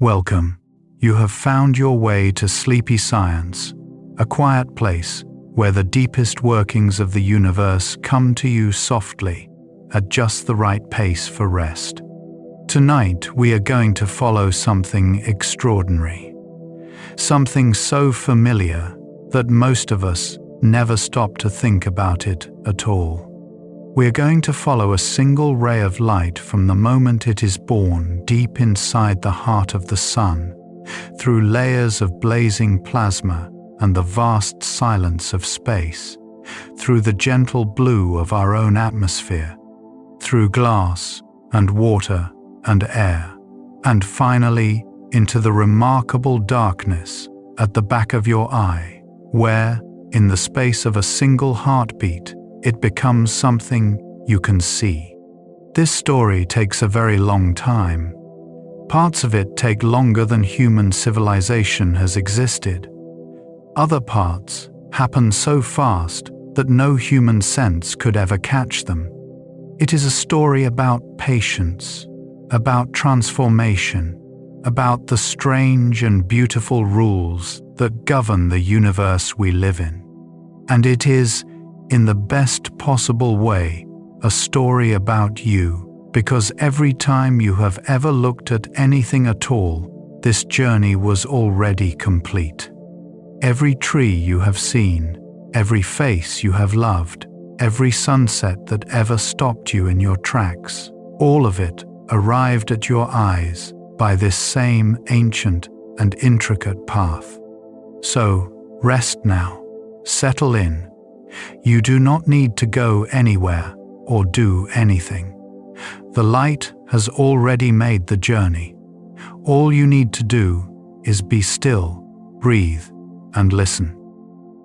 Welcome. You have found your way to Sleepy Science, a quiet place where the deepest workings of the universe come to you softly, at just the right pace for rest. Tonight, we are going to follow something extraordinary. Something so familiar that most of us never stop to think about it at all. We are going to follow a single ray of light from the moment it is born deep inside the heart of the sun, through layers of blazing plasma and the vast silence of space, through the gentle blue of our own atmosphere, through glass and water and air, and finally into the remarkable darkness at the back of your eye, where, in the space of a single heartbeat, it becomes something you can see. This story takes a very long time. Parts of it take longer than human civilization has existed. Other parts happen so fast that no human sense could ever catch them. It is a story about patience, about transformation, about the strange and beautiful rules that govern the universe we live in. And it is, in the best possible way, a story about you, because every time you have ever looked at anything at all, this journey was already complete. Every tree you have seen, every face you have loved, every sunset that ever stopped you in your tracks, all of it arrived at your eyes by this same ancient and intricate path. So, rest now, settle in. You do not need to go anywhere or do anything. The light has already made the journey. All you need to do is be still, breathe, and listen.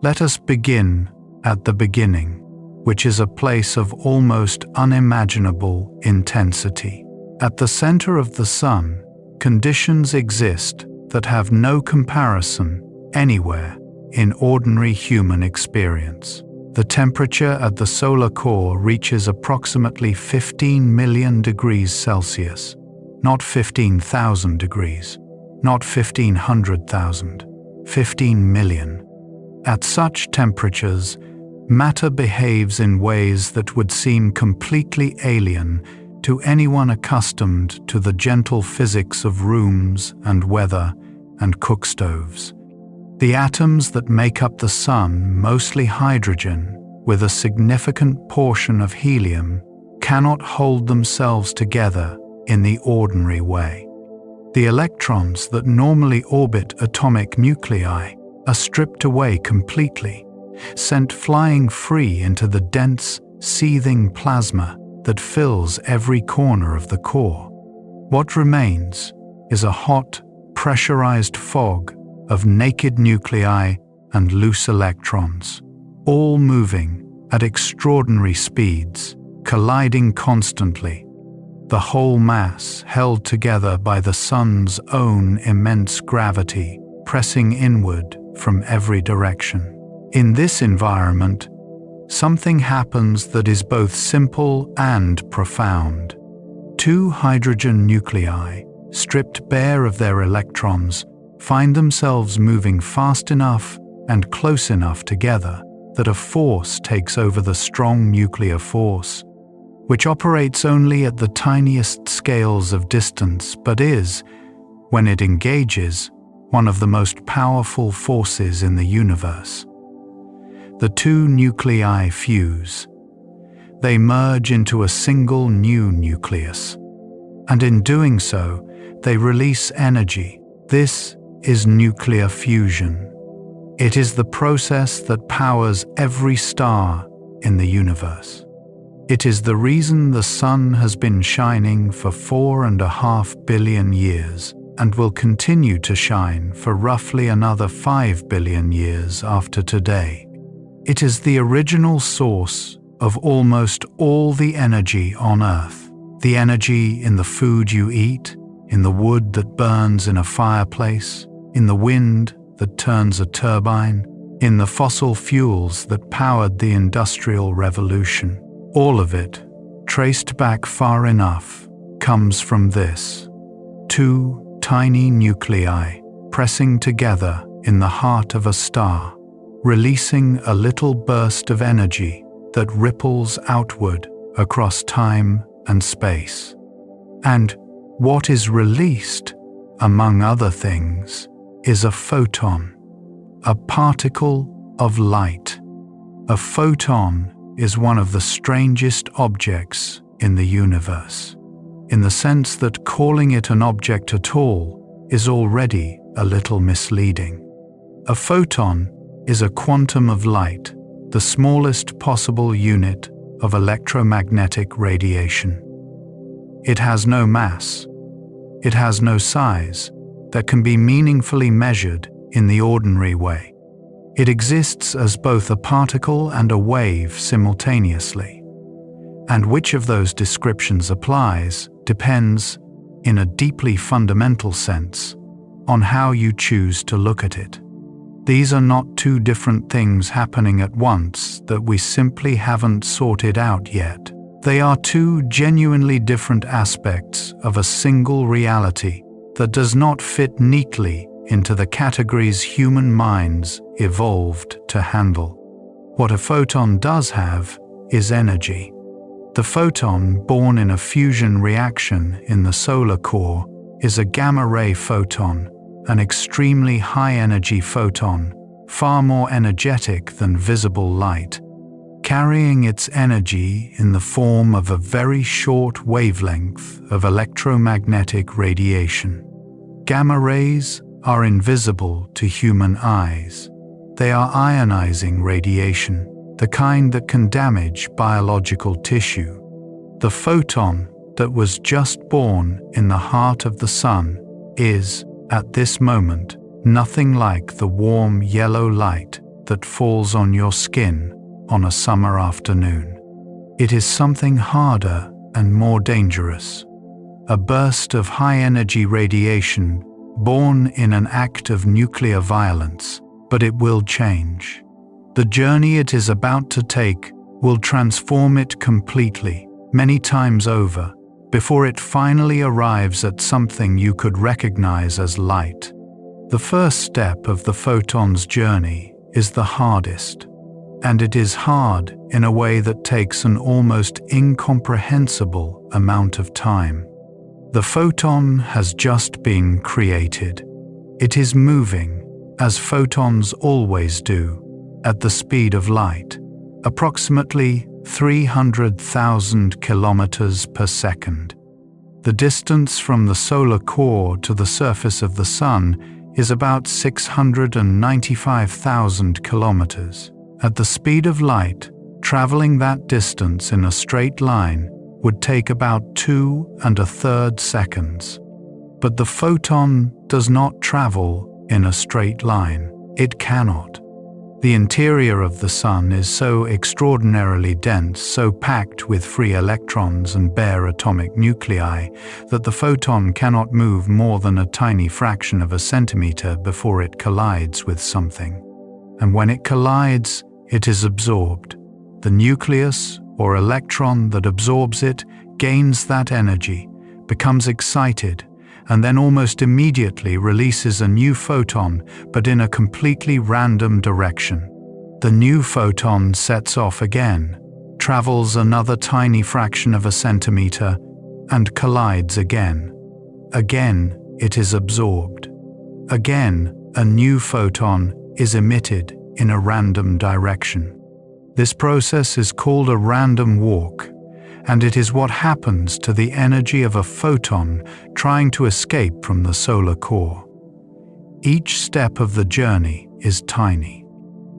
Let us begin at the beginning, which is a place of almost unimaginable intensity. At the center of the sun, conditions exist that have no comparison anywhere in ordinary human experience. The temperature at the solar core reaches approximately 15 million degrees Celsius, not 15,000 degrees, not 1,500,000, 15 million. At such temperatures, matter behaves in ways that would seem completely alien to anyone accustomed to the gentle physics of rooms and weather and cookstoves. The atoms that make up the sun, mostly hydrogen, with a significant portion of helium, cannot hold themselves together in the ordinary way. The electrons that normally orbit atomic nuclei are stripped away completely, sent flying free into the dense, seething plasma that fills every corner of the core. What remains is a hot, pressurized fog of naked nuclei and loose electrons, all moving at extraordinary speeds, colliding constantly, the whole mass held together by the sun's own immense gravity, pressing inward from every direction. In this environment, something happens that is both simple and profound. Two hydrogen nuclei, stripped bare of their electrons, find themselves moving fast enough and close enough together that a force takes over the strong nuclear force, which operates only at the tiniest scales of distance but is, when it engages, one of the most powerful forces in the universe. The two nuclei fuse. They merge into a single new nucleus, and in doing so, they release energy. This is nuclear fusion. It is the process that powers every star in the universe. It is the reason the sun has been shining for 4.5 billion years and will continue to shine for roughly another 5 billion years after today. It is the original source of almost all the energy on Earth. The energy in the food you eat, in the wood that burns in a fireplace, in the wind that turns a turbine, in the fossil fuels that powered the Industrial Revolution. All of it, traced back far enough, comes from this. Two tiny nuclei pressing together in the heart of a star, releasing a little burst of energy that ripples outward across time and space. And what is released, among other things, is a photon, a particle of light. A photon is one of the strangest objects in the universe, in the sense that calling it an object at all is already a little misleading. A photon is a quantum of light, the smallest possible unit of electromagnetic radiation. It has no mass. It has no size that can be meaningfully measured in the ordinary way. It exists as both a particle and a wave simultaneously. And which of those descriptions applies depends, in a deeply fundamental sense, on how you choose to look at it. These are not two different things happening at once that we simply haven't sorted out yet. They are two genuinely different aspects of a single reality that does not fit neatly into the categories human minds evolved to handle. What a photon does have is energy. The photon born in a fusion reaction in the solar core is a gamma-ray photon, an extremely high-energy photon, far more energetic than visible light, carrying its energy in the form of a very short wavelength of electromagnetic radiation. Gamma rays are invisible to human eyes. They are ionizing radiation, the kind that can damage biological tissue. The photon that was just born in the heart of the sun is, at this moment, nothing like the warm yellow light that falls on your skin on a summer afternoon. It is something harder and more dangerous, a burst of high-energy radiation born in an act of nuclear violence, but it will change. The journey it is about to take will transform it completely, many times over, before it finally arrives at something you could recognize as light. The first step of the photon's journey is the hardest, and it is hard in a way that takes an almost incomprehensible amount of time. The photon has just been created. It is moving, as photons always do, at the speed of light, approximately 300,000 kilometers per second. The distance from the solar core to the surface of the sun is about 695,000 kilometers. At the speed of light, traveling that distance in a straight line would take about 2 1/3 seconds. But the photon does not travel in a straight line. It cannot. The interior of the sun is so extraordinarily dense, so packed with free electrons and bare atomic nuclei, that the photon cannot move more than a tiny fraction of a centimeter before it collides with something. And when it collides, it is absorbed. The nucleus, or electron that absorbs it, gains that energy, becomes excited, and then almost immediately releases a new photon, but in a completely random direction. The new photon sets off again, travels another tiny fraction of a centimeter, and collides again. Again, it is absorbed. Again, a new photon is emitted in a random direction. This process is called a random walk, and it is what happens to the energy of a photon trying to escape from the solar core. Each step of the journey is tiny.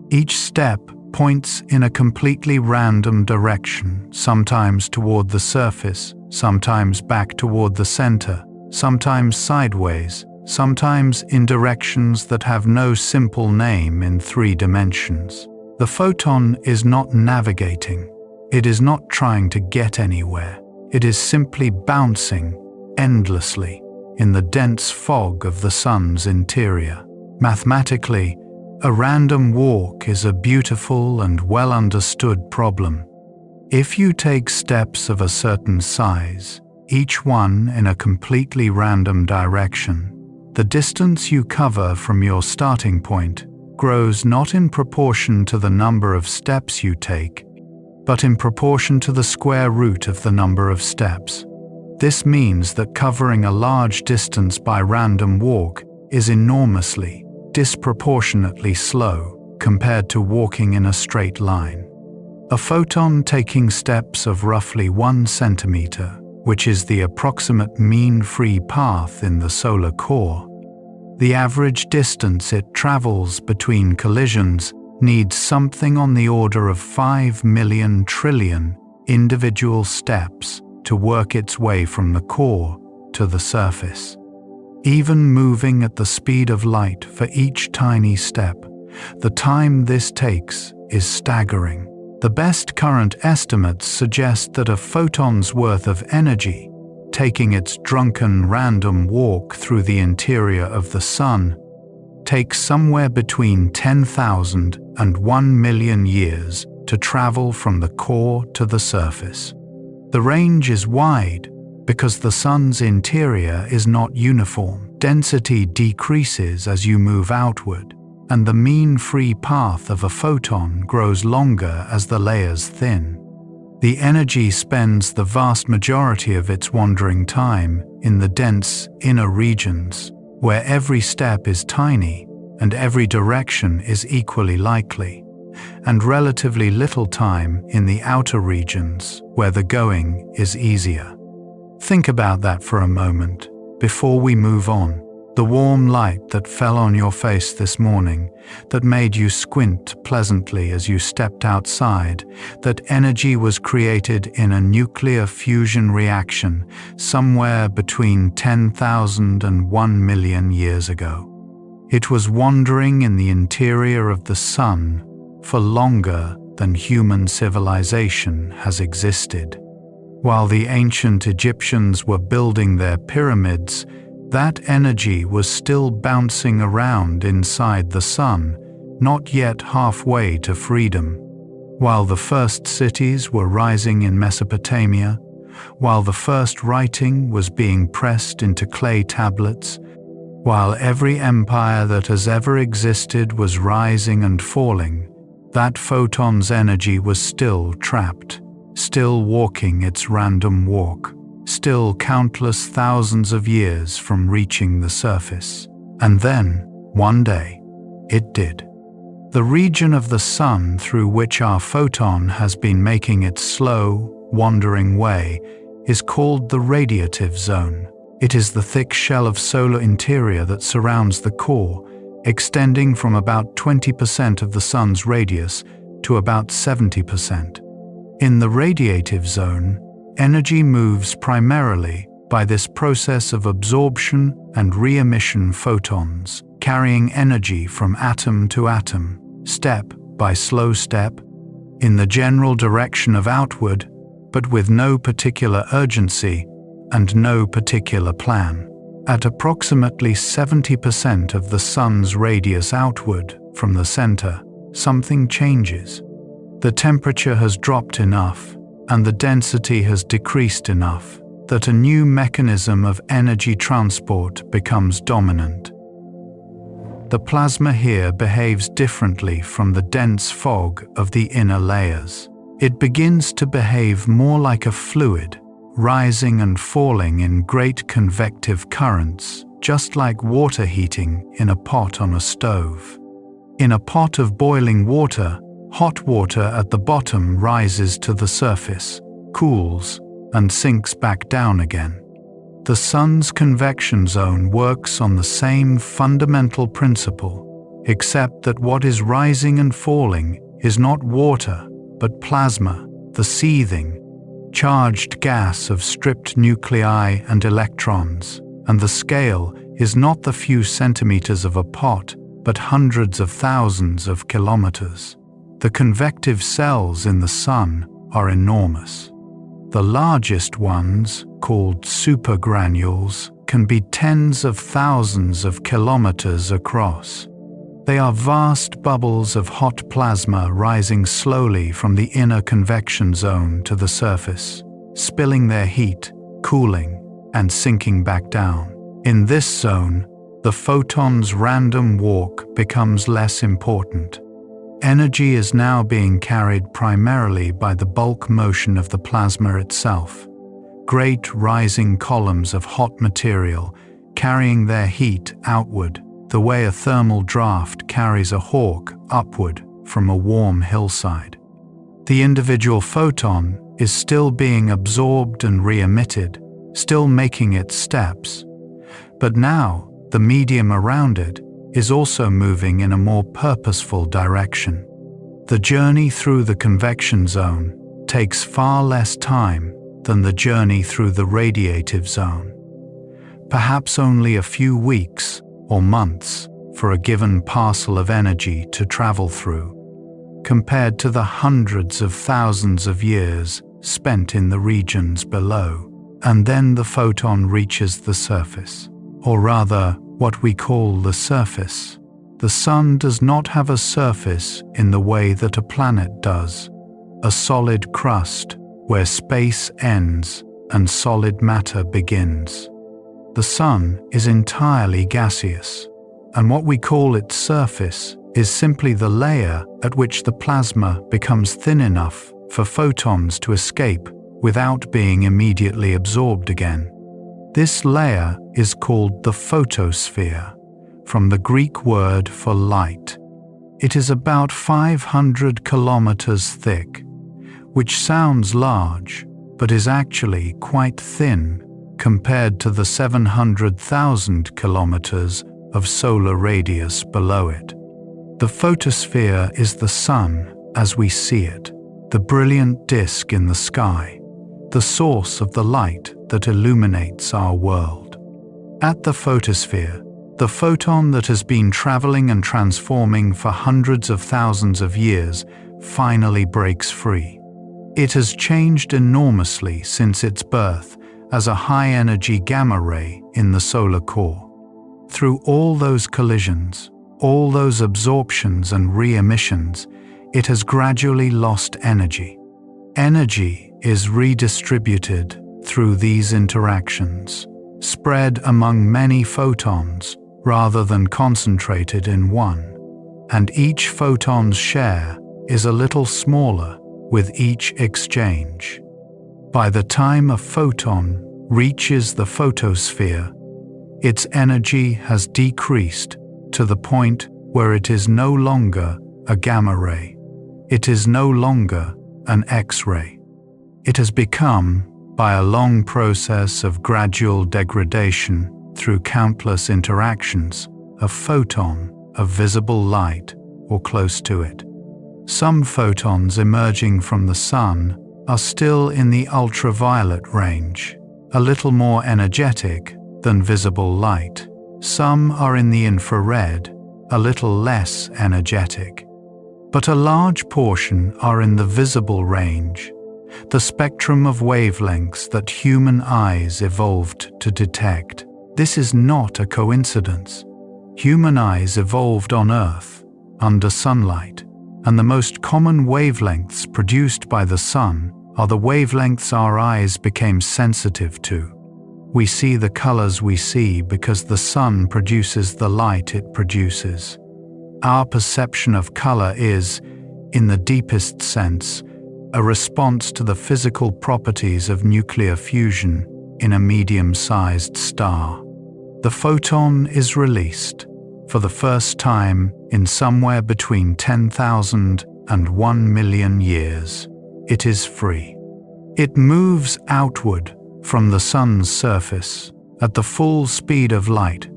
Each step points in a completely random direction, sometimes toward the surface, sometimes back toward the center, sometimes sideways, sometimes in directions that have no simple name in 3 dimensions. The photon is not navigating. It is not trying to get anywhere. It is simply bouncing endlessly in the dense fog of the sun's interior. Mathematically, a random walk is a beautiful and well-understood problem. If you take steps of a certain size, each one in a completely random direction, The distance you cover from your starting point grows not in proportion to the number of steps you take, but in proportion to the square root of the number of steps. This means that covering a large distance by random walk is enormously, disproportionately slow compared to walking in a straight line. A photon taking steps of roughly 1 centimeter, which is the approximate mean free path in the solar core, the average distance it travels between collisions needs something on the order of 5 million trillion individual steps to work its way from the core to the surface. Even moving at the speed of light for each tiny step, the time this takes is staggering. The best current estimates suggest that a photon's worth of energy, taking its drunken random walk through the interior of the Sun, takes somewhere between 10,000 and 1 million years to travel from the core to the surface. The range is wide because the Sun's interior is not uniform. Density decreases as you move outward, and the mean free path of a photon grows longer as the layers thin. The energy spends the vast majority of its wandering time in the dense inner regions, where every step is tiny and every direction is equally likely, and relatively little time in the outer regions, where the going is easier. Think about that for a moment before we move on. The warm light that fell on your face this morning, that made you squint pleasantly as you stepped outside, that energy was created in a nuclear fusion reaction somewhere between 10,000 and 1 million years ago. It was wandering in the interior of the Sun for longer than human civilization has existed. While the ancient Egyptians were building their pyramids, that energy was still bouncing around inside the Sun, not yet halfway to freedom. While the first cities were rising in Mesopotamia, while the first writing was being pressed into clay tablets, while every empire that has ever existed was rising and falling, that photon's energy was still trapped, still walking its random walk, still countless thousands of years from reaching the surface. And then, one day, it did. The region of the Sun through which our photon has been making its slow, wandering way is called the radiative zone. It is the thick shell of solar interior that surrounds the core, extending from about 20% of the Sun's radius to about 70%. In the radiative zone, energy moves primarily by this process of absorption and re-emission photons, carrying energy from atom to atom, step by slow step, in the general direction of outward, but with no particular urgency and no particular plan. At approximately 70% of the Sun's radius outward from the center, something changes. The temperature has dropped enough, and the density has decreased enough, that a new mechanism of energy transport becomes dominant. The plasma here behaves differently from the dense fog of the inner layers. It begins to behave more like a fluid, rising and falling in great convective currents, just like water heating in a pot on a stove. In a pot of boiling water, hot water at the bottom rises to the surface, cools, and sinks back down again. The Sun's convection zone works on the same fundamental principle, except that what is rising and falling is not water, but plasma, the seething, charged gas of stripped nuclei and electrons, and the scale is not the few centimeters of a pot, but hundreds of thousands of kilometers. The convective cells in the Sun are enormous. The largest ones, called supergranules, can be tens of thousands of kilometers across. They are vast bubbles of hot plasma rising slowly from the inner convection zone to the surface, spilling their heat, cooling, and sinking back down. In this zone, the photon's random walk becomes less important. Energy is now being carried primarily by the bulk motion of the plasma itself. Great rising columns of hot material carrying their heat outward, the way a thermal draft carries a hawk upward from a warm hillside. The individual photon is still being absorbed and re-emitted, still making its steps. But now, the medium around it is also moving in a more purposeful direction. The journey through the convection zone takes far less time than the journey through the radiative zone. Perhaps only a few weeks or months for a given parcel of energy to travel through, compared to the hundreds of thousands of years spent in the regions below. And then the photon reaches the surface, or rather, what we call the surface. The Sun does not have a surface in the way that a planet does, a solid crust where space ends and solid matter begins. The Sun is entirely gaseous, and what we call its surface is simply the layer at which the plasma becomes thin enough for photons to escape without being immediately absorbed again. This layer is called the photosphere, from the Greek word for light. It is about 500 kilometers thick, which sounds large, but is actually quite thin compared to the 700,000 kilometers of solar radius below it. The photosphere is the Sun as we see it, the brilliant disk in the sky, the source of the light that illuminates our world. At the photosphere, the photon that has been traveling and transforming for hundreds of thousands of years finally breaks free. It has changed enormously since its birth as a high-energy gamma ray in the solar core. Through all those collisions, all those absorptions and re-emissions, it has gradually lost energy. Energy is redistributed through these interactions, spread among many photons rather than concentrated in one, and each photon's share is a little smaller with each exchange. By the time a photon reaches the photosphere, its energy has decreased to the point where it is no longer a gamma ray. It is no longer an X-ray. It has become, by a long process of gradual degradation through countless interactions, a photon of visible light or close to it. Some photons emerging from the Sun are still in the ultraviolet range, a little more energetic than visible light. Some are in the infrared, a little less energetic. But a large portion are in the visible range, the spectrum of wavelengths that human eyes evolved to detect. This is not a coincidence. Human eyes evolved on Earth, under sunlight, and the most common wavelengths produced by the Sun are the wavelengths our eyes became sensitive to. We see the colors we see because the Sun produces the light it produces. Our perception of color is, in the deepest sense, a response to the physical properties of nuclear fusion in a medium-sized star. The photon is released, for the first time in somewhere between 10,000 and 1 million years. It is free. It moves outward from the Sun's surface at the full speed of light,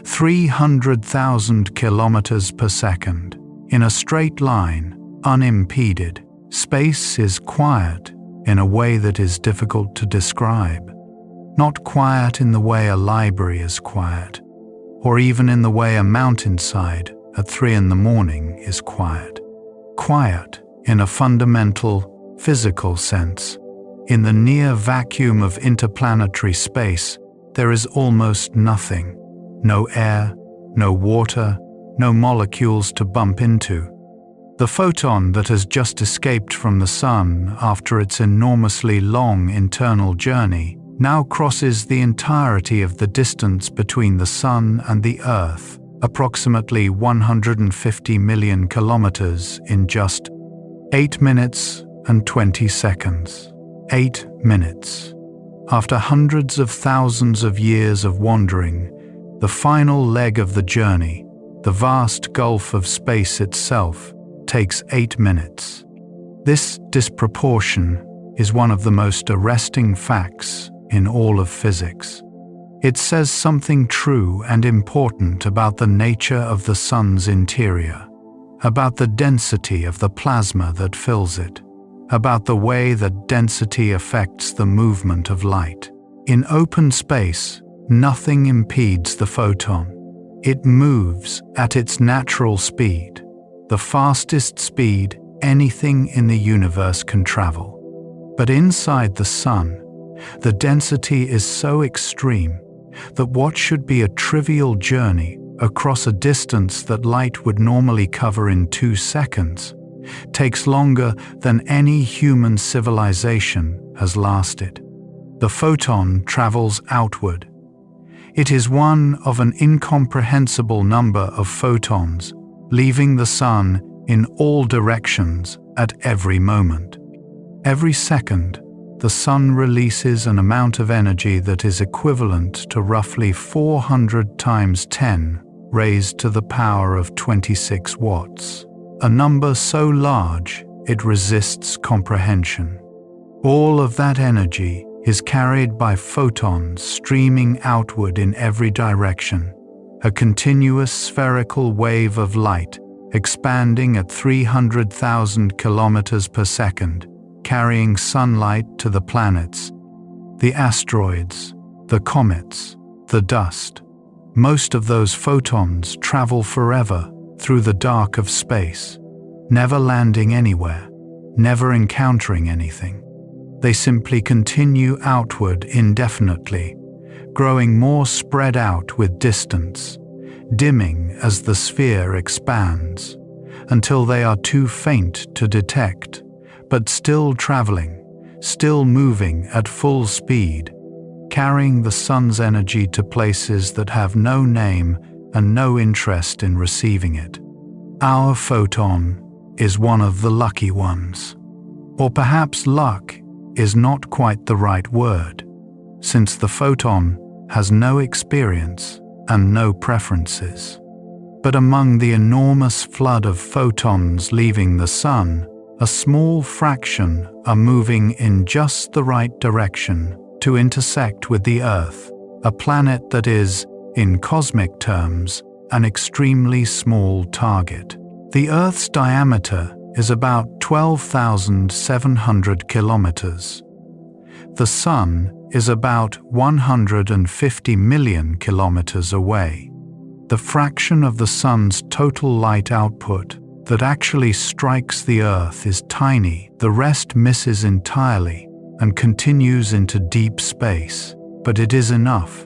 300,000 kilometers per second, in a straight line, unimpeded. Space is quiet in a way that is difficult to describe. Not quiet in the way a library is quiet, or even in the way a mountainside at 3 in the morning is quiet. Quiet in a fundamental, physical sense. In the near vacuum of interplanetary space, there is almost nothing. No air, no water, no molecules to bump into. The photon that has just escaped from the Sun after its enormously long internal journey now crosses the entirety of the distance between the Sun and the Earth, approximately 150 million kilometers, in just 8 minutes and 20 seconds. 8 minutes. After hundreds of thousands of years of wandering, the final leg of the journey, the vast gulf of space itself, takes 8 minutes. This disproportion is one of the most arresting facts in all of physics. It says something true and important about the nature of the Sun's interior, about the density of the plasma that fills it, about the way that density affects the movement of light. In open space, nothing impedes the photon. It moves at its natural speed, the fastest speed anything in the universe can travel. But inside the Sun, the density is so extreme that what should be a trivial journey across a distance that light would normally cover in 2 seconds takes longer than any human civilization has lasted. The photon travels outward. It is one of an incomprehensible number of photons leaving the Sun in all directions at every moment. Every second, the Sun releases an amount of energy that is equivalent to roughly 400 times 10 raised to the power of 26 watts, a number so large it resists comprehension. All of that energy is carried by photons streaming outward in every direction, a continuous spherical wave of light expanding at 300,000 kilometers per second, carrying sunlight to the planets, the asteroids, the comets, the dust. Most of those photons travel forever through the dark of space, never landing anywhere, never encountering anything. They simply continue outward indefinitely, growing more spread out with distance, dimming as the sphere expands, until they are too faint to detect, but still traveling, still moving at full speed, carrying the Sun's energy to places that have no name and no interest in receiving it. Our photon is one of the lucky ones. Or perhaps luck is not quite the right word, since the photon has no experience and no preferences. But among the enormous flood of photons leaving the Sun, a small fraction are moving in just the right direction to intersect with the Earth, a planet that is, in cosmic terms, an extremely small target. The Earth's diameter is about 12,700 kilometers. The Sun is about 150 million kilometers away. The fraction of the Sun's total light output that actually strikes the Earth is tiny. The rest misses entirely and continues into deep space. But it is enough.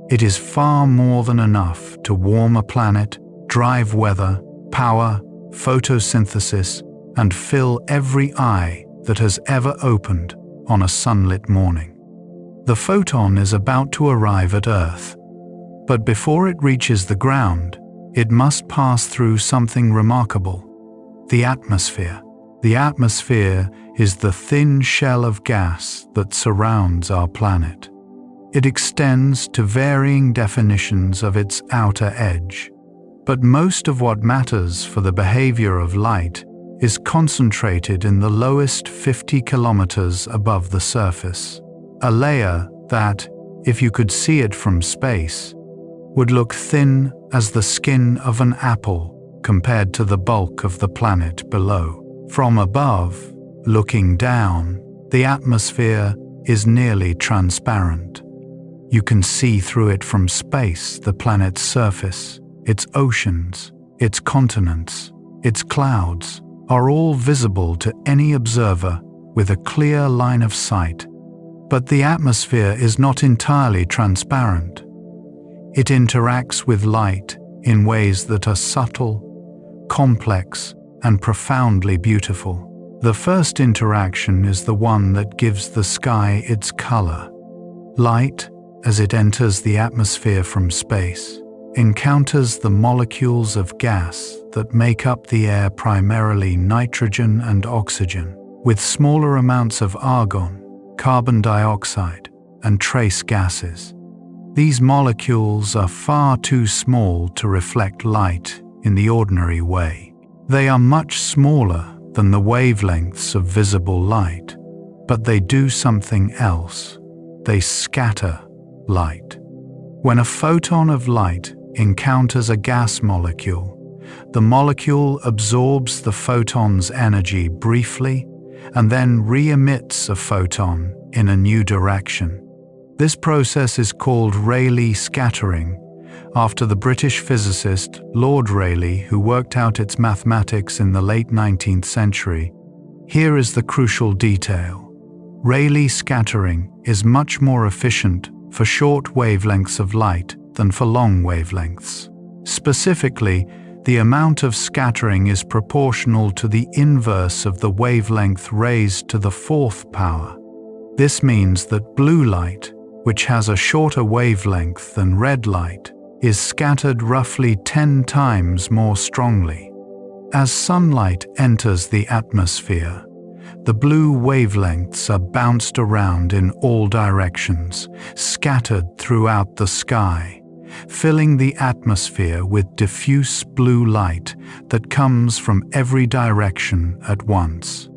It is far more than enough to warm a planet, drive weather, power, photosynthesis, and fill every eye that has ever opened on a sunlit morning. The photon is about to arrive at Earth, but before it reaches the ground, it must pass through something remarkable: the atmosphere. The atmosphere is the thin shell of gas that surrounds our planet. It extends to varying definitions of its outer edge, but most of what matters for the behavior of light is concentrated in the lowest 50 kilometers above the surface, a layer that, if you could see it from space, would look thin as the skin of an apple compared to the bulk of the planet below. From above, looking down, the atmosphere is nearly transparent. You can see through it from space the planet's surface, its oceans, its continents, its clouds are all visible to any observer with a clear line of sight. But the atmosphere is not entirely transparent. It interacts with light in ways that are subtle, complex, and profoundly beautiful. The first interaction is the one that gives the sky its color. Light, as it enters the atmosphere from space, encounters the molecules of gas that make up the air, primarily nitrogen and oxygen, with smaller amounts of argon, carbon dioxide, and trace gases. These molecules are far too small to reflect light in the ordinary way. They are much smaller than the wavelengths of visible light, but they do something else. They scatter light. When a photon of light encounters a gas molecule, the molecule absorbs the photon's energy briefly and then re-emits a photon in a new direction. This process is called Rayleigh scattering, after the British physicist Lord Rayleigh, who worked out its mathematics in the late 19th century. Here is the crucial detail. Rayleigh scattering is much more efficient for short wavelengths of light than for long wavelengths. Specifically, the amount of scattering is proportional to the inverse of the wavelength raised to the fourth power. This means that blue light, which has a shorter wavelength than red light, is scattered roughly 10 times more strongly. As sunlight enters the atmosphere, the blue wavelengths are bounced around in all directions, scattered throughout the sky, filling the atmosphere with diffuse blue light that comes from every direction at once.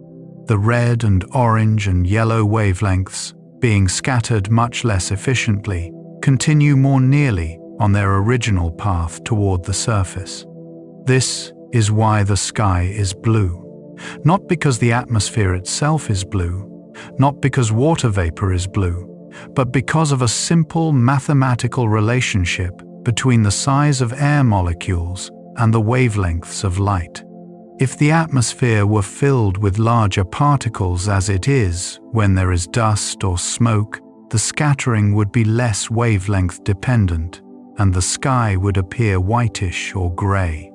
The red and orange and yellow wavelengths, being scattered much less efficiently, continue more nearly on their original path toward the surface. This is why the sky is blue. Not because the atmosphere itself is blue, not because water vapor is blue, but because of a simple mathematical relationship between the size of air molecules and the wavelengths of light. If the atmosphere were filled with larger particles, as it is when there is dust or smoke, the scattering would be less wavelength dependent, and the sky would appear whitish or grey.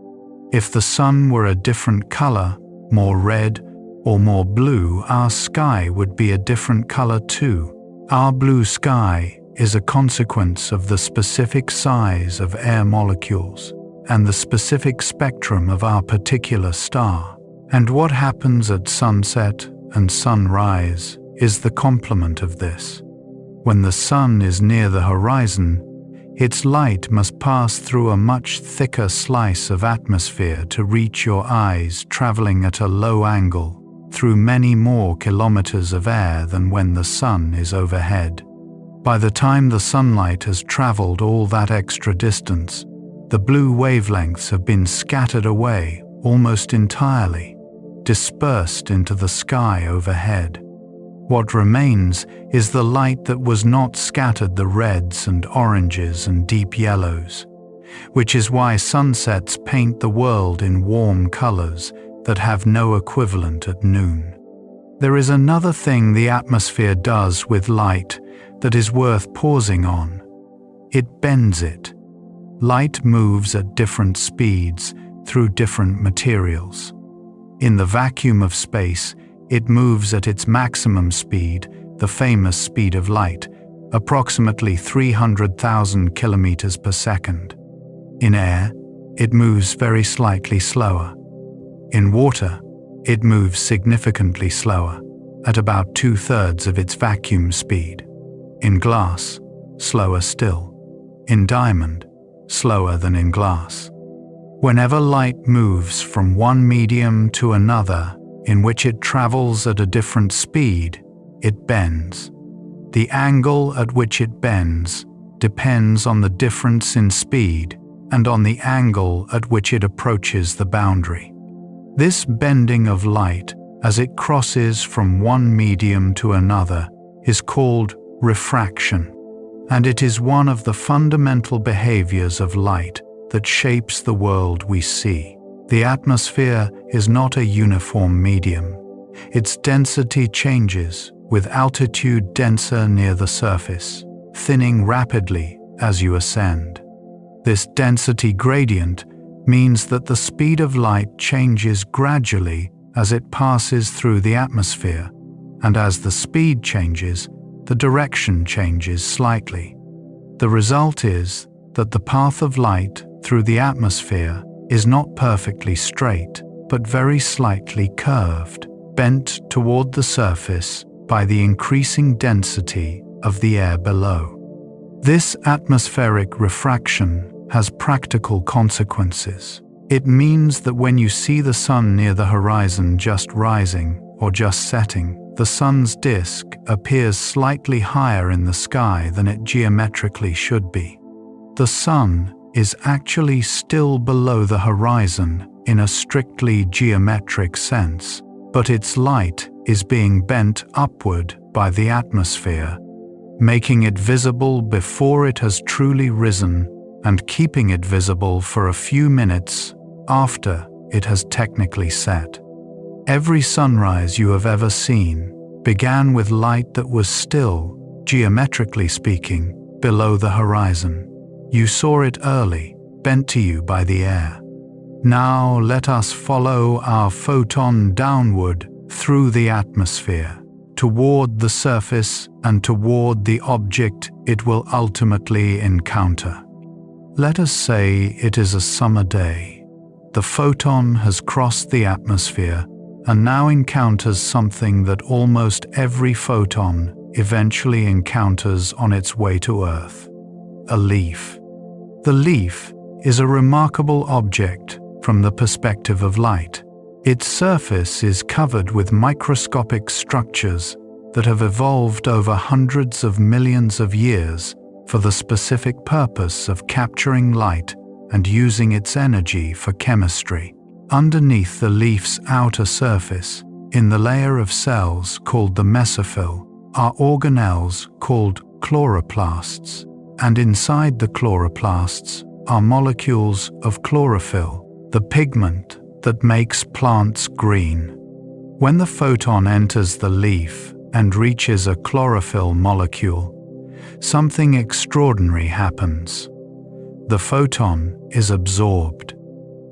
If the sun were a different color, more red or more blue, our sky would be a different color too. Our blue sky is a consequence of the specific size of air molecules and the specific spectrum of our particular star. And what happens at sunset and sunrise is the complement of this. When the sun is near the horizon, its light must pass through a much thicker slice of atmosphere to reach your eyes, traveling at a low angle through many more kilometers of air than when the sun is overhead. By the time the sunlight has traveled all that extra distance, the blue wavelengths have been scattered away almost entirely, dispersed into the sky overhead. What remains is the light that was not scattered, the reds and oranges and deep yellows, which is why sunsets paint the world in warm colors that have no equivalent at noon. There is another thing the atmosphere does with light that is worth pausing on. It bends it. Light moves at different speeds through different materials. In the vacuum of space, it moves at its maximum speed, the famous speed of light, approximately 300,000 kilometers per second. In air, it moves very slightly slower. In water, it moves significantly slower, at about 2/3 of its vacuum speed. In glass, slower still. In diamond, slower than in glass. Whenever light moves from one medium to another, in which it travels at a different speed, it bends. The angle at which it bends depends on the difference in speed and on the angle at which it approaches the boundary. This bending of light as it crosses from one medium to another is called refraction, and it is one of the fundamental behaviors of light that shapes the world we see. The atmosphere is not a uniform medium. Its density changes, with altitude denser near the surface, thinning rapidly as you ascend. This density gradient means that the speed of light changes gradually as it passes through the atmosphere, and as the speed changes, the direction changes slightly. The result is that the path of light through the atmosphere is not perfectly straight, but very slightly curved, bent toward the surface by the increasing density of the air below. This atmospheric refraction has practical consequences. It means that when you see the sun near the horizon just rising or just setting, the sun's disk appears slightly higher in the sky than it geometrically should be. The sun is actually still below the horizon in a strictly geometric sense, but its light is being bent upward by the atmosphere, making it visible before it has truly risen and keeping it visible for a few minutes after it has technically set. Every sunrise you have ever seen began with light that was still, geometrically speaking, below the horizon. You saw it early, bent to you by the air. Now let us follow our photon downward through the atmosphere, toward the surface and toward the object it will ultimately encounter. Let us say it is a summer day. The photon has crossed the atmosphere and now encounters something that almost every photon eventually encounters on its way to Earth: a leaf. The leaf is a remarkable object from the perspective of light. Its surface is covered with microscopic structures that have evolved over hundreds of millions of years for the specific purpose of capturing light and using its energy for chemistry. Underneath the leaf's outer surface, in the layer of cells called the mesophyll, are organelles called chloroplasts, and inside the chloroplasts are molecules of chlorophyll, the pigment that makes plants green. When the photon enters the leaf and reaches a chlorophyll molecule, something extraordinary happens. The photon is absorbed.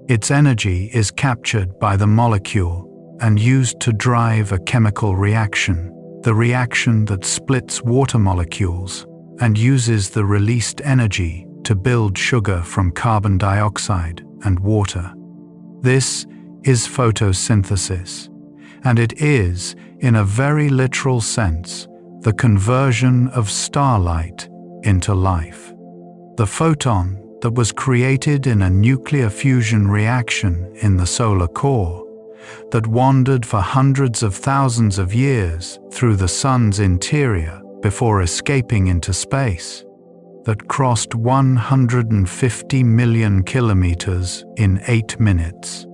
Its energy is captured by the molecule and used to drive a chemical reaction, the reaction that splits water molecules and uses the released energy to build sugar from carbon dioxide and water. This is photosynthesis, and it is, in a very literal sense, the conversion of starlight into life. The photon that was created in a nuclear fusion reaction in the solar core, that wandered for hundreds of thousands of years through the sun's interior before escaping into space, that crossed 150 million kilometers in 8 minutes,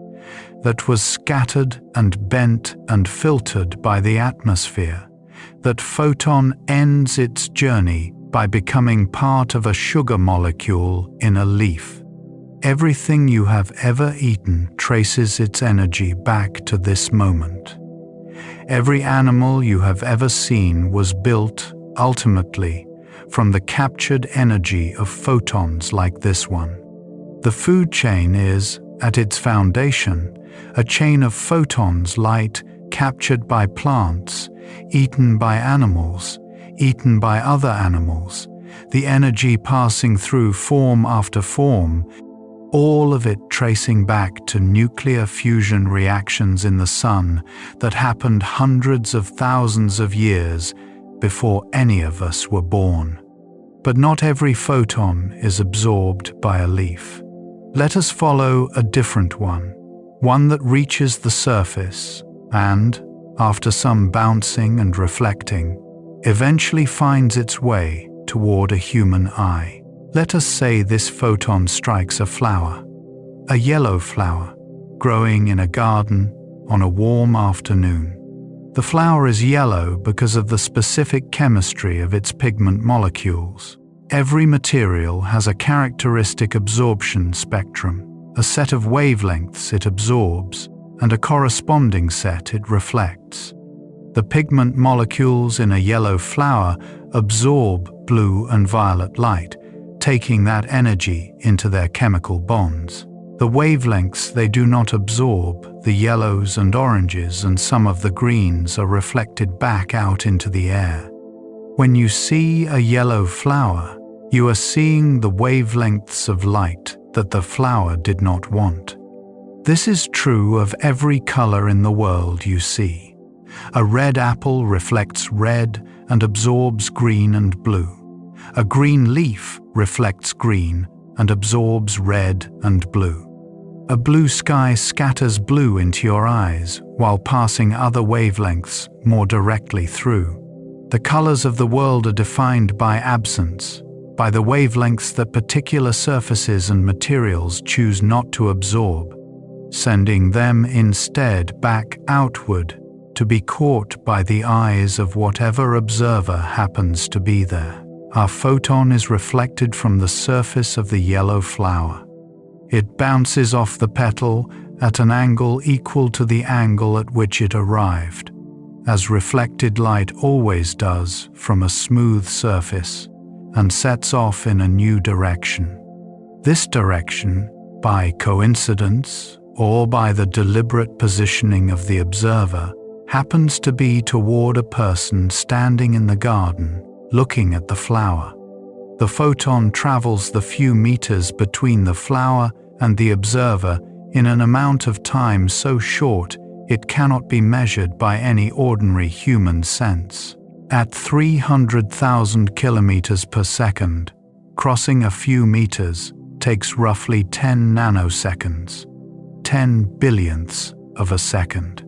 that was scattered and bent and filtered by the atmosphere, that photon ends its journey by becoming part of a sugar molecule in a leaf. Everything you have ever eaten traces its energy back to this moment. Every animal you have ever seen was built, ultimately, from the captured energy of photons like this one. The food chain is, at its foundation, a chain of photons, light captured by plants, eaten by animals, eaten by other animals, the energy passing through form after form, all of it tracing back to nuclear fusion reactions in the sun that happened hundreds of thousands of years before any of us were born. But not every photon is absorbed by a leaf. Let us follow a different one that reaches the surface and, after some bouncing and reflecting, eventually finds its way toward a human eye. Let us say this photon strikes a flower, a yellow flower, growing in a garden on a warm afternoon. The flower is yellow because of the specific chemistry of its pigment molecules. Every material has a characteristic absorption spectrum, a set of wavelengths it absorbs, and a corresponding set it reflects. The pigment molecules in a yellow flower absorb blue and violet light, taking that energy into their chemical bonds. The wavelengths they do not absorb, the yellows and oranges and some of the greens, are reflected back out into the air. When you see a yellow flower, you are seeing the wavelengths of light that the flower did not want. This is true of every color in the world you see. A red apple reflects red and absorbs green and blue. A green leaf reflects green and absorbs red and blue. A blue sky scatters blue into your eyes while passing other wavelengths more directly through. The colors of the world are defined by absence, by the wavelengths that particular surfaces and materials choose not to absorb, sending them instead back outward to be caught by the eyes of whatever observer happens to be there. Our photon is reflected from the surface of the yellow flower. It bounces off the petal at an angle equal to the angle at which it arrived, as reflected light always does from a smooth surface, and sets off in a new direction. This direction, by coincidence or by the deliberate positioning of the observer, happens to be toward a person standing in the garden, looking at the flower. The photon travels the few meters between the flower and the observer in an amount of time so short it cannot be measured by any ordinary human sense. At 300,000 kilometers per second, crossing a few meters takes roughly 10 nanoseconds, 10 billionths of a second.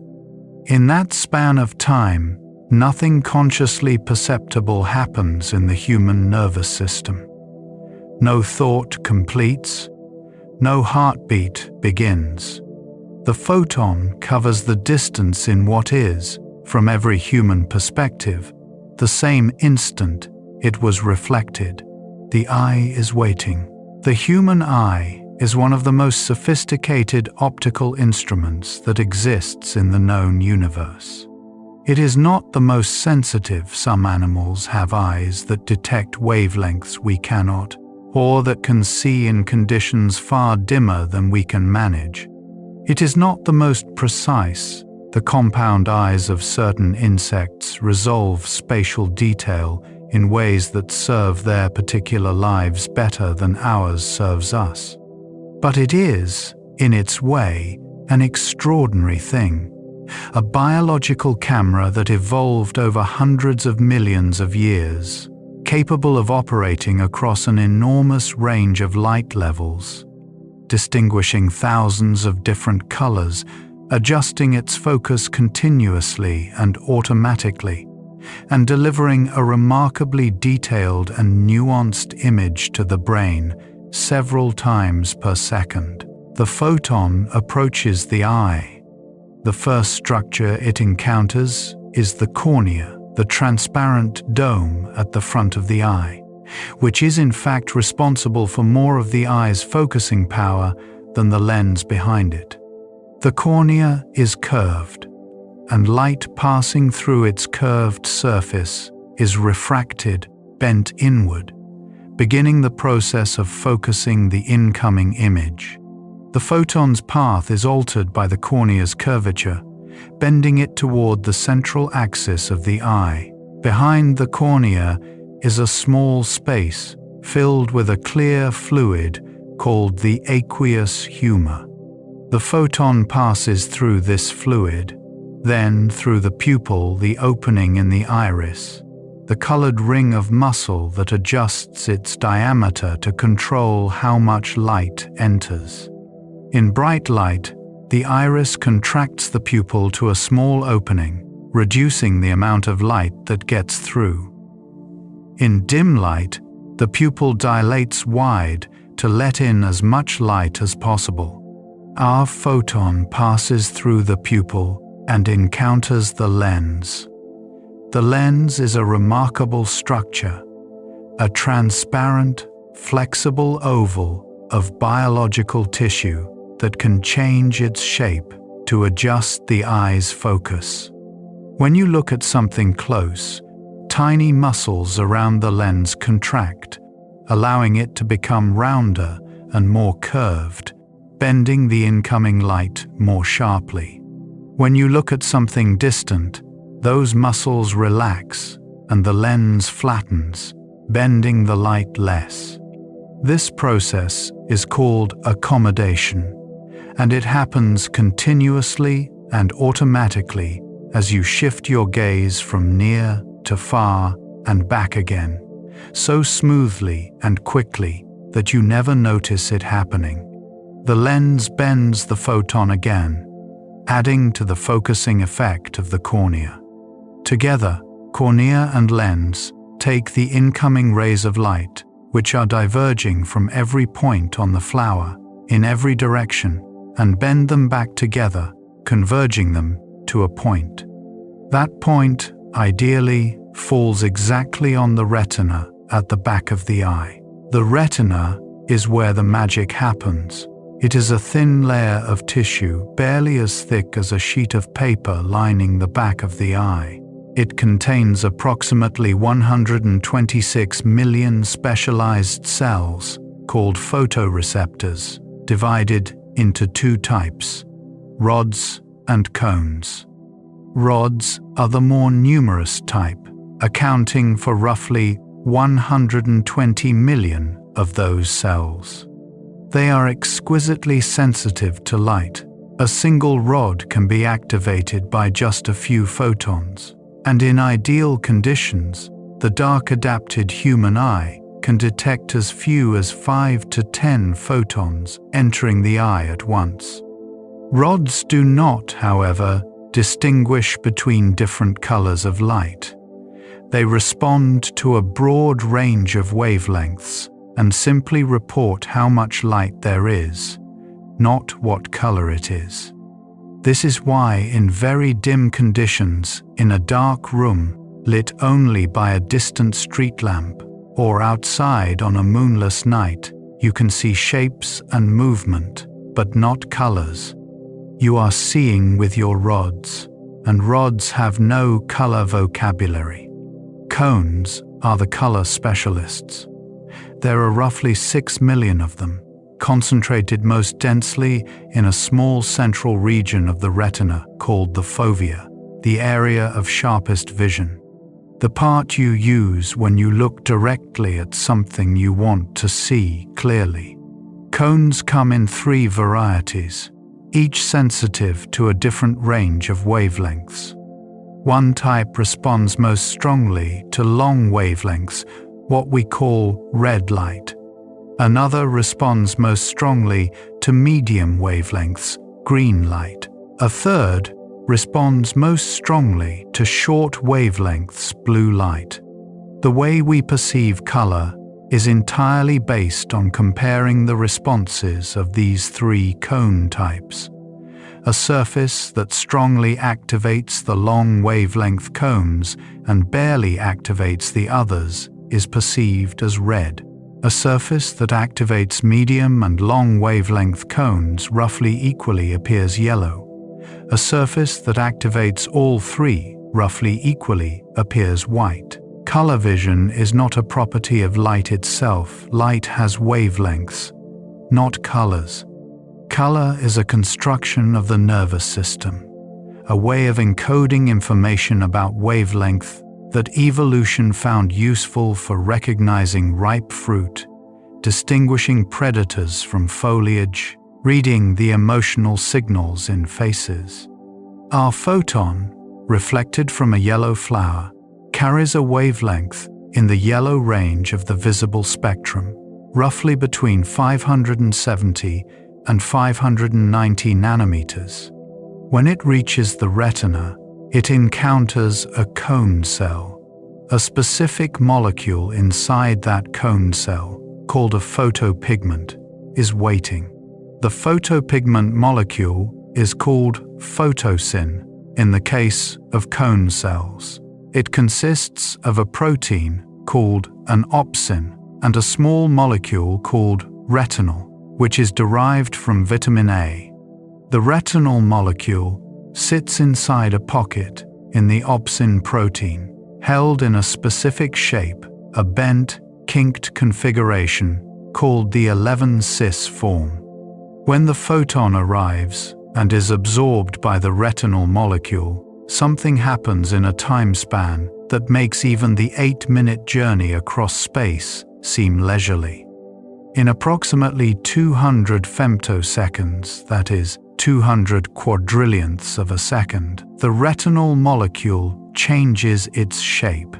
In that span of time, nothing consciously perceptible happens in the human nervous system. No thought completes, no heartbeat begins. The photon covers the distance in what is, from every human perspective, the same instant it was reflected. The eye is waiting. The human eye is one of the most sophisticated optical instruments that exists in the known universe. It is not the most sensitive. Some animals have eyes that detect wavelengths we cannot, or that can see in conditions far dimmer than we can manage. It is not the most precise. The compound eyes of certain insects resolve spatial detail in ways that serve their particular lives better than ours serves us. But it is, in its way, an extraordinary thing. A biological camera that evolved over hundreds of millions of years, capable of operating across an enormous range of light levels, distinguishing thousands of different colors, adjusting its focus continuously and automatically, and delivering a remarkably detailed and nuanced image to the brain several times per second. The photon approaches the eye. The first structure it encounters is the cornea, the transparent dome at the front of the eye, which is in fact responsible for more of the eye's focusing power than the lens behind it. The cornea is curved, and light passing through its curved surface is refracted, bent inward, beginning the process of focusing the incoming image. The photon's path is altered by the cornea's curvature, bending it toward the central axis of the eye. Behind the cornea is a small space filled with a clear fluid called the aqueous humor. The photon passes through this fluid, then through the pupil, the opening in the iris, the colored ring of muscle that adjusts its diameter to control how much light enters. In bright light, the iris contracts the pupil to a small opening, reducing the amount of light that gets through. In dim light, the pupil dilates wide to let in as much light as possible. Our photon passes through the pupil and encounters the lens. The lens is a remarkable structure, a transparent, flexible oval of biological tissue that can change its shape to adjust the eye's focus. When you look at something close, tiny muscles around the lens contract, allowing it to become rounder and more curved, bending the incoming light more sharply. When you look at something distant, those muscles relax, and the lens flattens, bending the light less. This process is called accommodation, and it happens continuously and automatically as you shift your gaze from near to far and back again, so smoothly and quickly that you never notice it happening. The lens bends the photon again, adding to the focusing effect of the cornea. Together, cornea and lens take the incoming rays of light, which are diverging from every point on the flower in every direction, and bend them back together, converging them to a point. That point, ideally, falls exactly on the retina at the back of the eye. The retina is where the magic happens. It is a thin layer of tissue, barely as thick as a sheet of paper lining the back of the eye. It contains approximately 126 million specialized cells, called photoreceptors, divided into two types, rods and cones. Rods are the more numerous type, accounting for roughly 120 million of those cells. They are exquisitely sensitive to light. A single rod can be activated by just a few photons, and in ideal conditions, the dark-adapted human eye can detect as few as 5 to 10 photons entering the eye at once. Rods do not, however, distinguish between different colors of light. They respond to a broad range of wavelengths and simply report how much light there is, not what color it is. This is why in very dim conditions, in a dark room lit only by a distant street lamp, or outside on a moonless night, you can see shapes and movement, but not colors. You are seeing with your rods, and rods have no color vocabulary. Cones are the color specialists. There are roughly 6 million of them, concentrated most densely in a small central region of the retina called the fovea, the area of sharpest vision. The part you use when you look directly at something you want to see clearly. Cones come in 3 varieties, each sensitive to a different range of wavelengths. One type responds most strongly to long wavelengths, what we call red light. Another responds most strongly to medium wavelengths, green light. A third responds most strongly to short wavelengths, blue light. The way we perceive color is entirely based on comparing the responses of these 3 cone types. A surface that strongly activates the long wavelength cones and barely activates the others is perceived as red. A surface that activates medium and long wavelength cones roughly equally appears yellow. A surface that activates all 3 roughly equally appears white. Color vision is not a property of light itself. Light has wavelengths, not colors. Color is a construction of the nervous system, a way of encoding information about wavelength that evolution found useful for recognizing ripe fruit, distinguishing predators from foliage, reading the emotional signals in faces. Our photon, reflected from a yellow flower, carries a wavelength in the yellow range of the visible spectrum, roughly between 570 and 590 nanometers. When it reaches the retina, it encounters a cone cell. A specific molecule inside that cone cell, called a photopigment, is waiting. The photopigment molecule is called photosyn in the case of cone cells. It consists of a protein called an opsin and a small molecule called retinal, which is derived from vitamin A. The retinal molecule sits inside a pocket in the opsin protein, held in a specific shape, a bent, kinked configuration called the 11-cis form. When the photon arrives and is absorbed by the retinal molecule, something happens in a time span that makes even the 8-minute journey across space seem leisurely. In approximately 200 femtoseconds, that is, 200 quadrillionths of a second, the retinal molecule changes its shape.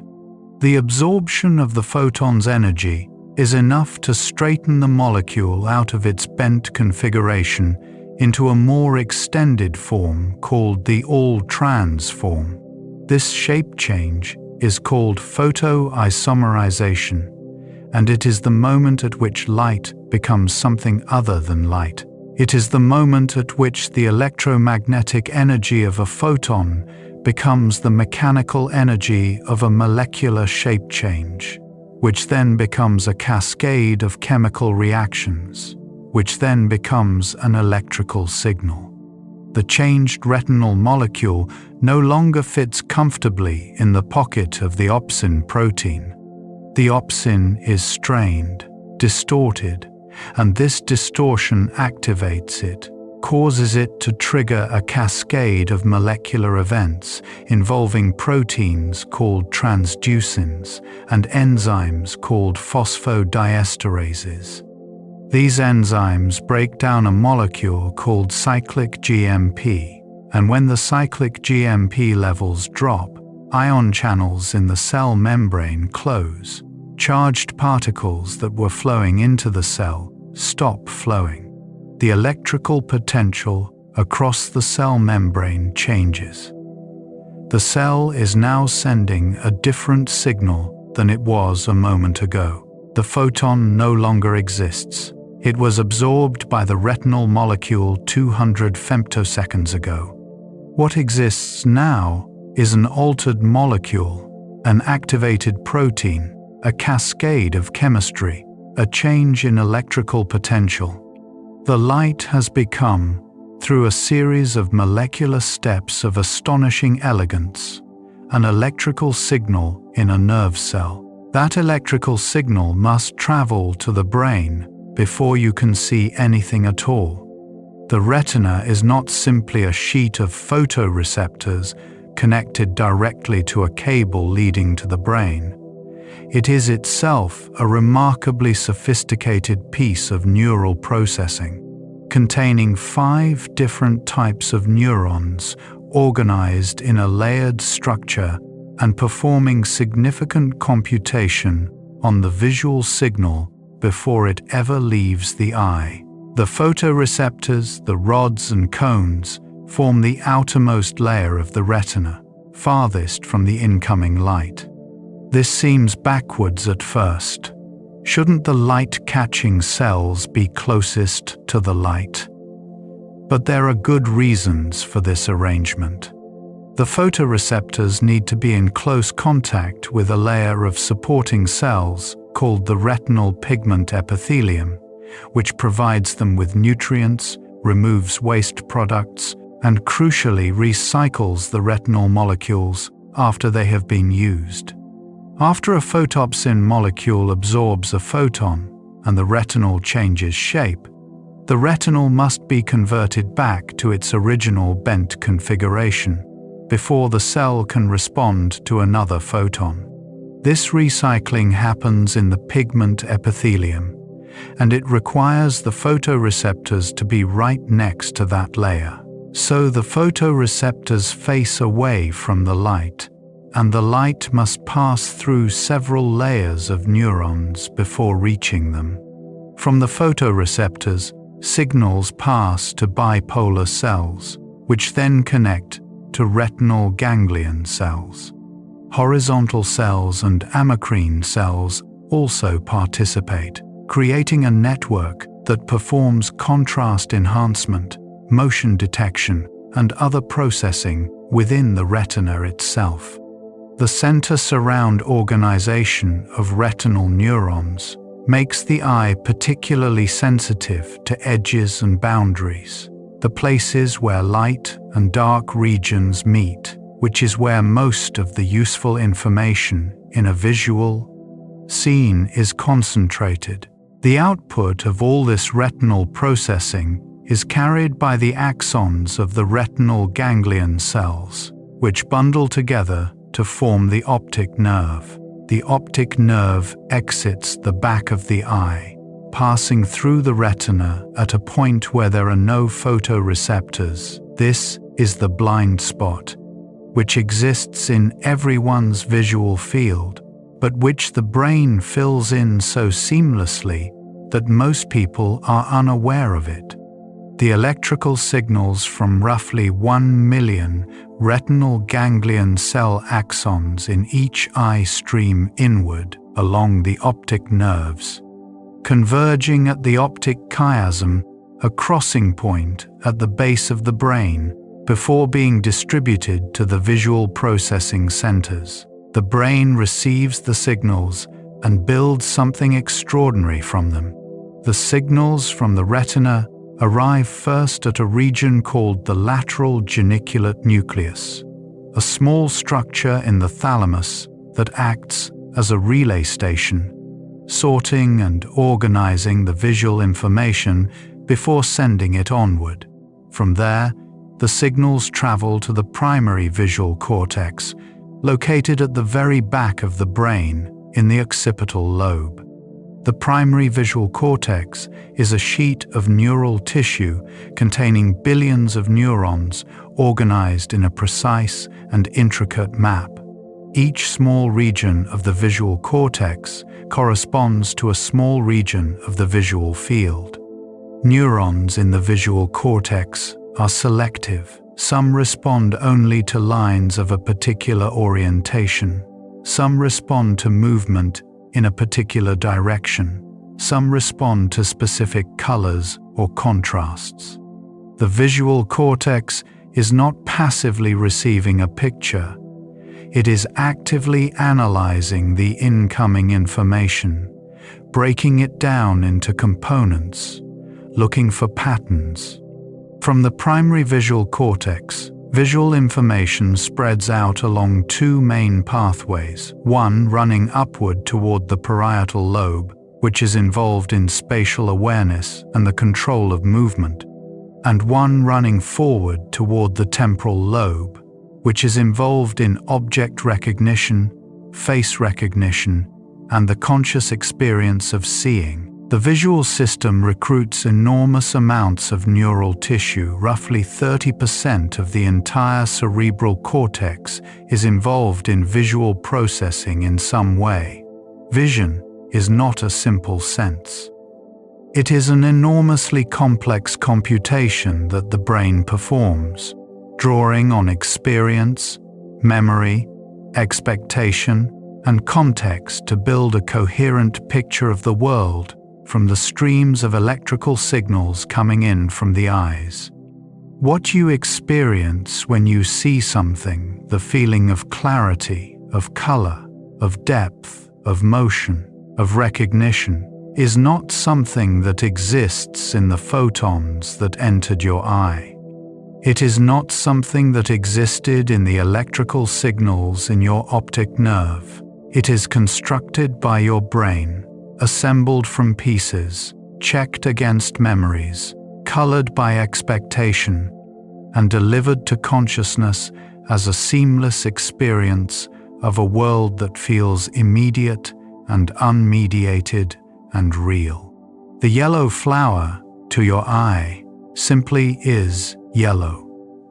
The absorption of the photon's energy is enough to straighten the molecule out of its bent configuration into a more extended form called the all-trans form. This shape change is called photoisomerization, and it is the moment at which light becomes something other than light. It is the moment at which the electromagnetic energy of a photon becomes the mechanical energy of a molecular shape change, which then becomes a cascade of chemical reactions, which then becomes an electrical signal. The changed retinal molecule no longer fits comfortably in the pocket of the opsin protein. The opsin is strained, distorted, and this distortion activates it, causes it to trigger a cascade of molecular events involving proteins called transducins and enzymes called phosphodiesterases. These enzymes break down a molecule called cyclic GMP, and when the cyclic GMP levels drop, ion channels in the cell membrane close. Charged particles that were flowing into the cell stop flowing. The electrical potential across the cell membrane changes. The cell is now sending a different signal than it was a moment ago. The photon no longer exists. It was absorbed by the retinal molecule 200 femtoseconds ago. What exists now is an altered molecule, an activated protein, a cascade of chemistry, a change in electrical potential. The light has become, through a series of molecular steps of astonishing elegance, an electrical signal in a nerve cell. That electrical signal must travel to the brain before you can see anything at all. The retina is not simply a sheet of photoreceptors connected directly to a cable leading to the brain. It is itself a remarkably sophisticated piece of neural processing, containing 5 different types of neurons organized in a layered structure and performing significant computation on the visual signal before it ever leaves the eye. The photoreceptors, the rods and cones, form the outermost layer of the retina, farthest from the incoming light. This seems backwards at first. Shouldn't the light-catching cells be closest to the light? But there are good reasons for this arrangement. The photoreceptors need to be in close contact with a layer of supporting cells called the retinal pigment epithelium, which provides them with nutrients, removes waste products, and crucially recycles the retinal molecules after they have been used. After a photopsin molecule absorbs a photon and the retinal changes shape, the retinal must be converted back to its original bent configuration before the cell can respond to another photon. This recycling happens in the pigment epithelium, and it requires the photoreceptors to be right next to that layer. So the photoreceptors face away from the light, and the light must pass through several layers of neurons before reaching them. From the photoreceptors, signals pass to bipolar cells, which then connect to retinal ganglion cells. Horizontal cells and amacrine cells also participate, creating a network that performs contrast enhancement, motion detection, and other processing within the retina itself. The center-surround organization of retinal neurons makes the eye particularly sensitive to edges and boundaries, the places where light and dark regions meet, which is where most of the useful information in a visual scene is concentrated. The output of all this retinal processing is carried by the axons of the retinal ganglion cells. which bundle together to form the optic nerve. The optic nerve exits the back of the eye, passing through the retina at a point where there are no photoreceptors. This is the blind spot, which exists in everyone's visual field, but which the brain fills in so seamlessly that most people are unaware of it. The electrical signals from roughly 1 million retinal ganglion cell axons in each eye stream inward along the optic nerves, converging at the optic chiasm, a crossing point at the base of the brain, before being distributed to the visual processing centers. The brain receives the signals and builds something extraordinary from them. The signals from the retina arrive first at a region called the lateral geniculate nucleus, a small structure in the thalamus that acts as a relay station, sorting and organizing the visual information before sending it onward. From there, the signals travel to the primary visual cortex, located at the very back of the brain in the occipital lobe. The primary visual cortex is a sheet of neural tissue containing billions of neurons organized in a precise and intricate map. Each small region of the visual cortex corresponds to a small region of the visual field. Neurons in the visual cortex are selective. Some respond only to lines of a particular orientation. Some respond to movement in a particular direction. Some respond to specific colors or contrasts. The visual cortex is not passively receiving a picture. It is actively analyzing the incoming information, breaking it down into components, looking for patterns. From the primary visual cortex, visual information spreads out along two main pathways, one running upward toward the parietal lobe, which is involved in spatial awareness and the control of movement, and one running forward toward the temporal lobe, which is involved in object recognition, face recognition, and the conscious experience of seeing. The visual system recruits enormous amounts of neural tissue. Roughly 30% of the entire cerebral cortex is involved in visual processing in some way. Vision is not a simple sense. It is an enormously complex computation that the brain performs, drawing on experience, memory, expectation, and context to build a coherent picture of the world from the streams of electrical signals coming in from the eyes. What you experience when you see something, the feeling of clarity, of color, of depth, of motion, of recognition, is not something that exists in the photons that entered your eye. It is not something that existed in the electrical signals in your optic nerve. It is constructed by your brain, assembled from pieces, checked against memories, colored by expectation, and delivered to consciousness as a seamless experience of a world that feels immediate and unmediated and real. The yellow flower, to your eye, simply is yellow.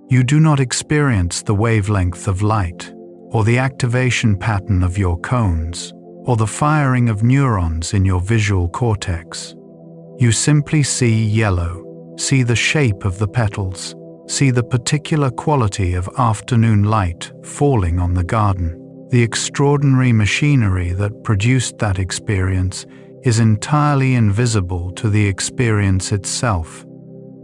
You do not experience the wavelength of light, or the activation pattern of your cones, or the firing of neurons in your visual cortex. You simply see yellow, see the shape of the petals, see the particular quality of afternoon light falling on the garden. The extraordinary machinery that produced that experience is entirely invisible to the experience itself.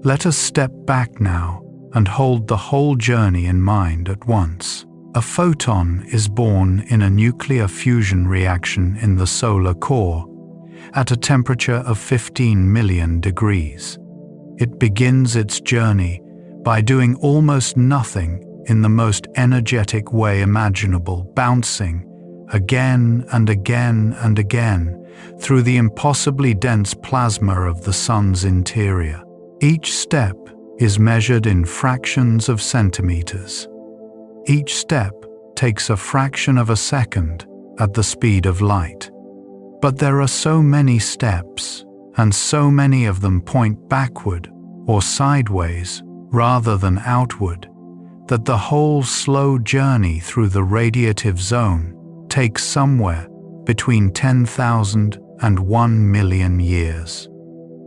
Let us step back now and hold the whole journey in mind at once. A photon is born in a nuclear fusion reaction in the solar core at a temperature of 15 million degrees. It begins its journey by doing almost nothing in the most energetic way imaginable, bouncing again and again and again through the impossibly dense plasma of the sun's interior. Each step is measured in fractions of centimeters. Each step takes a fraction of a second at the speed of light. But there are so many steps, and so many of them point backward or sideways rather than outward, that the whole slow journey through the radiative zone takes somewhere between 10,000 and 1 million years.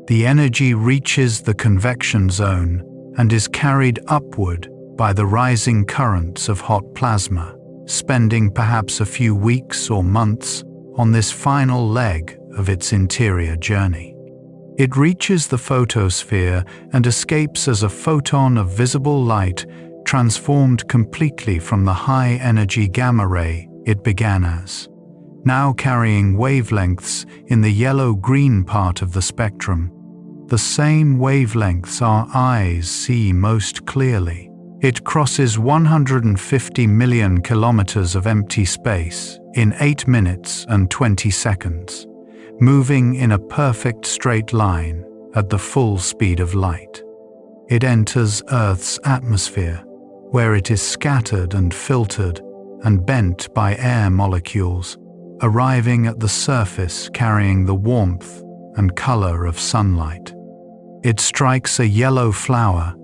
The energy reaches the convection zone and is carried upward by the rising currents of hot plasma, spending perhaps a few weeks or months on this final leg of its interior journey. It reaches the photosphere and escapes as a photon of visible light, transformed completely from the high-energy gamma ray it began as, now carrying wavelengths in the yellow-green part of the spectrum, the same wavelengths our eyes see most clearly. It crosses 150 million kilometers of empty space in 8 minutes and 20 seconds, moving in a perfect straight line at the full speed of light. It enters Earth's atmosphere, where it is scattered and filtered and bent by air molecules, arriving at the surface carrying the warmth and color of sunlight. It strikes a yellow flower,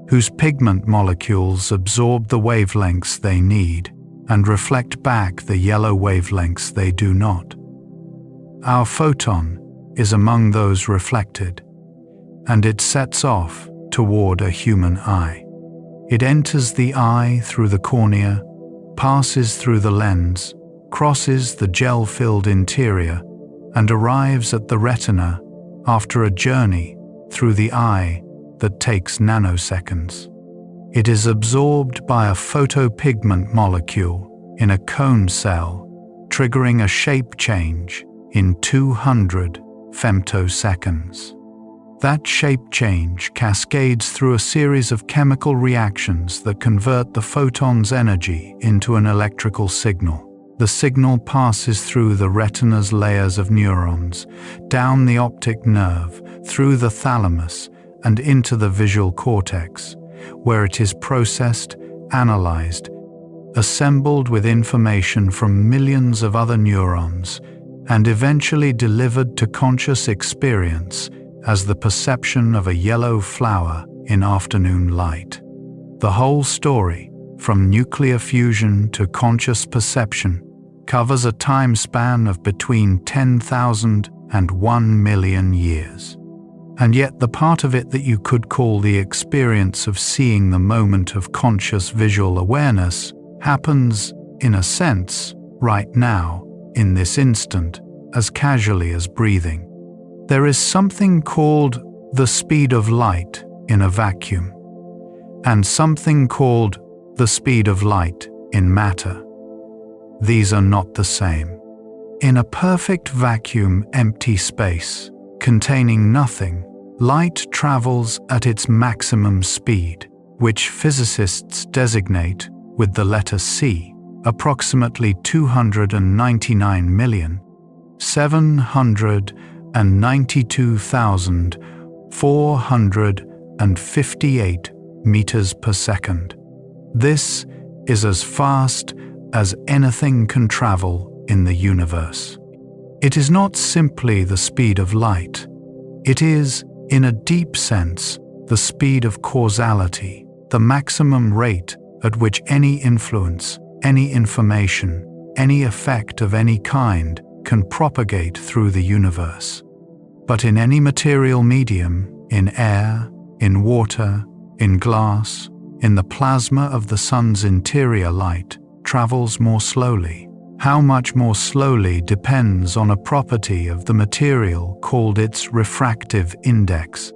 whose pigment molecules absorb the wavelengths they need and reflect back the yellow wavelengths they do not. Our photon is among those reflected, and it sets off toward a human eye. It enters the eye through the cornea, passes through the lens, crosses the gel-filled interior, and arrives at the retina after a journey through the eye that takes nanoseconds. It is absorbed by a photopigment molecule in a cone cell, triggering a shape change in 200 femtoseconds. That shape change cascades through a series of chemical reactions that convert the photon's energy into an electrical signal. The signal passes through the retina's layers of neurons, down the optic nerve, through the thalamus, and into the visual cortex, where it is processed, analyzed, assembled with information from millions of other neurons, and eventually delivered to conscious experience as the perception of a yellow flower in afternoon light. The whole story, from nuclear fusion to conscious perception, covers a time span of between 10,000 and 1 million years. And yet the part of it that you could call the experience of seeing the moment of conscious visual awareness happens, in a sense, right now, in this instant, as casually as breathing. There is something called the speed of light in a vacuum, and something called the speed of light in matter. These are not the same. In a perfect vacuum, empty space, containing nothing, light travels at its maximum speed, which physicists designate with the letter c, approximately 299,792,458 meters per second. This is as fast as anything can travel in the universe. It is not simply the speed of light. It is, in a deep sense, the speed of causality, the maximum rate at which any influence, any information, any effect of any kind can propagate through the universe. But in any material medium, in air, in water, in glass, in the plasma of the sun's interior, light travels more slowly. How much more slowly depends on a property of the material called its refractive index.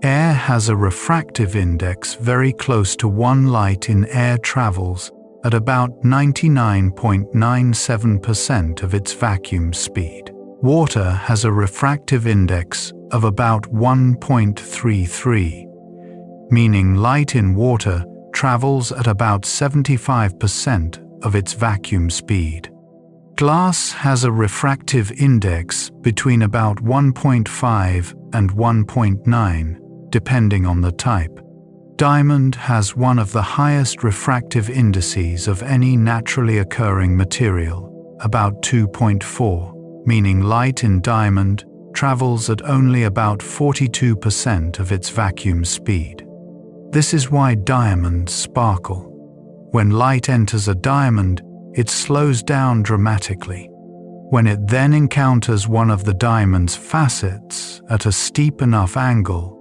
Air has a refractive index very close to 1 light in air travels at about 99.97% of its vacuum speed. Water has a refractive index of about 1.33, meaning light in water travels at about 75% of its vacuum speed. Glass has a refractive index between about 1.5 and 1.9, depending on the type. Diamond has one of the highest refractive indices of any naturally occurring material, about 2.4, meaning light in diamond travels at only about 42% of its vacuum speed. This is why diamonds sparkle. When light enters a diamond, it slows down dramatically. When it then encounters one of the diamond's facets at a steep enough angle,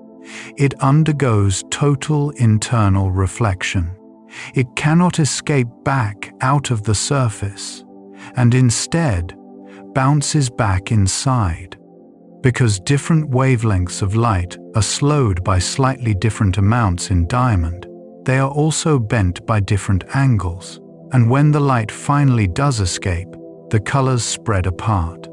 it undergoes total internal reflection. It cannot escape back out of the surface, and instead bounces back inside. Because different wavelengths of light are slowed by slightly different amounts in diamond, they are also bent by different angles, and when the light finally does escape, the colors spread apart.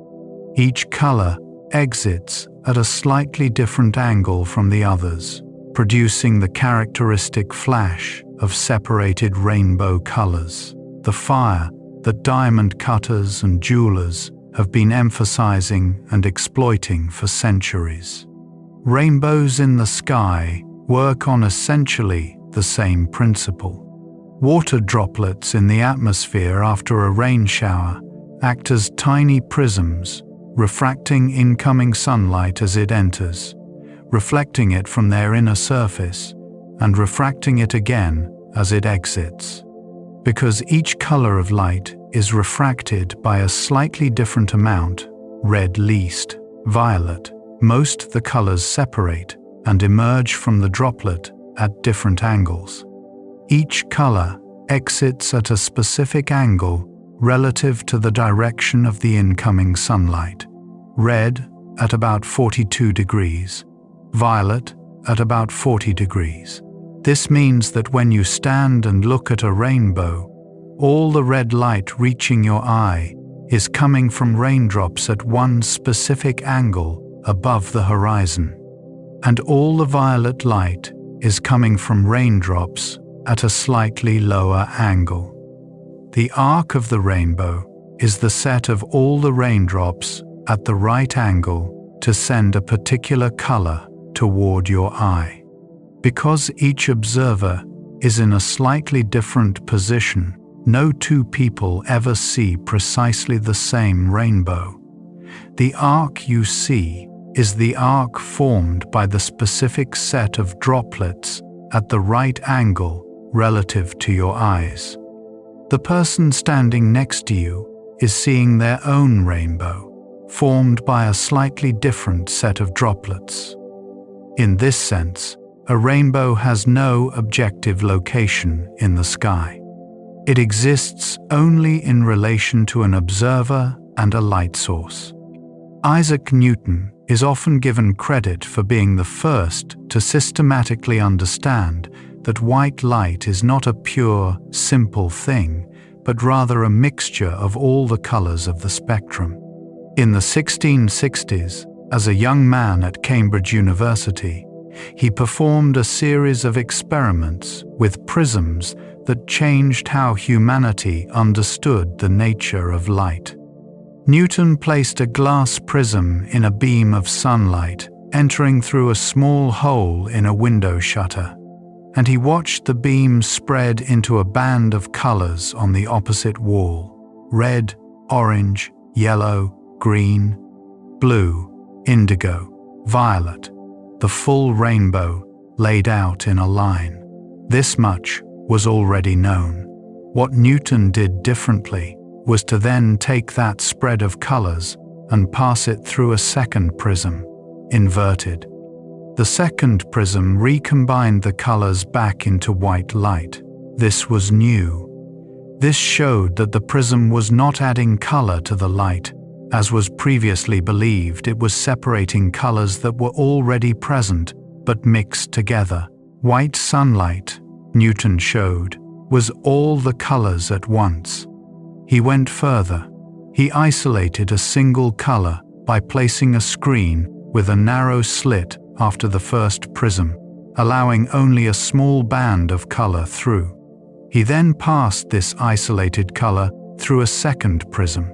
Each color exits at a slightly different angle from the others, producing the characteristic flash of separated rainbow colors, the fire that diamond cutters and jewelers have been emphasizing and exploiting for centuries. Rainbows in the sky work on essentially the same principle. Water droplets in the atmosphere after a rain shower act as tiny prisms, refracting incoming sunlight as it enters, reflecting it from their inner surface, and refracting it again as it exits. Because each color of light is refracted by a slightly different amount, red least, violet, most the colors separate and emerge from the droplet at different angles. Each color exits at a specific angle relative to the direction of the incoming sunlight. Red at about 42 degrees, violet at about 40 degrees. This means that when you stand and look at a rainbow, all the red light reaching your eye is coming from raindrops at one specific angle above the horizon, and all the violet light is coming from raindrops at a slightly lower angle. The arc of the rainbow is the set of all the raindrops at the right angle to send a particular color toward your eye. Because each observer is in a slightly different position, no two people ever see precisely the same rainbow. The arc you see is the arc formed by the specific set of droplets at the right angle relative to your eyes. The person standing next to you is seeing their own rainbow, formed by a slightly different set of droplets. In this sense, a rainbow has no objective location in the sky. It exists only in relation to an observer and a light source. Isaac Newton is often given credit for being the first to systematically understand that white light is not a pure, simple thing, but rather a mixture of all the colors of the spectrum. In the 1660s, as a young man at Cambridge University, he performed a series of experiments with prisms that changed how humanity understood the nature of light. Newton placed a glass prism in a beam of sunlight entering through a small hole in a window shutter, and he watched the beam spread into a band of colors on the opposite wall: red, orange, yellow, green, blue, indigo, violet, the full rainbow laid out in a line. This much was already known. What Newton did differently was to then take that spread of colors and pass it through a second prism, inverted. The second prism recombined the colors back into white light. This was new. This showed that the prism was not adding color to the light, as was previously believed. It was separating colors that were already present but mixed together. White sunlight, Newton showed, was all the colors at once. He went further. He isolated a single color by placing a screen with a narrow slit after the first prism, allowing only a small band of color through. He then passed this isolated color through a second prism.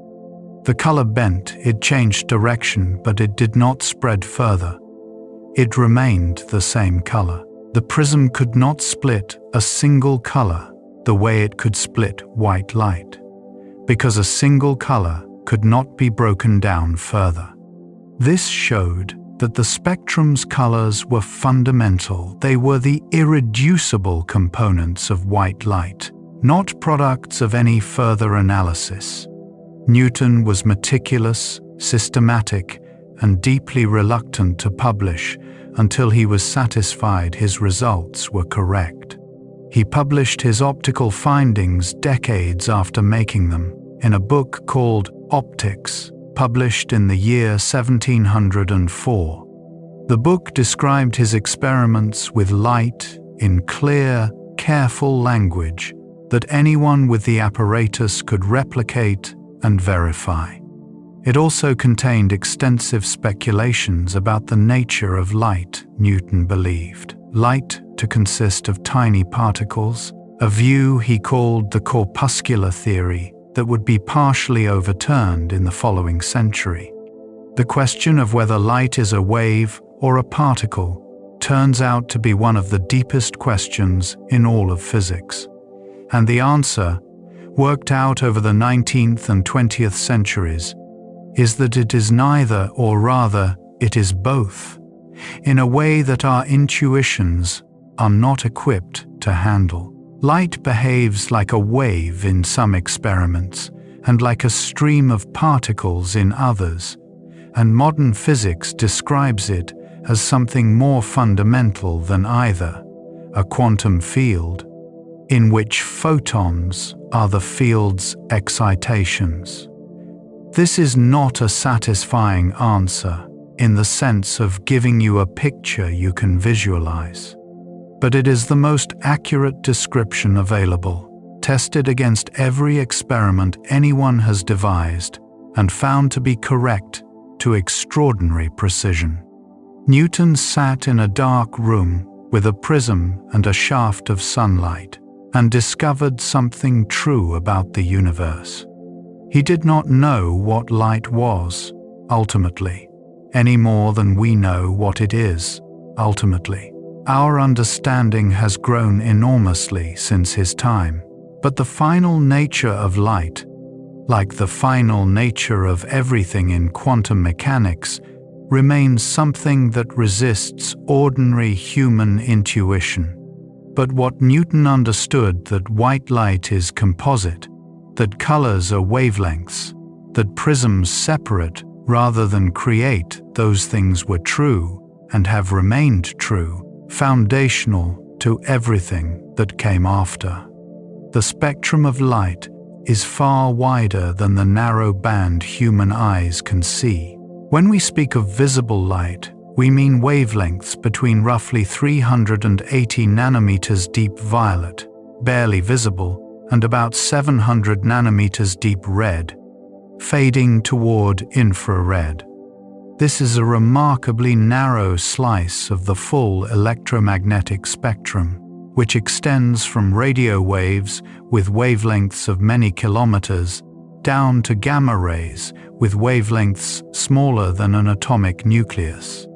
The color bent, it changed direction, but it did not spread further. It remained the same color. The prism could not split a single color the way it could split white light, because a single color could not be broken down further. This showed that the spectrum's colors were fundamental. They were the irreducible components of white light, not products of any further analysis. Newton was meticulous, systematic, and deeply reluctant to publish until he was satisfied his results were correct. He published his optical findings decades after making them in a book called Optics, published in the year 1704. The book described his experiments with light in clear, careful language that anyone with the apparatus could replicate and verify. It also contained extensive speculations about the nature of light. Newton believed light to consist of tiny particles, a view he called the corpuscular theory that would be partially overturned in the following century. The question of whether light is a wave or a particle turns out to be one of the deepest questions in all of physics. And the answer, worked out over the 19th and 20th centuries, is that it is neither, or rather, it is both, in a way that our intuitions are not equipped to handle. Light behaves like a wave in some experiments, and like a stream of particles in others, and modern physics describes it as something more fundamental than either, a quantum field, in which photons are the field's excitations. This is not a satisfying answer in the sense of giving you a picture you can visualize, but it is the most accurate description available, tested against every experiment anyone has devised, and found to be correct to extraordinary precision. Newton sat in a dark room with a prism and a shaft of sunlight, and discovered something true about the universe. He did not know what light was, ultimately, any more than we know what it is, ultimately. Our understanding has grown enormously since his time, but the final nature of light, like the final nature of everything in quantum mechanics, remains something that resists ordinary human intuition. But what Newton understood, that white light is composite, that colors are wavelengths, that prisms separate rather than create, those things were true and have remained true, foundational to everything that came after. The spectrum of light is far wider than the narrow band human eyes can see. When we speak of visible light, we mean wavelengths between roughly 380 nanometers deep violet, barely visible, and about 700 nanometers deep red, fading toward infrared. This is a remarkably narrow slice of the full electromagnetic spectrum, which extends from radio waves with wavelengths of many kilometers down to gamma rays with wavelengths smaller than an atomic nucleus.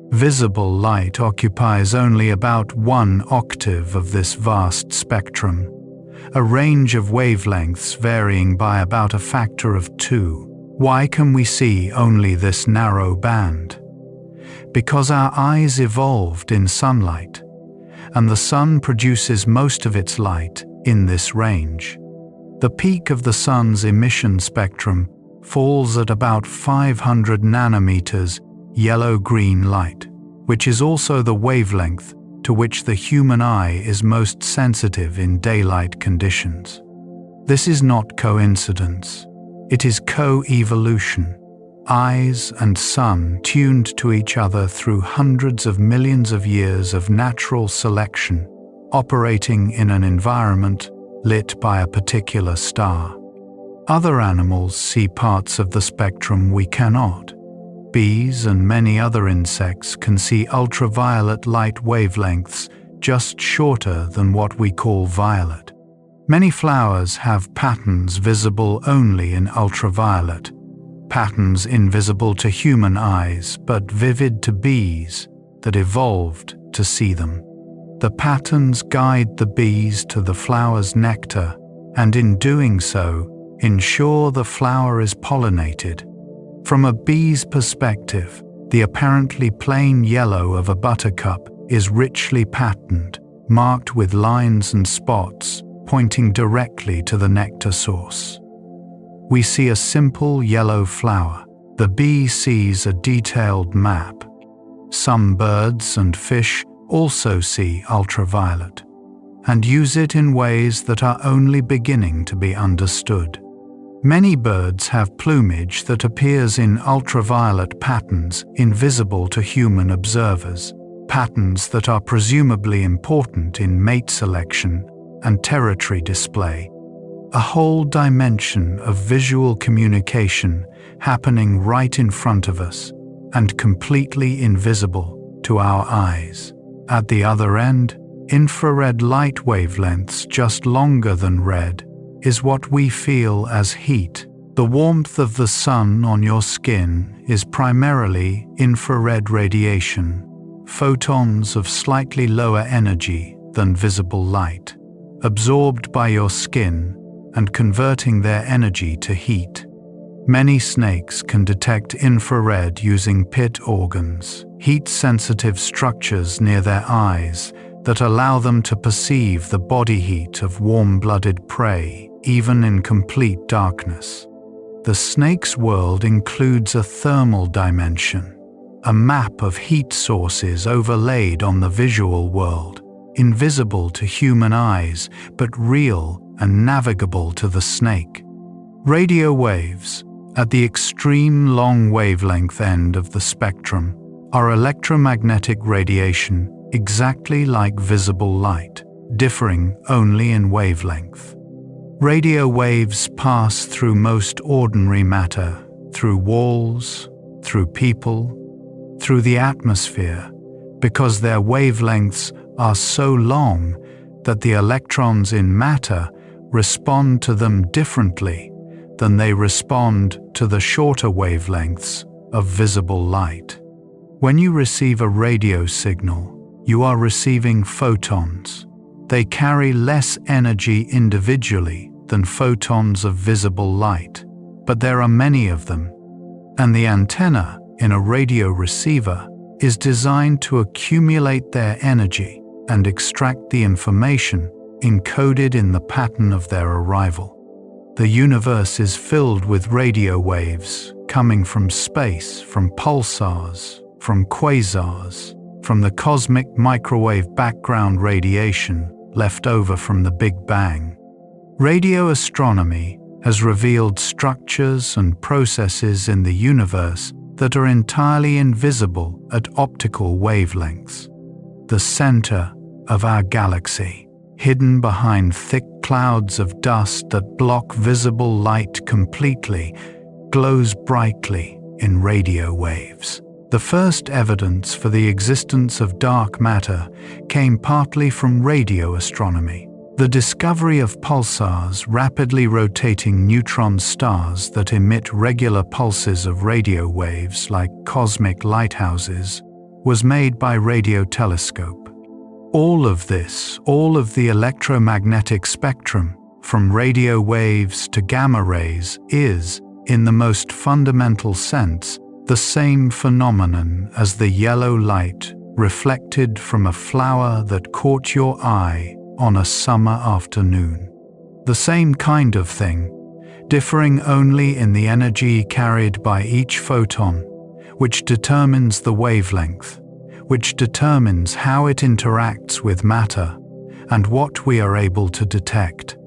Visible light occupies only about 1 octave of this vast spectrum, a range of wavelengths varying by about a factor of 2. Why can we see only this narrow band? Because our eyes evolved in sunlight, and the sun produces most of its light in this range. The peak of the sun's emission spectrum falls at about 500 nanometers yellow-green light, which is also the wavelength to which the human eye is most sensitive in daylight conditions. This is not coincidence. It is co-evolution. Eyes and sun tuned to each other through hundreds of millions of years of natural selection, operating in an environment lit by a particular star. Other animals see parts of the spectrum we cannot. Bees and many other insects can see ultraviolet light wavelengths just shorter than what we call violet. Many flowers have patterns visible only in ultraviolet, patterns invisible to human eyes but vivid to bees that evolved to see them. The patterns guide the bees to the flower's nectar, and in doing so, ensure the flower is pollinated. From a bee's perspective, the apparently plain yellow of a buttercup is richly patterned, marked with lines and spots, pointing directly to the nectar source. We see a simple yellow flower. The bee sees a detailed map. Some birds and fish also see ultraviolet, and use it in ways that are only beginning to be understood. Many birds have plumage that appears in ultraviolet patterns invisible to human observers, patterns that are presumably important in mate selection and territory display. A whole dimension of visual communication happening right in front of us and completely invisible to our eyes. At the other end, infrared light wavelengths just longer than red is what we feel as heat. The warmth of the sun on your skin is primarily infrared radiation, photons of slightly lower energy than visible light, absorbed by your skin and converting their energy to heat. Many snakes can detect infrared using pit organs, heat-sensitive structures near their eyes that allow them to perceive the body heat of warm-blooded prey, even in complete darkness. The snake's world includes a thermal dimension, a map of heat sources overlaid on the visual world, invisible to human eyes but real and navigable to the snake. Radio waves, at the extreme long wavelength end of the spectrum, are electromagnetic radiation exactly like visible light, differing only in wavelength. Radio waves pass through most ordinary matter, through walls, through people, through the atmosphere, because their wavelengths are so long that the electrons in matter respond to them differently than they respond to the shorter wavelengths of visible light. When you receive a radio signal, you are receiving photons. They carry less energy individually than photons of visible light, but there are many of them, and the antenna in a radio receiver is designed to accumulate their energy and extract the information encoded in the pattern of their arrival. The universe is filled with radio waves coming from space, from pulsars, from quasars, from the cosmic microwave background radiation left over from the Big Bang. Radio astronomy has revealed structures and processes in the universe that are entirely invisible at optical wavelengths. The center of our galaxy, hidden behind thick clouds of dust that block visible light completely, glows brightly in radio waves. The first evidence for the existence of dark matter came partly from radio astronomy. The discovery of pulsars, rapidly rotating neutron stars that emit regular pulses of radio waves like cosmic lighthouses, was made by radio telescope. All of the electromagnetic spectrum, from radio waves to gamma rays, is, in the most fundamental sense, the same phenomenon as the yellow light reflected from a flower that caught your eye on a summer afternoon. The same kind of thing, differing only in the energy carried by each photon, which determines the wavelength, which determines how it interacts with matter and what we are able to detect.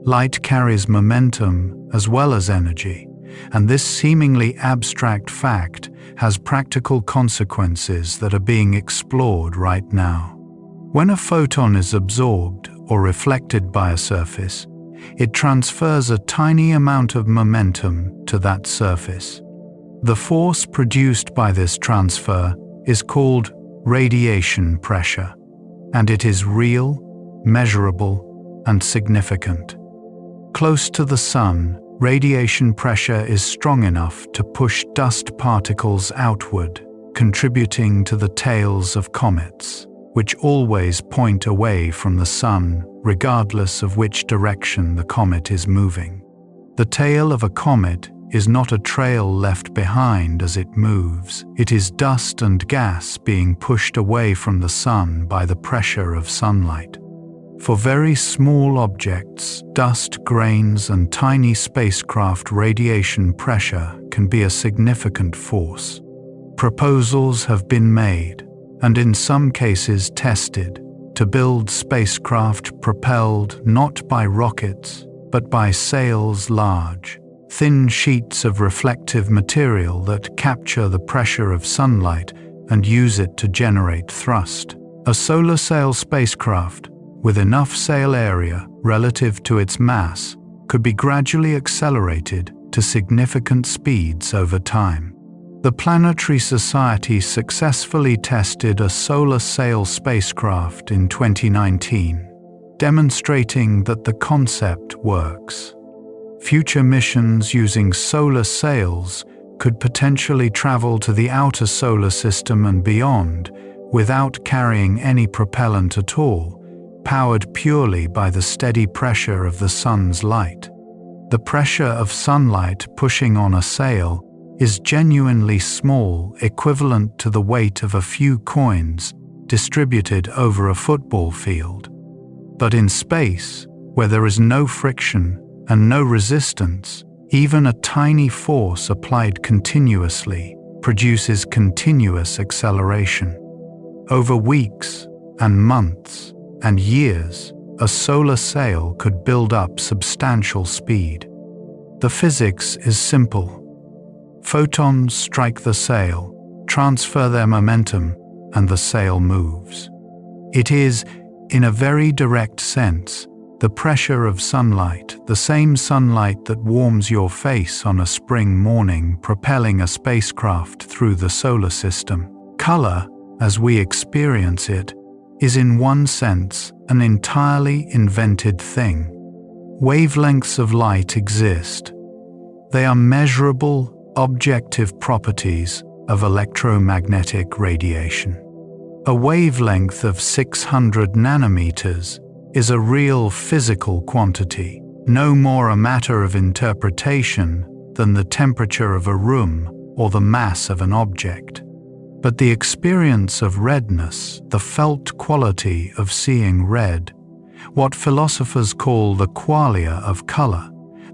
Light carries momentum as well as energy, and this seemingly abstract fact has practical consequences that are being explored right now. When a photon is absorbed or reflected by a surface, it transfers a tiny amount of momentum to that surface. The force produced by this transfer is called radiation pressure, and it is real, measurable, and significant. Close to the sun, radiation pressure is strong enough to push dust particles outward, contributing to the tails of comets, which always point away from the sun, regardless of which direction the comet is moving. The tail of a comet is not a trail left behind as it moves. It is dust and gas being pushed away from the sun by the pressure of sunlight. For very small objects, dust grains and tiny spacecraft radiation pressure can be a significant force. Proposals have been made, and in some cases tested, to build spacecraft propelled not by rockets, but by sails large, thin sheets of reflective material that capture the pressure of sunlight and use it to generate thrust. A solar sail spacecraft, with enough sail area relative to its mass, could be gradually accelerated to significant speeds over time. The Planetary Society successfully tested a solar sail spacecraft in 2019, demonstrating that the concept works. Future missions using solar sails could potentially travel to the outer solar system and beyond without carrying any propellant at all, powered purely by the steady pressure of the sun's light. The pressure of sunlight pushing on a sail is genuinely small, equivalent to the weight of a few coins distributed over a football field. But in space, where there is no friction and no resistance, even a tiny force applied continuously produces continuous acceleration. Over weeks and months and years, a solar sail could build up substantial speed. The physics is simple. Photons strike the sail, transfer their momentum, and the sail moves. It is, in a very direct sense, the pressure of sunlight, the same sunlight that warms your face on a spring morning, propelling a spacecraft through the solar system. Color, as we experience it, is in one sense an entirely invented thing. Wavelengths of light exist. They are measurable, objective properties of electromagnetic radiation. A wavelength of 600 nanometers is a real physical quantity, no more a matter of interpretation than the temperature of a room or the mass of an object. But the experience of redness, the felt quality of seeing red, what philosophers call the qualia of color,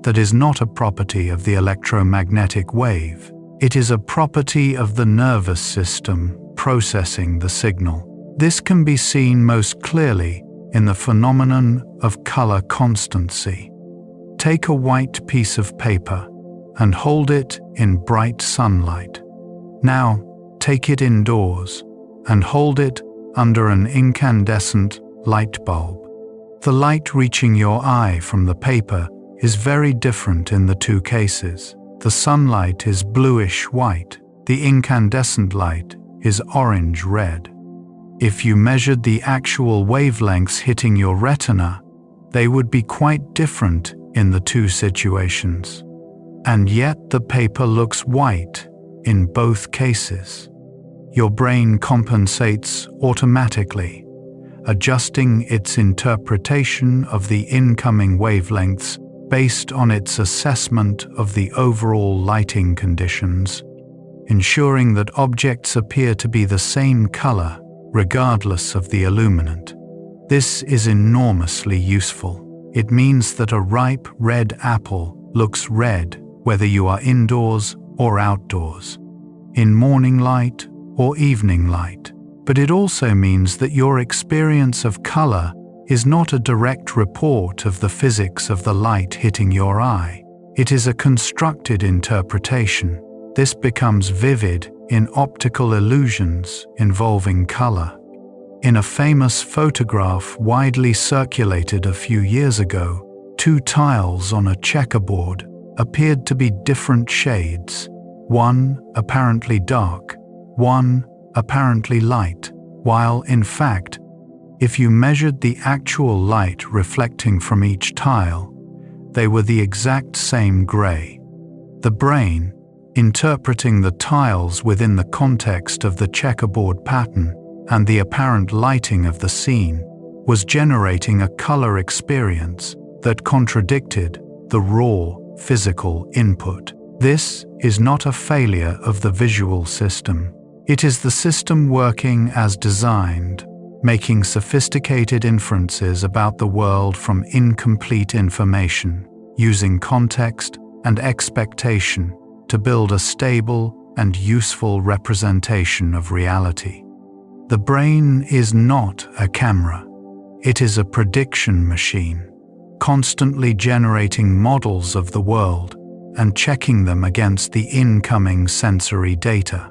that is not a property of the electromagnetic wave. It is a property of the nervous system processing the signal. This can be seen most clearly in the phenomenon of color constancy. Take a white piece of paper and hold it in bright sunlight. Now, take it indoors and hold it under an incandescent light bulb. The light reaching your eye from the paper is very different in the two cases. The sunlight is bluish-white, the incandescent light is orange-red. If you measured the actual wavelengths hitting your retina, they would be quite different in the two situations. And yet the paper looks white in both cases. Your brain compensates automatically, adjusting its interpretation of the incoming wavelengths based on its assessment of the overall lighting conditions, ensuring that objects appear to be the same color regardless of the illuminant. This is enormously useful. It means that a ripe red apple looks red whether you are indoors or outdoors, in morning light or evening light. But it also means that your experience of color is not a direct report of the physics of the light hitting your eye. It is a constructed interpretation. This becomes vivid in optical illusions involving color. In a famous photograph widely circulated a few years ago, two tiles on a checkerboard appeared to be different shades, one apparently dark, one apparently light, while in fact, if you measured the actual light reflecting from each tile, they were the exact same gray. The brain, interpreting the tiles within the context of the checkerboard pattern, and the apparent lighting of the scene was generating a color experience that contradicted the raw physical input. This is not a failure of the visual system. It is the system working as designed, making sophisticated inferences about the world from incomplete information, using context and expectation to build a stable and useful representation of reality. The brain is not a camera. It is a prediction machine, constantly generating models of the world and checking them against the incoming sensory data.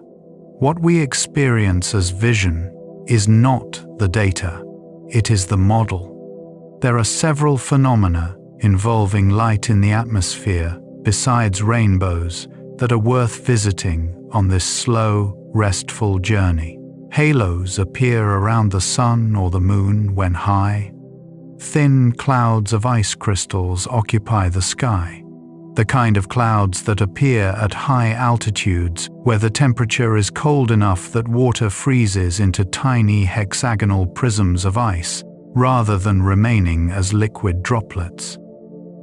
What we experience as vision is not the data, it is the model. There are several phenomena involving light in the atmosphere, besides rainbows, that are worth visiting on this slow, restful journey. Halos appear around the sun or the moon when high. Thin clouds of ice crystals occupy the sky, the kind of clouds that appear at high altitudes where the temperature is cold enough that water freezes into tiny hexagonal prisms of ice rather than remaining as liquid droplets.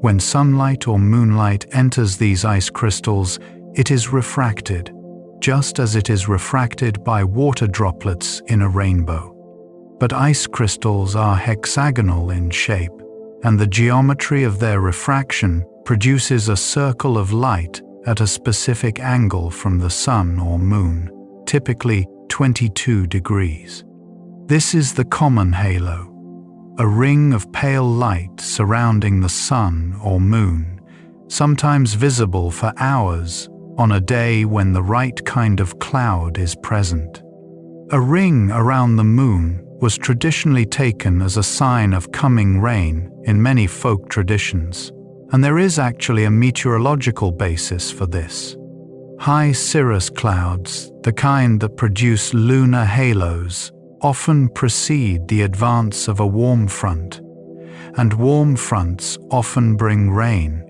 When sunlight or moonlight enters these ice crystals, it is refracted, just as it is refracted by water droplets in a rainbow. But ice crystals are hexagonal in shape, and the geometry of their refraction produces a circle of light at a specific angle from the sun or moon, typically 22 degrees. This is the common halo, a ring of pale light surrounding the sun or moon, sometimes visible for hours on a day when the right kind of cloud is present. A ring around the moon was traditionally taken as a sign of coming rain in many folk traditions, and there is actually a meteorological basis for this. High cirrus clouds, the kind that produce lunar halos, often precede the advance of a warm front, and warm fronts often bring rain.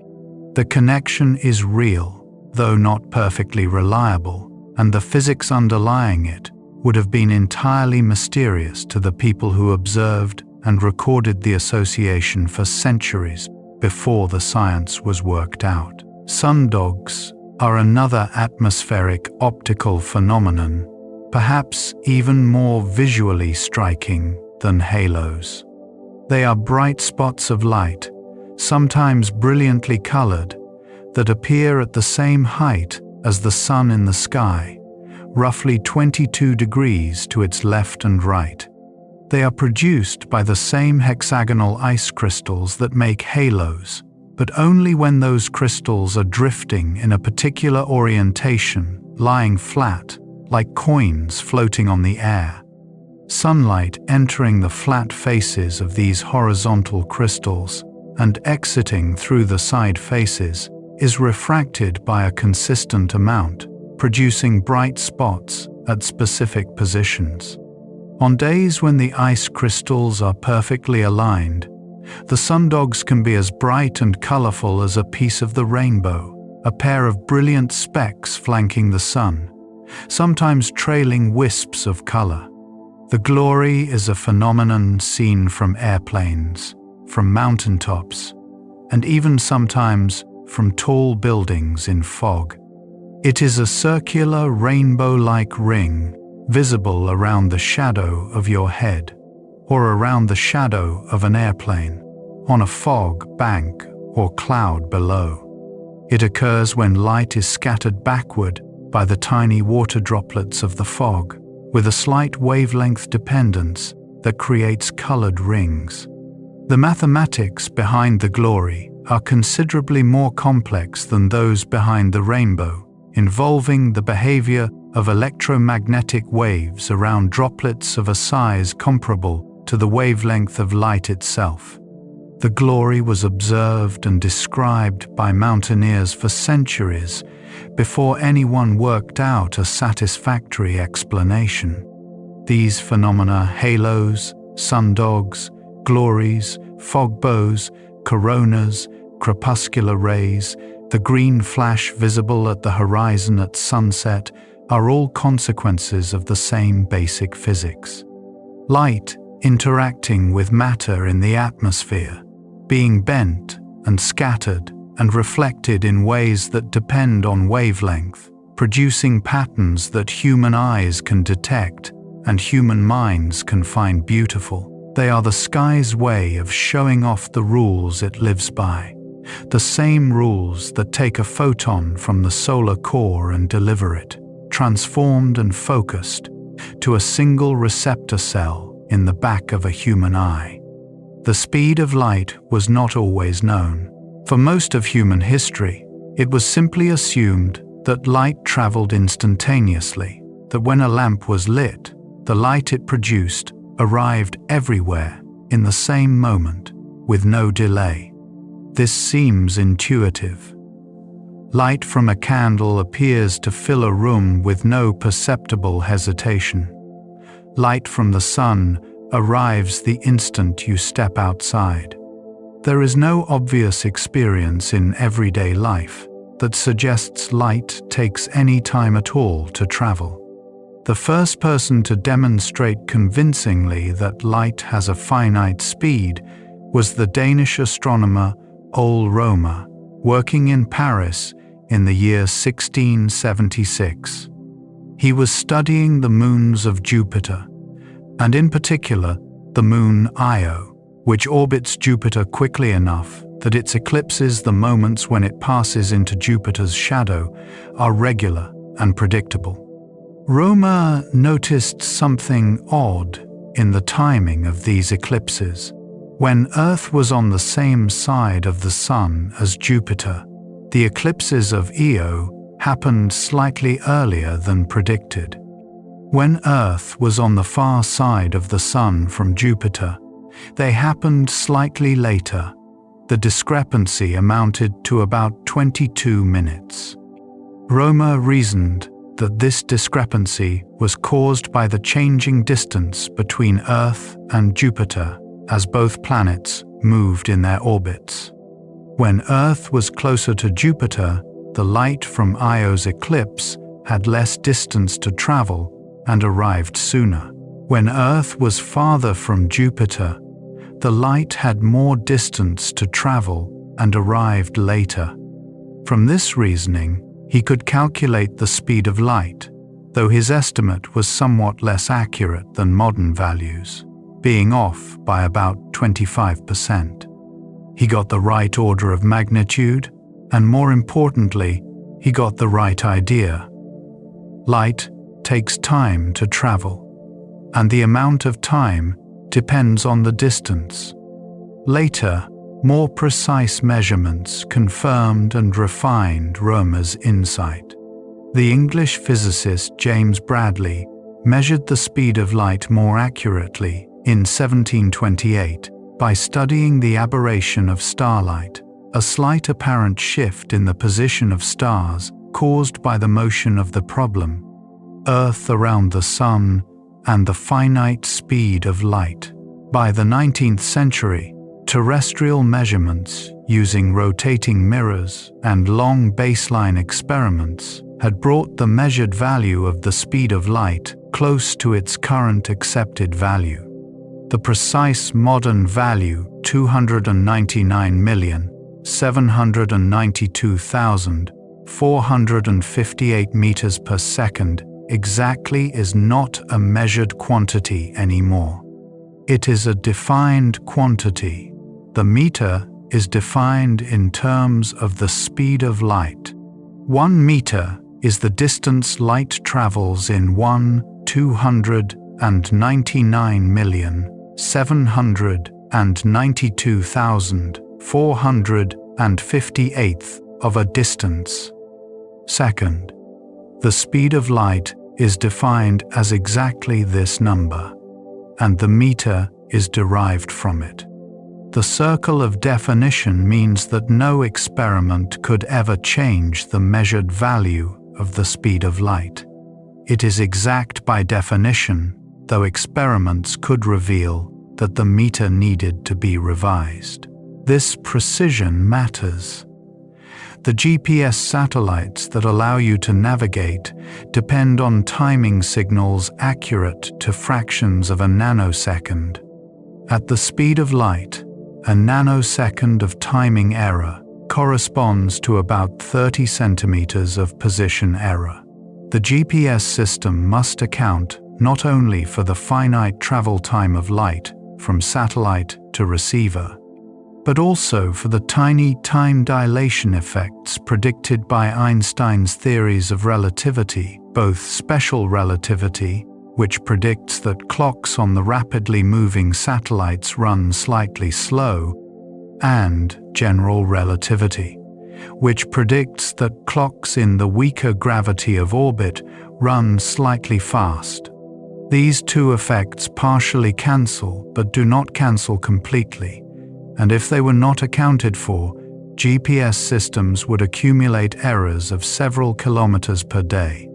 The connection is real, though not perfectly reliable, and the physics underlying it would have been entirely mysterious to the people who observed and recorded the association for centuries before the science was worked out. Sundogs are another atmospheric optical phenomenon, perhaps even more visually striking than halos. They are bright spots of light, sometimes brilliantly colored, that appear at the same height as the sun in the sky, roughly 22 degrees to its left and right. They are produced by the same hexagonal ice crystals that make halos, but only when those crystals are drifting in a particular orientation, lying flat, like coins floating on the air. Sunlight entering the flat faces of these horizontal crystals and exiting through the side faces is refracted by a consistent amount, producing bright spots at specific positions. On days when the ice crystals are perfectly aligned, the sundogs can be as bright and colorful as a piece of the rainbow, a pair of brilliant specks flanking the sun, sometimes trailing wisps of color. The glory is a phenomenon seen from airplanes, from mountaintops, and even sometimes from tall buildings in fog. It is a circular rainbow-like ring visible around the shadow of your head, or around the shadow of an airplane, on a fog bank or cloud below. It occurs when light is scattered backward by the tiny water droplets of the fog, with a slight wavelength dependence that creates colored rings. The mathematics behind the glory are considerably more complex than those behind the rainbow, involving the behavior of electromagnetic waves around droplets of a size comparable to the wavelength of light itself. The glory was observed and described by mountaineers for centuries before anyone worked out a satisfactory explanation. These phenomena, halos, sundogs, glories, fog bows, coronas, crepuscular rays, the green flash visible at the horizon at sunset, are all consequences of the same basic physics. Light interacting with matter in the atmosphere, being bent and scattered and reflected in ways that depend on wavelength, producing patterns that human eyes can detect and human minds can find beautiful. They are the sky's way of showing off the rules it lives by, the same rules that take a photon from the solar core and deliver it, transformed and focused, to a single receptor cell in the back of a human eye. The speed of light was not always known. For most of human history, it was simply assumed that light traveled instantaneously, that when a lamp was lit, the light it produced arrived everywhere in the same moment, with no delay. This seems intuitive. Light from a candle appears to fill a room with no perceptible hesitation. Light from the sun arrives the instant you step outside. There is no obvious experience in everyday life that suggests light takes any time at all to travel. The first person to demonstrate convincingly that light has a finite speed was the Danish astronomer Ole Romer, working in Paris in the year 1676. He was studying the moons of Jupiter, and in particular the moon Io, which orbits Jupiter quickly enough that its eclipses, the moments when it passes into Jupiter's shadow, are regular and predictable. Romer noticed something odd in the timing of these eclipses. When Earth was on the same side of the Sun as Jupiter, the eclipses of Io happened slightly earlier than predicted. When Earth was on the far side of the Sun from Jupiter, they happened slightly later. The discrepancy amounted to about 22 minutes. Romer reasoned that this discrepancy was caused by the changing distance between Earth and Jupiter as both planets moved in their orbits. When Earth was closer to Jupiter, the light from Io's eclipse had less distance to travel and arrived sooner. When Earth was farther from Jupiter, the light had more distance to travel and arrived later. From this reasoning, he could calculate the speed of light, though his estimate was somewhat less accurate than modern values, being off by about 25%. He got the right order of magnitude, and more importantly, he got the right idea. Light takes time to travel, and the amount of time depends on the distance. Later, more precise measurements confirmed and refined Romer's insight. The English physicist James Bradley measured the speed of light more accurately in 1728 by studying the aberration of starlight, a slight apparent shift in the position of stars caused by the motion of the problem, Earth around the Sun, and the finite speed of light. By the 19th century, terrestrial measurements using rotating mirrors and long baseline experiments had brought the measured value of the speed of light close to its current accepted value. The precise modern value, 299,792,458 meters per second, exactly is not a measured quantity anymore. It is a defined quantity. The meter is defined in terms of the speed of light. 1 meter is the distance light travels in 1,299,792,458th of a distance. Second, the speed of light is defined as exactly this number, and the meter is derived from it. The circle of definition means that no experiment could ever change the measured value of the speed of light. It is exact by definition, though experiments could reveal that the meter needed to be revised. This precision matters. The GPS satellites that allow you to navigate depend on timing signals accurate to fractions of a nanosecond. At the speed of light, a nanosecond of timing error corresponds to about 30 centimeters of position error. The GPS system must account not only for the finite travel time of light from satellite to receiver, but also for the tiny time dilation effects predicted by Einstein's theories of relativity, both special relativity, which predicts that clocks on the rapidly moving satellites run slightly slow, and general relativity, which predicts that clocks in the weaker gravity of orbit run slightly fast. These two effects partially cancel but do not cancel completely, and if they were not accounted for, GPS systems would accumulate errors of several kilometers per day.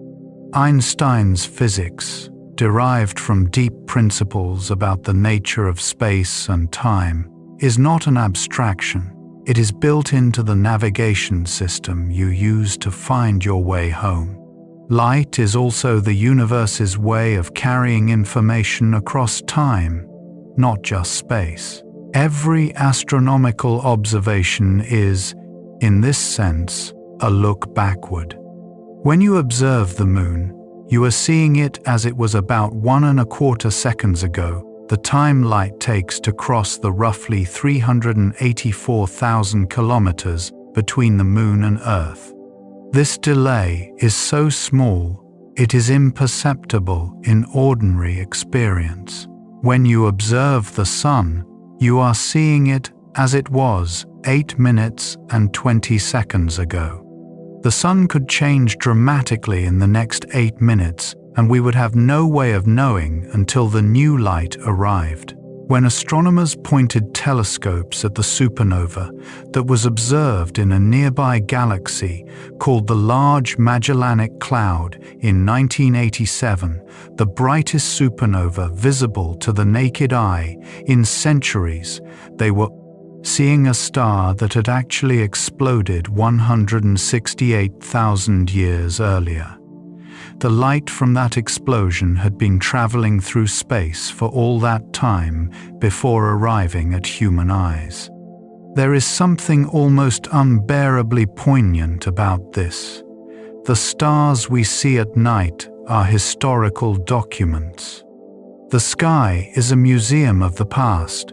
Einstein's physics, derived from deep principles about the nature of space and time, is not an abstraction. It is built into the navigation system you use to find your way home. Light is also the universe's way of carrying information across time, not just space. Every astronomical observation is, in this sense, a look backward. When you observe the moon, you are seeing it as it was about 1¼ seconds ago, the time light takes to cross the roughly 384,000 kilometers between the moon and Earth. This delay is so small, it is imperceptible in ordinary experience. When you observe the sun, you are seeing it as it was 8 minutes and 20 seconds ago. The sun could change dramatically in the next 8 minutes, and we would have no way of knowing until the new light arrived. When astronomers pointed telescopes at the supernova that was observed in a nearby galaxy called the Large Magellanic Cloud in 1987, the brightest supernova visible to the naked eye in centuries, they were seeing a star that had actually exploded 168,000 years earlier. The light from that explosion had been traveling through space for all that time before arriving at human eyes. There is something almost unbearably poignant about this. The stars we see at night are historical documents. The sky is a museum of the past,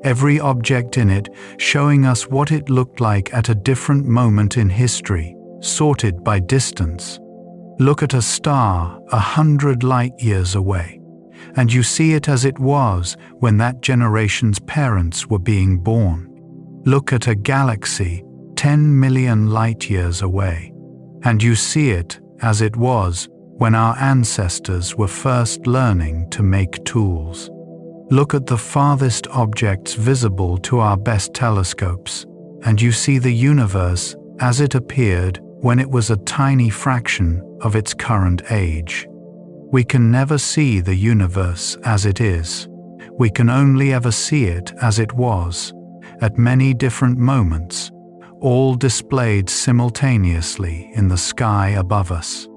every object in it showing us what it looked like at a different moment in history, sorted by distance. Look at a star 100 light-years away, and you see it as it was when that generation's parents were being born. Look at a galaxy 10 million light-years away, and you see it as it was when our ancestors were first learning to make tools. Look at the farthest objects visible to our best telescopes, and you see the universe as it appeared when it was a tiny fraction of its current age. We can never see the universe as it is. We can only ever see it as it was, at many different moments, all displayed simultaneously in the sky above us.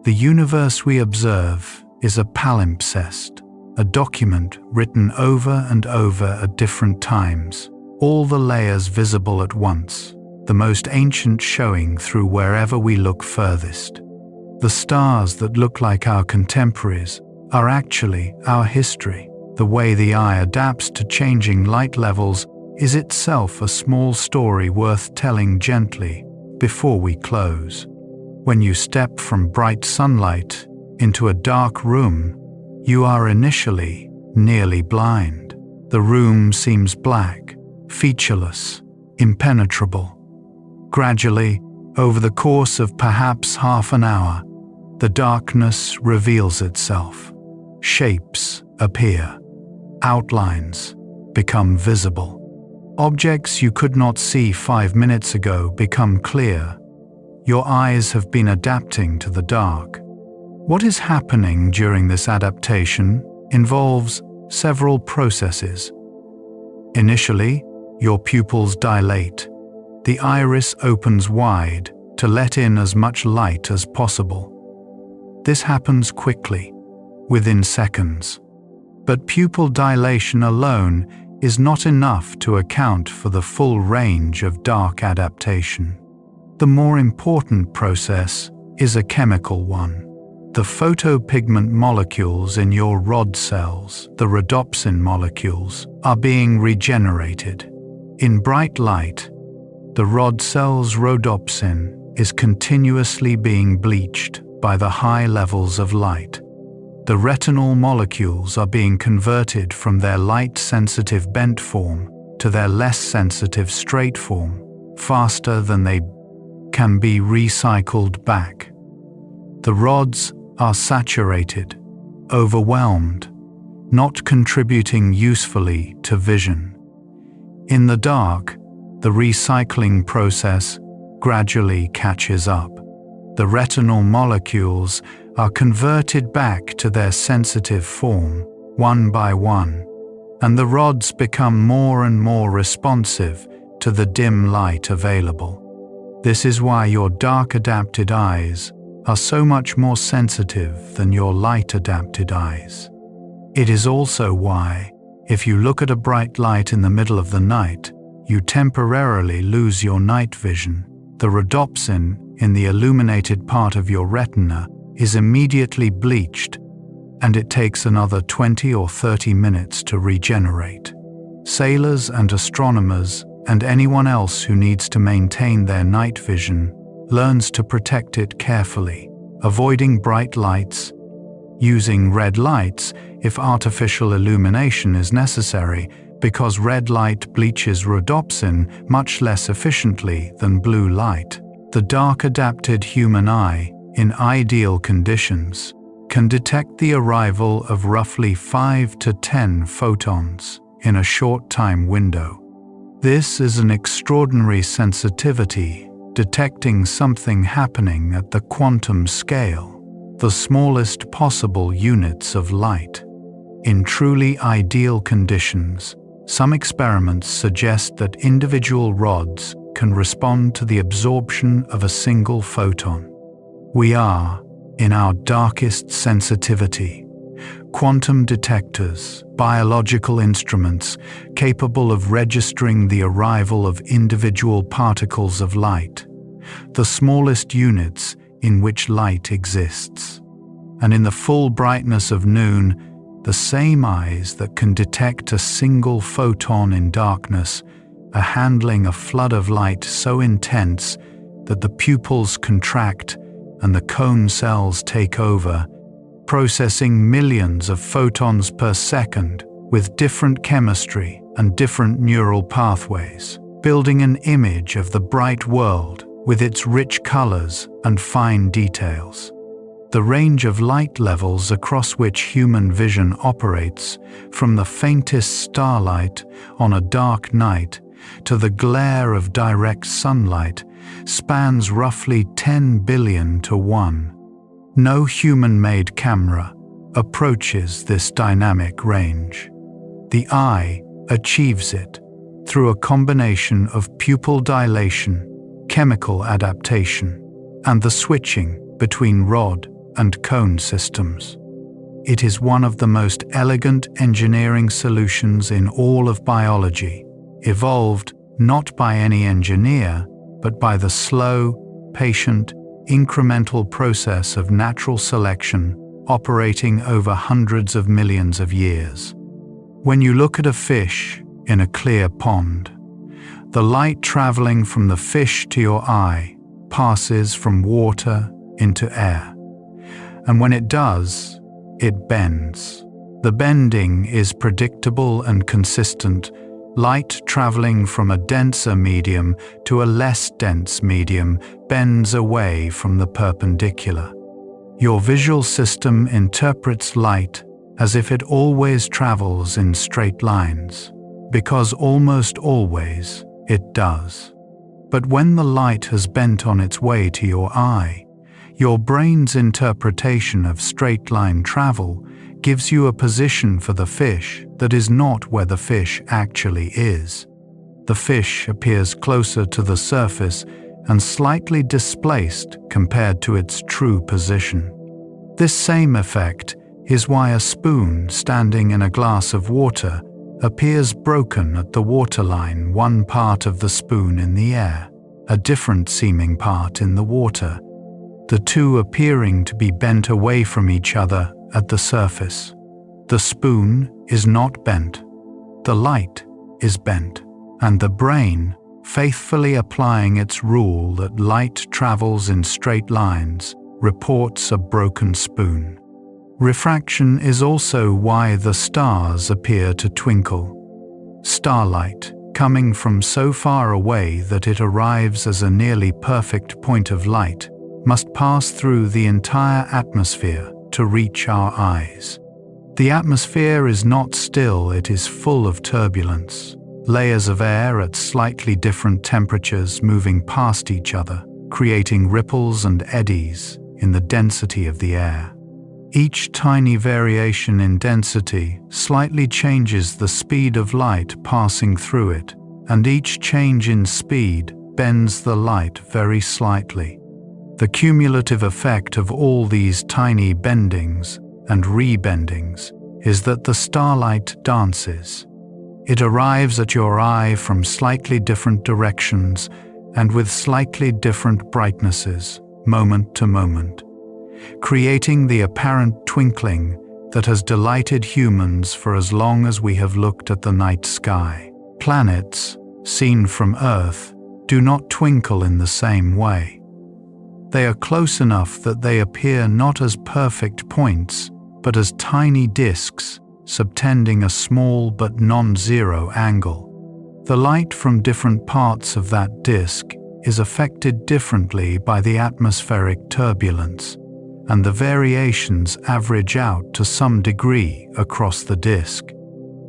The universe we observe is a palimpsest, a document written over and over at different times, all the layers visible at once, the most ancient showing through wherever we look furthest. The stars that look like our contemporaries are actually our history. The way the eye adapts to changing light levels is itself a small story worth telling gently before we close. When you step from bright sunlight into a dark room, you are initially nearly blind. The room seems black, featureless, impenetrable. Gradually, over the course of perhaps half an hour, the darkness reveals itself. Shapes appear. Outlines become visible. Objects you could not see 5 minutes ago become clear. Your eyes have been adapting to the dark. What is happening during this adaptation involves several processes. Initially, your pupils dilate. the iris opens wide to let in as much light as possible. This happens quickly, within seconds. But pupil dilation alone is not enough to account for the full range of dark adaptation. The more important process is a chemical one. The photopigment molecules in your rod cells, the rhodopsin molecules, are being regenerated. In bright light, the rod cell's rhodopsin is continuously being bleached by the high levels of light. The retinal molecules are being converted from their light-sensitive bent form to their less sensitive straight form, faster than they can be recycled back. The rods are saturated, overwhelmed, not contributing usefully to vision. In the dark, the recycling process gradually catches up. The retinal molecules are converted back to their sensitive form, one by one, and the rods become more and more responsive to the dim light available. This is why your dark-adapted eyes are so much more sensitive than your light-adapted eyes. It is also why, if you look at a bright light in the middle of the night, you temporarily lose your night vision. The rhodopsin in the illuminated part of your retina is immediately bleached, and it takes another 20 or 30 minutes to regenerate. Sailors and astronomers and anyone else who needs to maintain their night vision learns to protect it carefully, avoiding bright lights, using red lights if artificial illumination is necessary, because red light bleaches rhodopsin much less efficiently than blue light. The dark-adapted human eye, in ideal conditions, can detect the arrival of roughly 5 to 10 photons in a short time window. This is an extraordinary sensitivity, detecting something happening at the quantum scale, the smallest possible units of light. In truly ideal conditions, some experiments suggest that individual rods can respond to the absorption of a single photon. We are, in our darkest sensitivity, quantum detectors, biological instruments capable of registering the arrival of individual particles of light, the smallest units in which light exists. And in the full brightness of noon, the same eyes that can detect a single photon in darkness are handling a flood of light so intense that the pupils contract and the cone cells take over, processing millions of photons per second with different chemistry and different neural pathways, building an image of the bright world with its rich colors and fine details. The range of light levels across which human vision operates, from the faintest starlight on a dark night to the glare of direct sunlight, spans roughly 10 billion to 1. No human-made camera approaches this dynamic range. The eye achieves it through a combination of pupil dilation, chemical adaptation, and the switching between rod and cone systems. It is one of the most elegant engineering solutions in all of biology, evolved not by any engineer, but by the slow, patient, incremental process of natural selection operating over hundreds of millions of years. When you look at a fish in a clear pond, the light traveling from the fish to your eye passes from water into air. And when it does, it bends. The bending is predictable and consistent, light traveling from a denser medium to a less dense medium bends away from the perpendicular. Your visual system interprets light as if it always travels in straight lines, because almost always it does. But when the light has bent on its way to your eye, your brain's interpretation of straight-line travel gives you a position for the fish that is not where the fish actually is. The fish appears closer to the surface and slightly displaced compared to its true position. This same effect is why a spoon standing in a glass of water appears broken at the waterline, one part of the spoon in the air, a different seeming part in the water, the two appearing to be bent away from each other at the surface. The spoon is not bent, the light is bent, and the brain, faithfully applying its rule that light travels in straight lines, reports a broken spoon. Refraction is also why the stars appear to twinkle. Starlight, coming from so far away that it arrives as a nearly perfect point of light, must pass through the entire atmosphere to reach our eyes. The atmosphere is not still, it is full of turbulence. Layers of air at slightly different temperatures moving past each other, creating ripples and eddies in the density of the air. Each tiny variation in density slightly changes the speed of light passing through it, and each change in speed bends the light very slightly. The cumulative effect of all these tiny bendings and rebendings is that the starlight dances. It arrives at your eye from slightly different directions and with slightly different brightnesses, moment to moment, creating the apparent twinkling that has delighted humans for as long as we have looked at the night sky. Planets, seen from Earth, do not twinkle in the same way. They are close enough that they appear not as perfect points, but as tiny disks subtending a small but non-zero angle. The light from different parts of that disk is affected differently by the atmospheric turbulence, and the variations average out to some degree across the disk.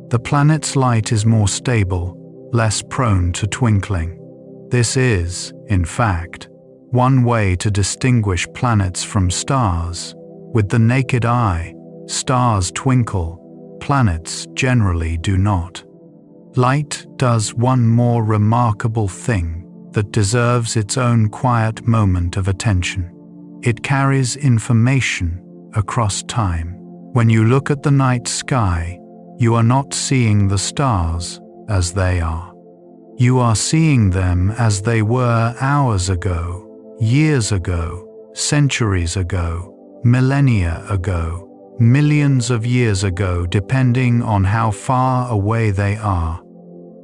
The planet's light is more stable, less prone to twinkling. This is, in fact, one way to distinguish planets from stars. With the naked eye, stars twinkle, planets generally do not. Light does one more remarkable thing that deserves its own quiet moment of attention. It carries information across time. When you look at the night sky, you are not seeing the stars as they are. You are seeing them as they were hours ago, years ago, centuries ago, millennia ago, millions of years ago, depending on how far away they are.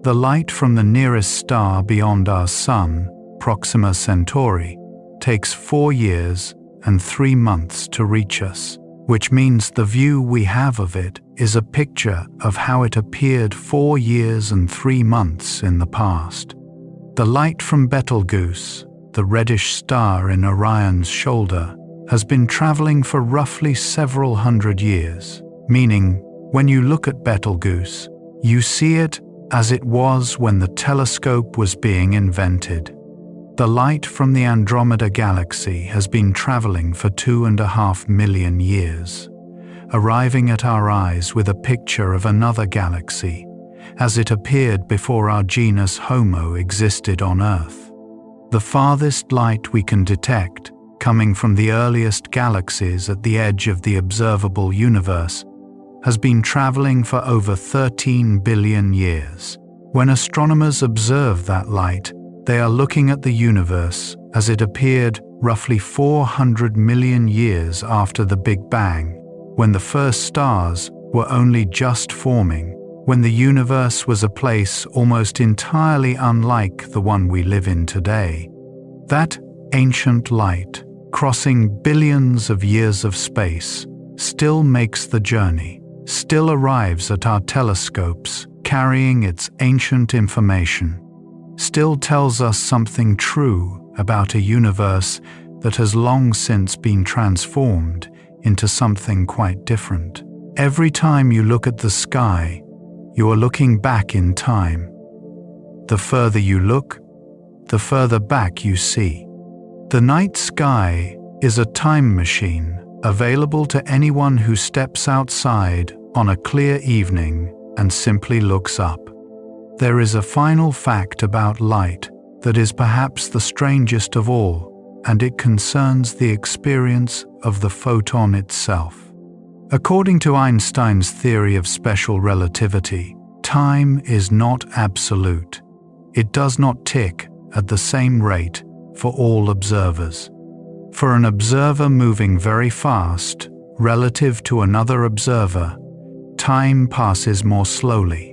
The light from the nearest star beyond our Sun, Proxima Centauri, takes 4 years and 3 months to reach us, which means the view we have of it is a picture of how it appeared 4 years and 3 months in the past. The light from Betelgeuse, the reddish star in Orion's shoulder, has been traveling for roughly several hundred years, meaning when you look at Betelgeuse, you see it as it was when the telescope was being invented. The light from the Andromeda Galaxy has been traveling for 2.5 million years, arriving at our eyes with a picture of another galaxy, as it appeared before our genus Homo existed on Earth. The farthest light we can detect, coming from the earliest galaxies at the edge of the observable universe, has been traveling for over 13 billion years. When astronomers observe that light, they are looking at the universe as it appeared roughly 400 million years after the Big Bang, when the first stars were only just forming, when the universe was a place almost entirely unlike the one we live in today. That ancient light, crossing billions of years of space, still makes the journey, still arrives at our telescopes carrying its ancient information, still tells us something true about a universe that has long since been transformed into something quite different. Every time you look at the sky, you are looking back in time. The further you look, the further back you see. The night sky is a time machine available to anyone who steps outside on a clear evening and simply looks up. There is a final fact about light that is perhaps the strangest of all, and it concerns the experience of the photon itself. According to Einstein's theory of special relativity, time is not absolute. It does not tick at the same rate for all observers. For an observer moving very fast, relative to another observer, time passes more slowly.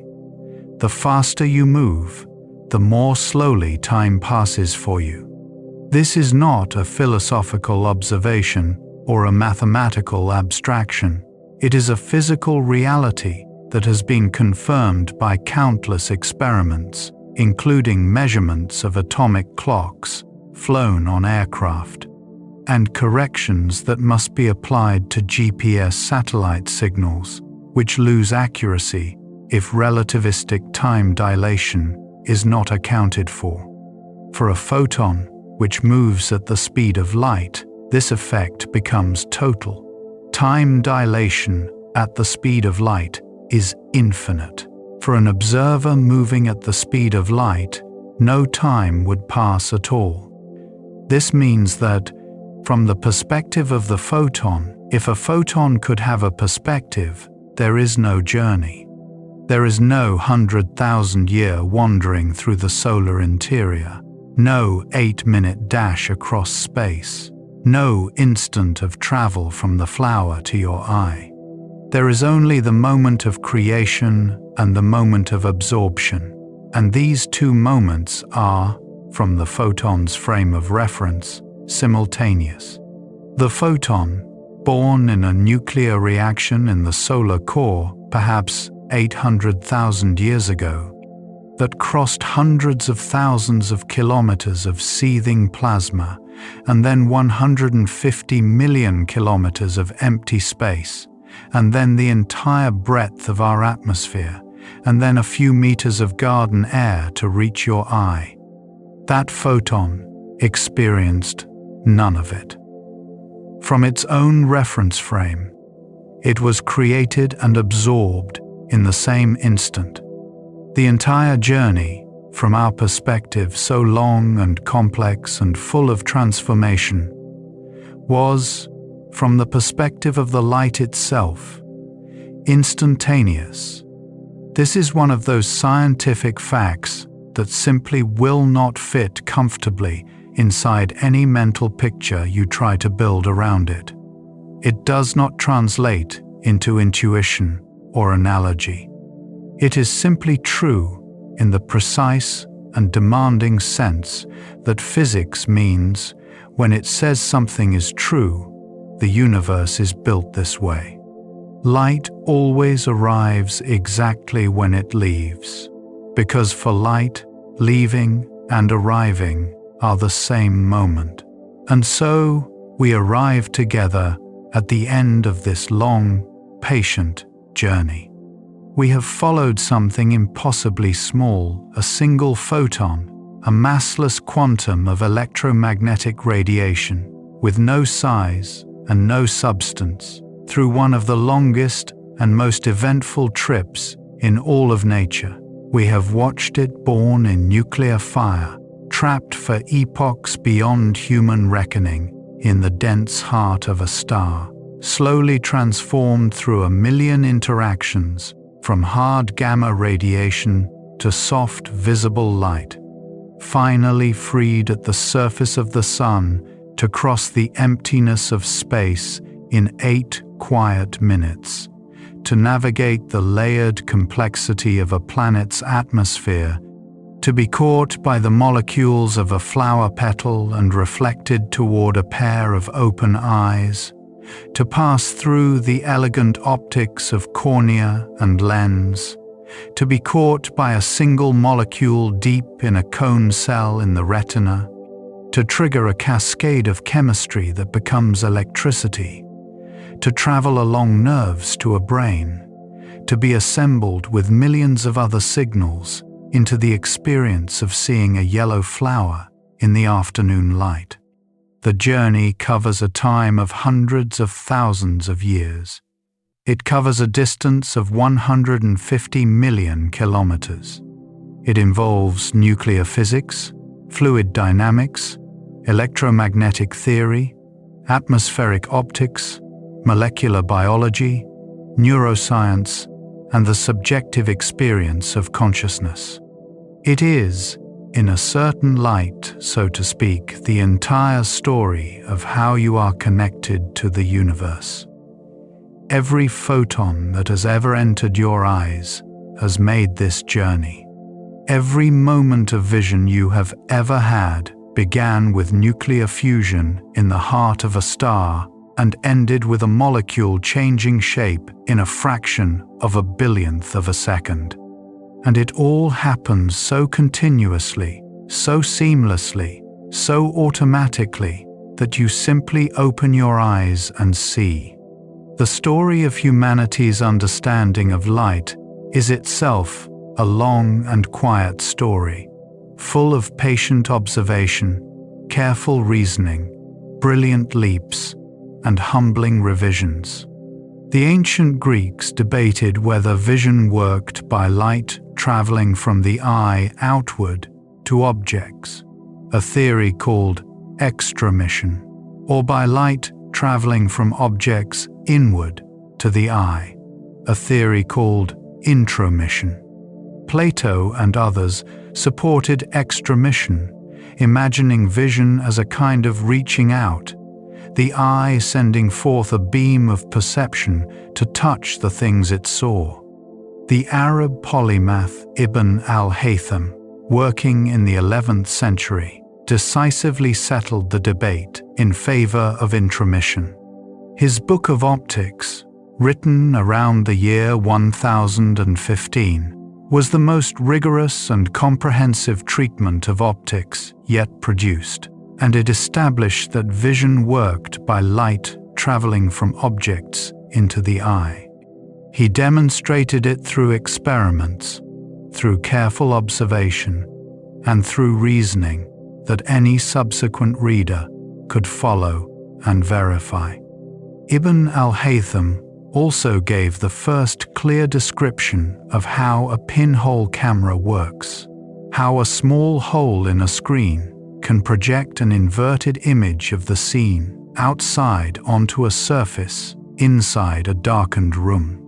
The faster you move, the more slowly time passes for you. This is not a philosophical observation or a mathematical abstraction. It is a physical reality that has been confirmed by countless experiments, including measurements of atomic clocks flown on aircraft, and corrections that must be applied to GPS satellite signals, which lose accuracy if relativistic time dilation is not accounted for. For a photon, which moves at the speed of light, this effect becomes total. Time dilation at the speed of light is infinite. For an observer moving at the speed of light, no time would pass at all. This means that, from the perspective of the photon, if a photon could have a perspective, there is no journey. There is no 100,000-year wandering through the solar interior, no 8-minute dash across space, no instant of travel from the flower to your eye. There is only the moment of creation and the moment of absorption, and these two moments are, from the photon's frame of reference, simultaneous. The photon, born in a nuclear reaction in the solar core, perhaps 800,000 years ago, that crossed hundreds of thousands of kilometers of seething plasma and then 150 million kilometers of empty space, and then the entire breadth of our atmosphere, and then a few meters of garden air to reach your eye. That photon experienced none of it. From its own reference frame, it was created and absorbed in the same instant. The entire journey, from our perspective so long and complex and full of transformation, was, from the perspective of the light itself, instantaneous. This is one of those scientific facts that simply will not fit comfortably inside any mental picture you try to build around it. It does not translate into intuition or analogy. It is simply true in the precise and demanding sense that physics means when it says something is true, the universe is built this way. Light always arrives exactly when it leaves, because for light, leaving and arriving are the same moment. And so we arrive together at the end of this long, patient journey. We have followed something impossibly small, a single photon, a massless quantum of electromagnetic radiation, with no size and no substance, through one of the longest and most eventful trips in all of nature. We have watched it born in nuclear fire, trapped for epochs beyond human reckoning in the dense heart of a star, slowly transformed through a million interactions from hard gamma radiation to soft visible light, finally freed at the surface of the sun to cross the emptiness of space in 8 quiet minutes, to navigate the layered complexity of a planet's atmosphere, to be caught by the molecules of a flower petal and reflected toward a pair of open eyes, to pass through the elegant optics of cornea and lens, to be caught by a single molecule deep in a cone cell in the retina, to trigger a cascade of chemistry that becomes electricity, to travel along nerves to a brain, to be assembled with millions of other signals into the experience of seeing a yellow flower in the afternoon light. The journey covers a time of hundreds of thousands of years. It covers a distance of 150 million kilometers. It involves nuclear physics, fluid dynamics, electromagnetic theory, atmospheric optics, molecular biology, neuroscience, and the subjective experience of consciousness. It is, in a certain light, so to speak, the entire story of how you are connected to the universe. Every photon that has ever entered your eyes has made this journey. Every moment of vision you have ever had began with nuclear fusion in the heart of a star and ended with a molecule changing shape in a fraction of a billionth of a second. And it all happens so continuously, so seamlessly, so automatically, that you simply open your eyes and see. The story of humanity's understanding of light is itself a long and quiet story, full of patient observation, careful reasoning, brilliant leaps, and humbling revisions. The ancient Greeks debated whether vision worked by light traveling from the eye outward to objects, a theory called extramission, or by light traveling from objects inward to the eye, a theory called intromission. Plato and others supported extramission, imagining vision as a kind of reaching out, the eye sending forth a beam of perception to touch the things it saw. The Arab polymath Ibn al-Haytham, working in the 11th century, decisively settled the debate in favor of intromission. His Book of Optics, written around the year 1015, was the most rigorous and comprehensive treatment of optics yet produced, and it established that vision worked by light traveling from objects into the eye. He demonstrated it through experiments, through careful observation, and through reasoning that any subsequent reader could follow and verify. Ibn al-Haytham also gave the first clear description of how a pinhole camera works, how a small hole in a screen can project an inverted image of the scene outside onto a surface inside a darkened room.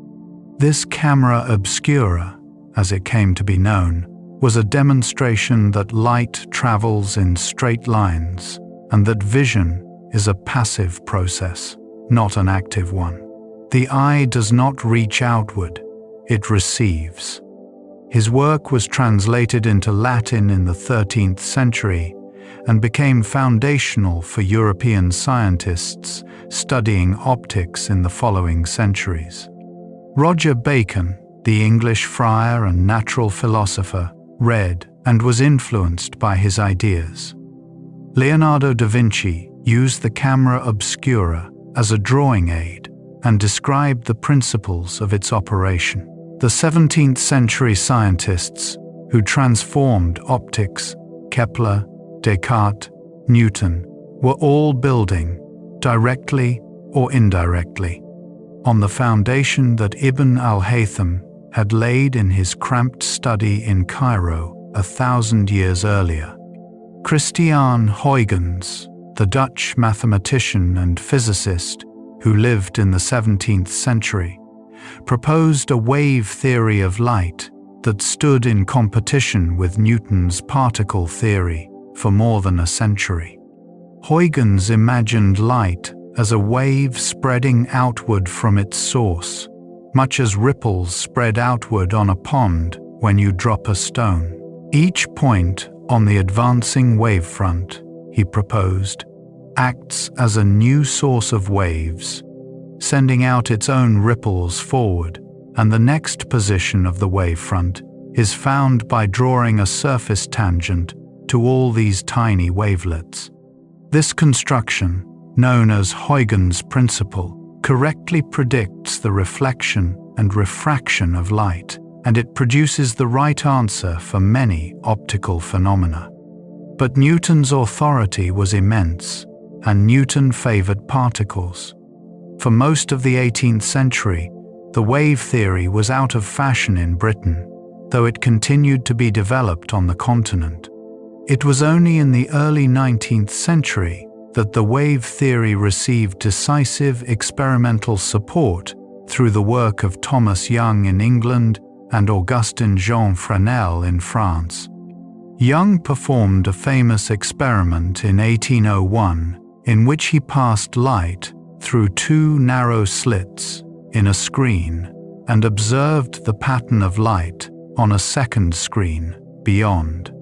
This camera obscura, as it came to be known, was a demonstration that light travels in straight lines and that vision is a passive process, not an active one. The eye does not reach outward, it receives. His work was translated into Latin in the 13th century and became foundational for European scientists studying optics in the following centuries. Roger Bacon, the English friar and natural philosopher, read and was influenced by his ideas. Leonardo da Vinci used the camera obscura as a drawing aid and described the principles of its operation. The 17th century scientists who transformed optics, Kepler, Descartes, Newton, were all building, directly or indirectly, on the foundation that Ibn al-Haytham had laid in his cramped study in Cairo 1,000 years earlier. Christiaan Huygens, the Dutch mathematician and physicist who lived in the 17th century, proposed a wave theory of light that stood in competition with Newton's particle theory for more than a century. Huygens imagined light as a wave spreading outward from its source, much as ripples spread outward on a pond when you drop a stone. Each point on the advancing wavefront, he proposed, acts as a new source of waves, sending out its own ripples forward, and the next position of the wavefront is found by drawing a surface tangent to all these tiny wavelets. This construction, known as Huygens' principle, correctly predicts the reflection and refraction of light, and it produces the right answer for many optical phenomena. But Newton's authority was immense, and Newton favored particles. For most of the 18th century, the wave theory was out of fashion in Britain, though it continued to be developed on the continent. It was only in the early 19th century that the wave theory received decisive experimental support through the work of Thomas Young in England and Augustin Jean Fresnel in France. Young performed a famous experiment in 1801 in which he passed light through two narrow slits in a screen and observed the pattern of light on a second screen beyond.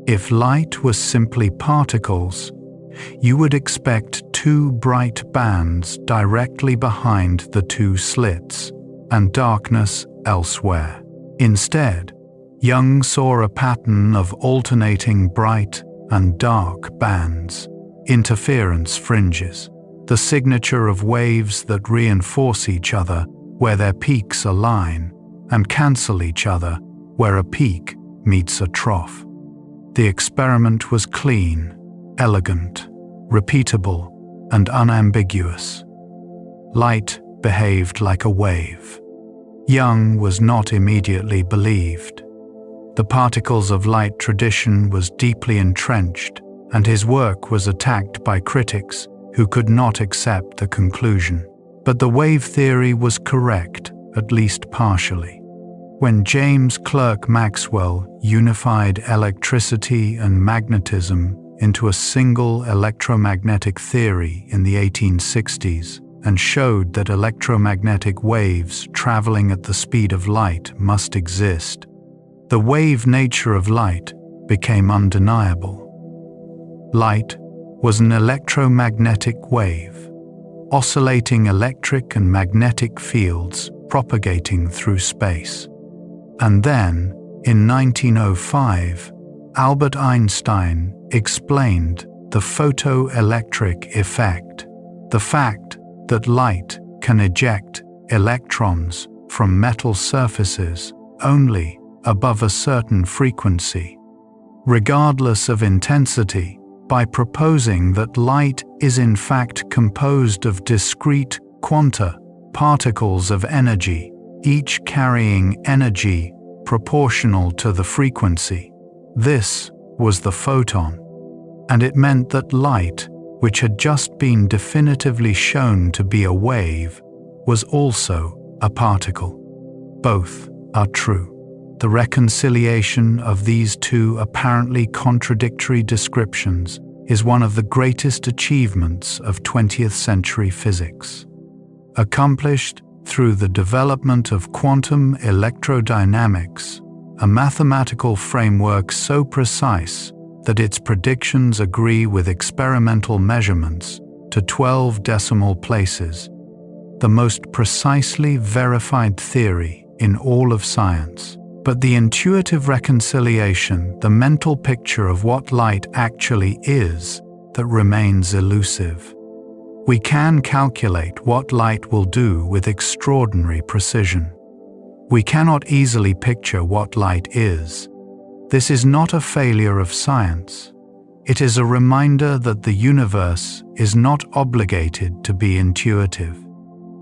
If light was simply particles, you would expect two bright bands directly behind the two slits and darkness elsewhere. Instead, Young saw a pattern of alternating bright and dark bands, interference fringes, the signature of waves that reinforce each other where their peaks align and cancel each other where a peak meets a trough. The experiment was clean, elegant, repeatable, and unambiguous. Light behaved like a wave. Young was not immediately believed. The particles of light tradition was deeply entrenched, and his work was attacked by critics who could not accept the conclusion. But the wave theory was correct, at least partially. When James Clerk Maxwell unified electricity and magnetism into a single electromagnetic theory in the 1860s and showed that electromagnetic waves traveling at the speed of light must exist, the wave nature of light became undeniable. Light was an electromagnetic wave, oscillating electric and magnetic fields propagating through space. And then, in 1905, Albert Einstein explained the photoelectric effect, the fact that light can eject electrons from metal surfaces only above a certain frequency, regardless of intensity, by proposing that light is in fact composed of discrete quanta, particles of energy, each carrying energy proportional to the frequency. This was the photon, and it meant that light, which had just been definitively shown to be a wave, was also a particle. Both are true. The reconciliation of these two apparently contradictory descriptions is one of the greatest achievements of 20th century physics. Accomplished through the development of quantum electrodynamics, a mathematical framework so precise that its predictions agree with experimental measurements to 12 decimal places, the most precisely verified theory in all of science. But the intuitive reconciliation, the mental picture of what light actually is, that remains elusive. We can calculate what light will do with extraordinary precision. We cannot easily picture what light is. This is not a failure of science. It is a reminder that the universe is not obligated to be intuitive.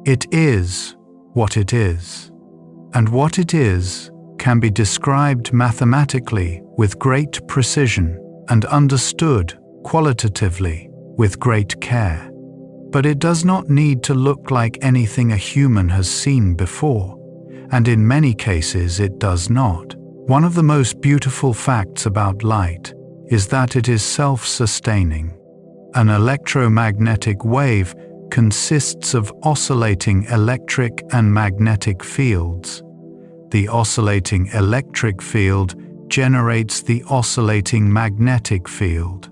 It is what it is, and what it is can be described mathematically with great precision and understood qualitatively with great care. But it does not need to look like anything a human has seen before, and in many cases it does not. One of the most beautiful facts about light is that it is self-sustaining. An electromagnetic wave consists of oscillating electric and magnetic fields. The oscillating electric field generates the oscillating magnetic field.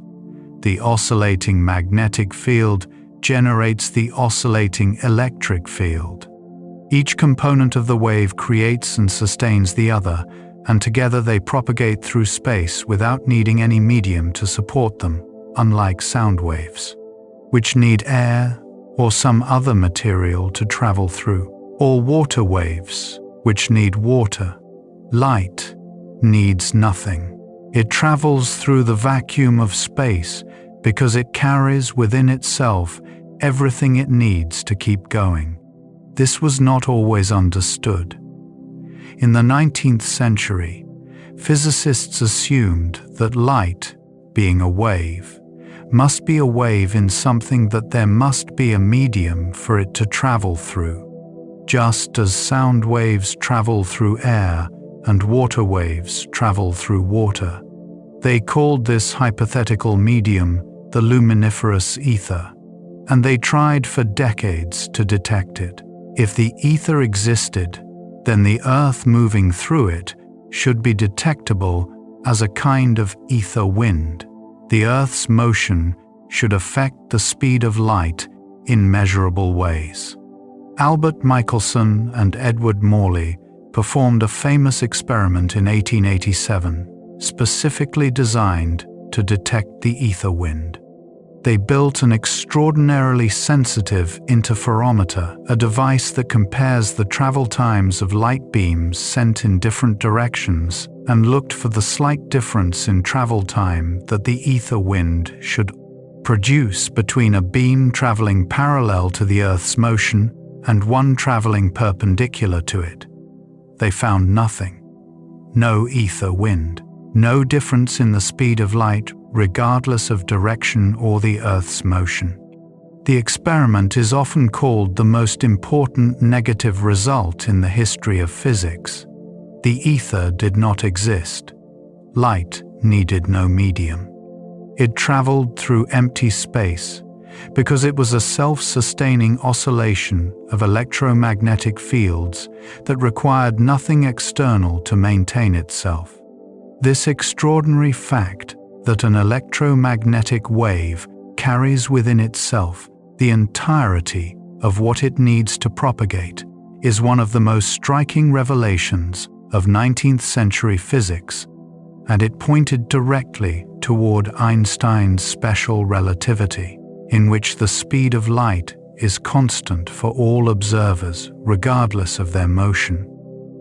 The oscillating magnetic field generates the oscillating electric field. Each component of the wave creates and sustains the other, and together they propagate through space without needing any medium to support them, unlike sound waves, which need air or some other material to travel through, or water waves, which need water. Light needs nothing. It travels through the vacuum of space because it carries within itself everything it needs to keep going. This was not always understood. In the 19th century, physicists assumed that light, being a wave, must be a wave in something that there must be a medium for it to travel through, just as sound waves travel through air and water waves travel through water. They called this hypothetical medium the luminiferous ether, and they tried for decades to detect it. If the ether existed, then the Earth moving through it should be detectable as a kind of ether wind. The Earth's motion should affect the speed of light in measurable ways. Albert Michelson and Edward Morley performed a famous experiment in 1887, specifically designed to detect the ether wind. They built an extraordinarily sensitive interferometer, a device that compares the travel times of light beams sent in different directions and looked for the slight difference in travel time that the ether wind should produce between a beam traveling parallel to the Earth's motion and one traveling perpendicular to it. They found nothing. No ether wind. No difference in the speed of light, regardless of direction or the Earth's motion. The experiment is often called the most important negative result in the history of physics. The ether did not exist. Light needed no medium. It traveled through empty space because it was a self-sustaining oscillation of electromagnetic fields that required nothing external to maintain itself. This extraordinary fact that an electromagnetic wave carries within itself the entirety of what it needs to propagate is one of the most striking revelations of 19th century physics, and it pointed directly toward Einstein's special relativity, in which the speed of light is constant for all observers, regardless of their motion.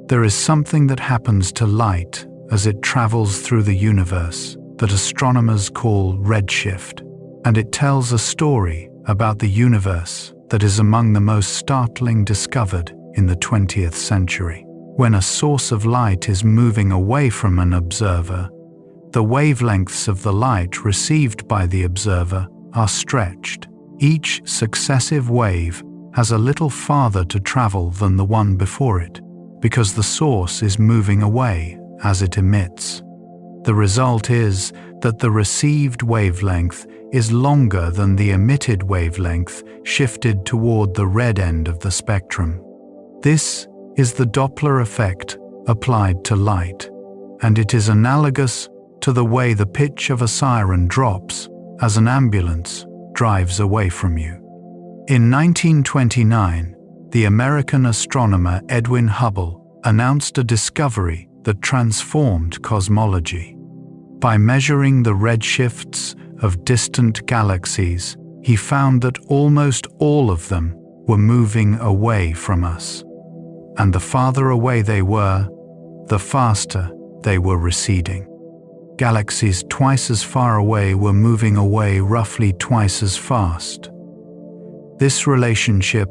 There is something that happens to light as it travels through the universe that astronomers call redshift, and it tells a story about the universe that is among the most startling discovered in the 20th century. When a source of light is moving away from an observer, the wavelengths of the light received by the observer are stretched. Each successive wave has a little farther to travel than the one before it, because the source is moving away as it emits. The result is that the received wavelength is longer than the emitted wavelength shifted toward the red end of the spectrum. This is the Doppler effect applied to light, and it is analogous to the way the pitch of a siren drops as an ambulance drives away from you. In 1929, the American astronomer Edwin Hubble announced a discovery that transformed cosmology. By measuring the redshifts of distant galaxies, he found that almost all of them were moving away from us. And the farther away they were, the faster they were receding. Galaxies twice as far away were moving away roughly twice as fast. This relationship,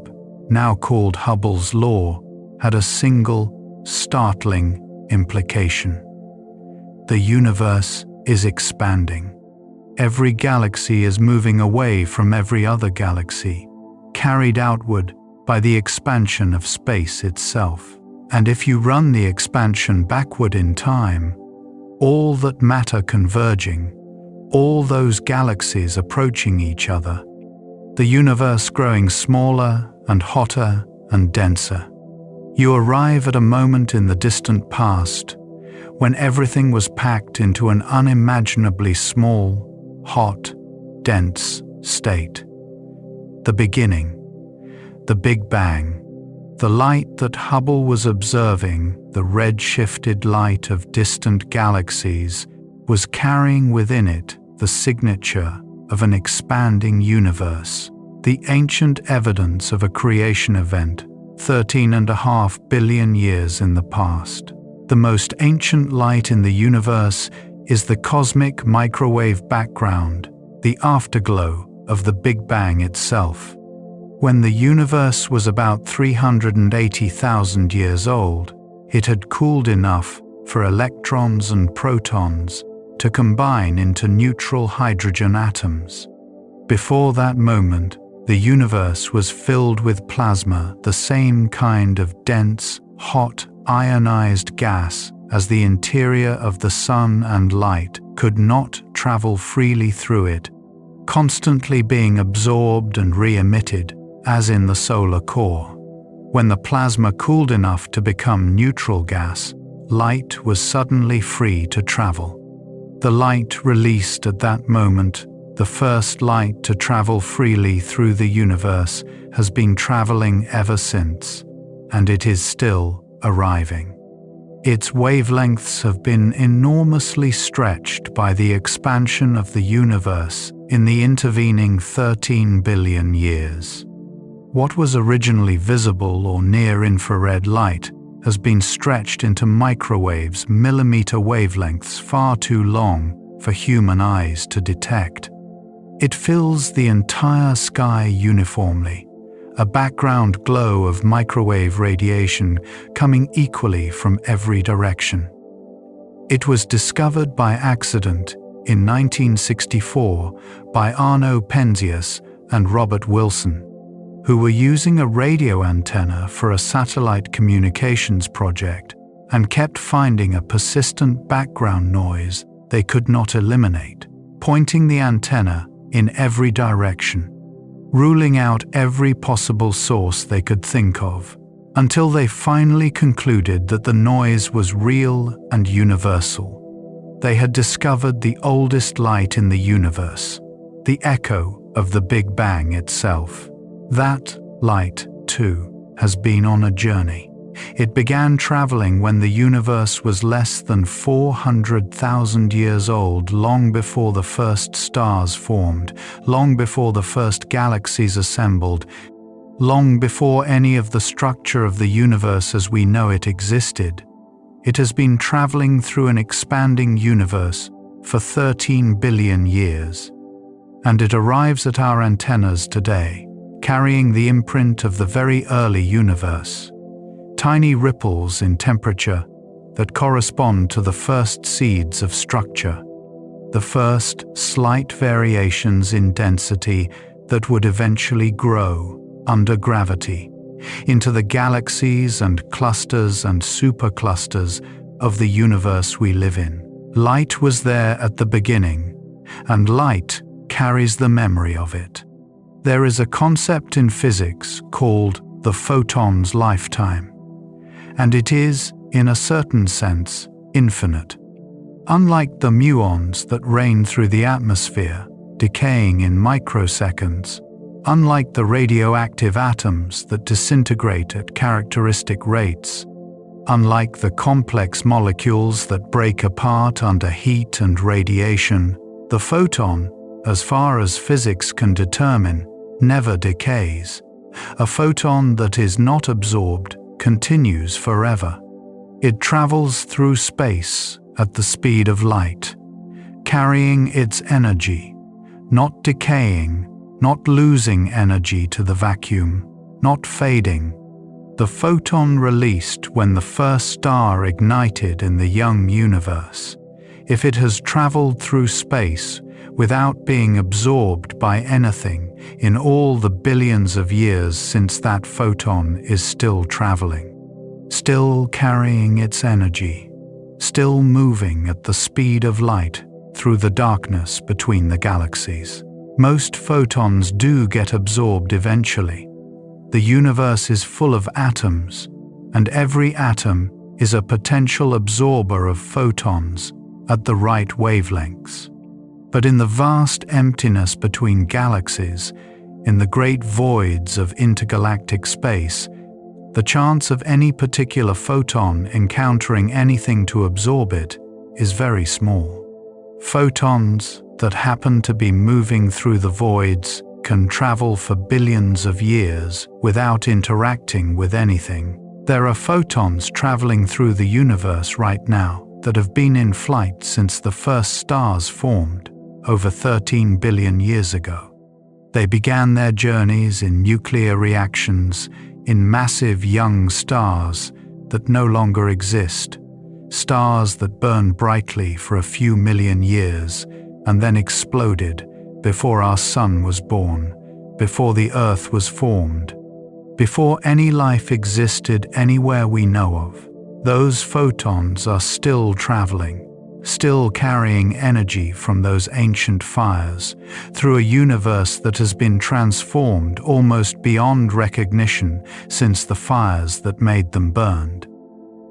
now called Hubble's law, had a single, startling implication. The universe is expanding. Every galaxy is moving away from every other galaxy, carried outward by the expansion of space itself. And if you run the expansion backward in time, all that matter converging, all those galaxies approaching each other, the universe growing smaller and hotter and denser, you arrive at a moment in the distant past when everything was packed into an unimaginably small, hot, dense state. The beginning, the Big Bang, the light that Hubble was observing, the red-shifted light of distant galaxies, was carrying within it the signature of an expanding universe, the ancient evidence of a creation event 13.5 billion years in the past. The most ancient light in the universe is the cosmic microwave background, the afterglow of the Big Bang itself. When the universe was about 380,000 years old, It had cooled enough for electrons and protons to combine into neutral hydrogen atoms. Before that moment, the universe was filled with plasma, the same kind of dense, hot, ionized gas as the interior of the sun, and light could not travel freely through it, constantly being absorbed and re-emitted, as in the solar core. When the plasma cooled enough to become neutral gas, light was suddenly free to travel. The light released at that moment, the first light to travel freely through the universe, has been traveling ever since, and it is still arriving. Its wavelengths have been enormously stretched by the expansion of the universe in the intervening 13 billion years. What was originally visible or near-infrared light has been stretched into microwaves, millimeter wavelengths far too long for human eyes to detect. It fills the entire sky uniformly, a background glow of microwave radiation coming equally from every direction. It was discovered by accident in 1964 by Arno Penzias and Robert Wilson, who were using a radio antenna for a satellite communications project and kept finding a persistent background noise they could not eliminate, pointing the antenna in every direction, ruling out every possible source they could think of, until they finally concluded that the noise was real and universal. They had discovered the oldest light in the universe, the echo of the Big Bang itself. That light, too, has been on a journey. It began traveling when the universe was less than 400,000 years old, long before the first stars formed, long before the first galaxies assembled, long before any of the structure of the universe as we know it existed. It has been traveling through an expanding universe for 13 billion years, and it arrives at our antennas today, carrying the imprint of the very early universe. Tiny ripples in temperature that correspond to the first seeds of structure, the first slight variations in density that would eventually grow under gravity into the galaxies and clusters and superclusters of the universe we live in. Light was there at the beginning, and light carries the memory of it. There is a concept in physics called the photon's lifetime, and it is, in a certain sense, infinite. Unlike the muons that reign through the atmosphere, decaying in microseconds, unlike the radioactive atoms that disintegrate at characteristic rates, unlike the complex molecules that break apart under heat and radiation, the photon, as far as physics can determine, never decays. A photon that is not absorbed continues forever. It travels through space at the speed of light, carrying its energy, not decaying, not losing energy to the vacuum, not fading. The photon released when the first star ignited in the young universe, if it has traveled through space without being absorbed by anything in all the billions of years since that photon is still traveling, still carrying its energy, still moving at the speed of light through the darkness between the galaxies. Most photons do get absorbed eventually. The universe is full of atoms, and every atom is a potential absorber of photons at the right wavelengths. But in the vast emptiness between galaxies, in the great voids of intergalactic space, the chance of any particular photon encountering anything to absorb it is very small. Photons that happen to be moving through the voids can travel for billions of years without interacting with anything. There are photons traveling through the universe right now that have been in flight since the first stars formed over 13 billion years ago. They began their journeys in nuclear reactions in massive young stars that no longer exist, stars that burned brightly for a few million years and then exploded before our sun was born, before the earth was formed, before any life existed anywhere we know of. Those photons are still traveling, still carrying energy from those ancient fires through a universe that has been transformed almost beyond recognition since the fires that made them burned.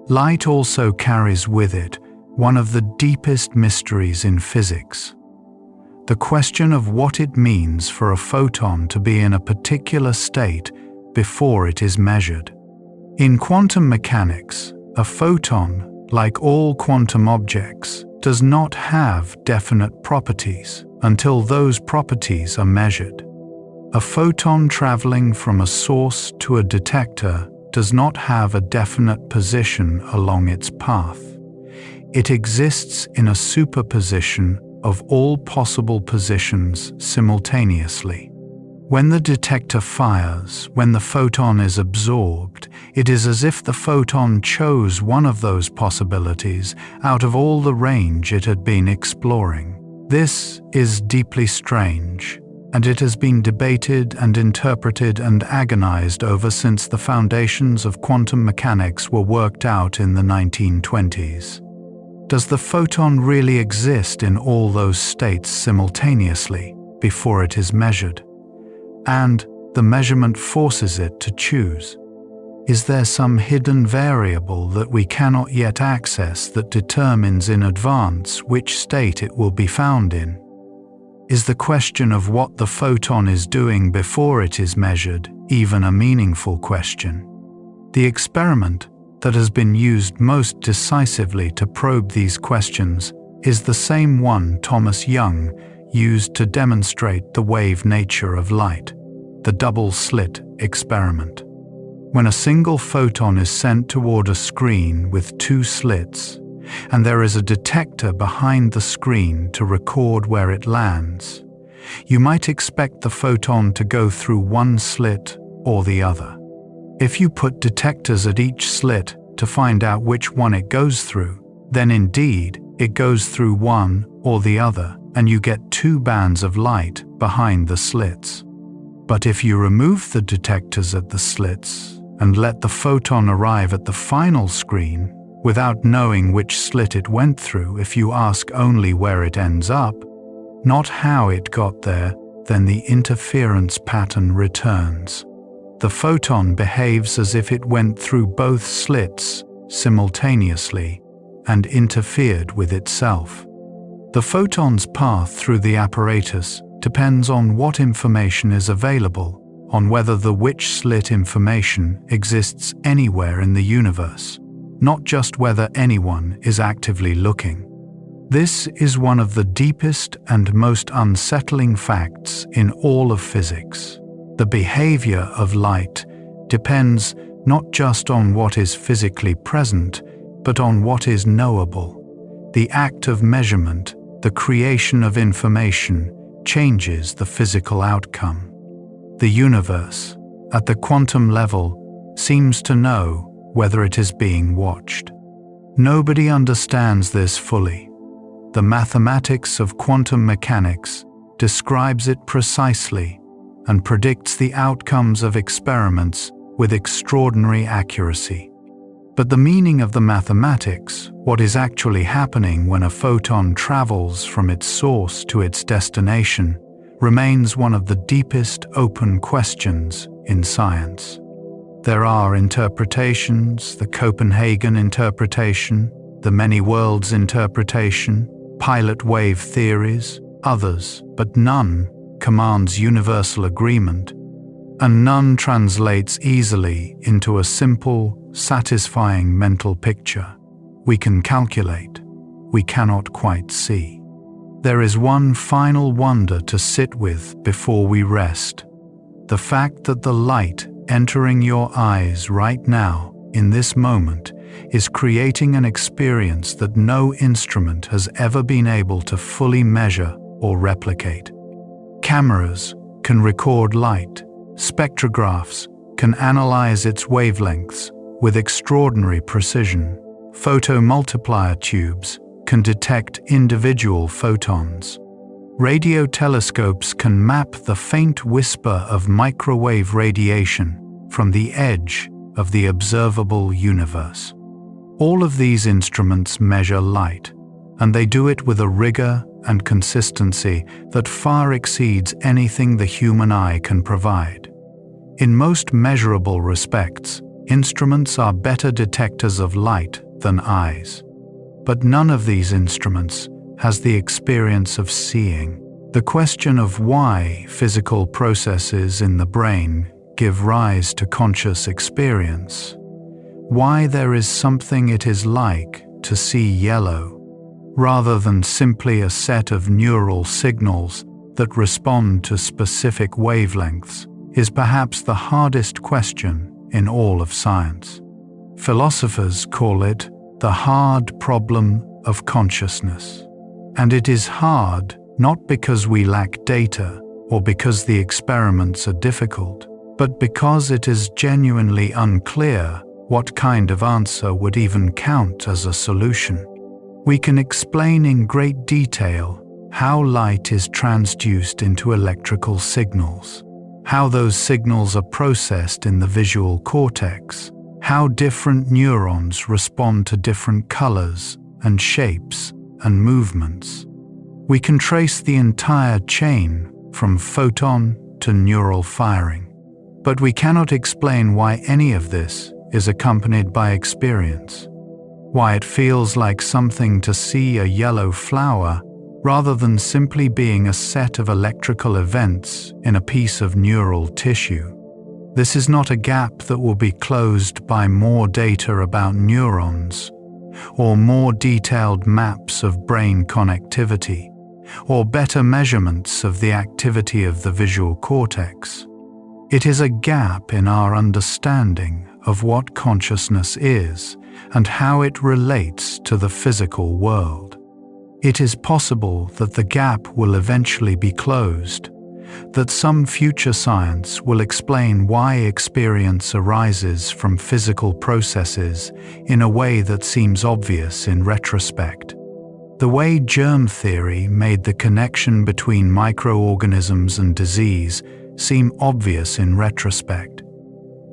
Light also carries with it one of the deepest mysteries in physics: the question of what it means for a photon to be in a particular state before it is measured. In quantum mechanics, a photon, like all quantum objects, does not have definite properties until those properties are measured. A photon traveling from a source to a detector does not have a definite position along its path. It exists in a superposition of all possible positions simultaneously. When the detector fires, when the photon is absorbed, it is as if the photon chose one of those possibilities out of all the range it had been exploring. This is deeply strange, and it has been debated and interpreted and agonized over since the foundations of quantum mechanics were worked out in the 1920s. Does the photon really exist in all those states simultaneously before it is measured? And the measurement forces it to choose. Is there some hidden variable that we cannot yet access that determines in advance which state it will be found in? Is the question of what the photon is doing before it is measured even a meaningful question? The experiment that has been used most decisively to probe these questions is the same one Thomas Young used to demonstrate the wave nature of light, the double-slit experiment. When a single photon is sent toward a screen with two slits, and there is a detector behind the screen to record where it lands, you might expect the photon to go through one slit or the other. If you put detectors at each slit to find out which one it goes through, then indeed it goes through one or the other, and you get two bands of light behind the slits. But if you remove the detectors at the slits and let the photon arrive at the final screen without knowing which slit it went through, if you ask only where it ends up, not how it got there, then the interference pattern returns. The photon behaves as if it went through both slits simultaneously and interfered with itself. The photon's path through the apparatus depends on what information is available, on whether the which slit information exists anywhere in the universe, not just whether anyone is actively looking. This is one of the deepest and most unsettling facts in all of physics. The behavior of light depends not just on what is physically present, but on what is knowable. The act of measurement, the creation of information, changes the physical outcome. The universe, at the quantum level, seems to know whether it is being watched. Nobody understands this fully. The mathematics of quantum mechanics describes it precisely and predicts the outcomes of experiments with extraordinary accuracy. But the meaning of the mathematics, what is actually happening when a photon travels from its source to its destination, remains one of the deepest open questions in science. There are interpretations: the Copenhagen interpretation, the many worlds interpretation, pilot wave theories, others, but none commands universal agreement, and none translates easily into a simple, satisfying mental picture. We can calculate, we cannot quite see. There is one final wonder to sit with before we rest: the fact that the light entering your eyes right now, in this moment, is creating an experience that no instrument has ever been able to fully measure or replicate. Cameras can record light, spectrographs can analyze its wavelengths with extraordinary precision. Photomultiplier tubes can detect individual photons. Radio telescopes can map the faint whisper of microwave radiation from the edge of the observable universe. All of these instruments measure light, and they do it with a rigor and consistency that far exceeds anything the human eye can provide. In most measurable respects, instruments are better detectors of light than eyes. But none of these instruments has the experience of seeing. The question of why physical processes in the brain give rise to conscious experience, why there is something it is like to see yellow, rather than simply a set of neural signals that respond to specific wavelengths, is perhaps the hardest question in all of science. Philosophers call it the hard problem of consciousness. And it is hard not because we lack data or because the experiments are difficult, but because it is genuinely unclear what kind of answer would even count as a solution. We can explain in great detail how light is transduced into electrical signals, how those signals are processed in the visual cortex, how different neurons respond to different colors and shapes and movements. We can trace the entire chain from photon to neural firing, but we cannot explain why any of this is accompanied by experience, why it feels like something to see a yellow flower rather than simply being a set of electrical events in a piece of neural tissue. This is not a gap that will be closed by more data about neurons, or more detailed maps of brain connectivity, or better measurements of the activity of the visual cortex. It is a gap in our understanding of what consciousness is and how it relates to the physical world. It is possible that the gap will eventually be closed, that some future science will explain why experience arises from physical processes in a way that seems obvious in retrospect. The way germ theory made the connection between microorganisms and disease seem obvious in retrospect.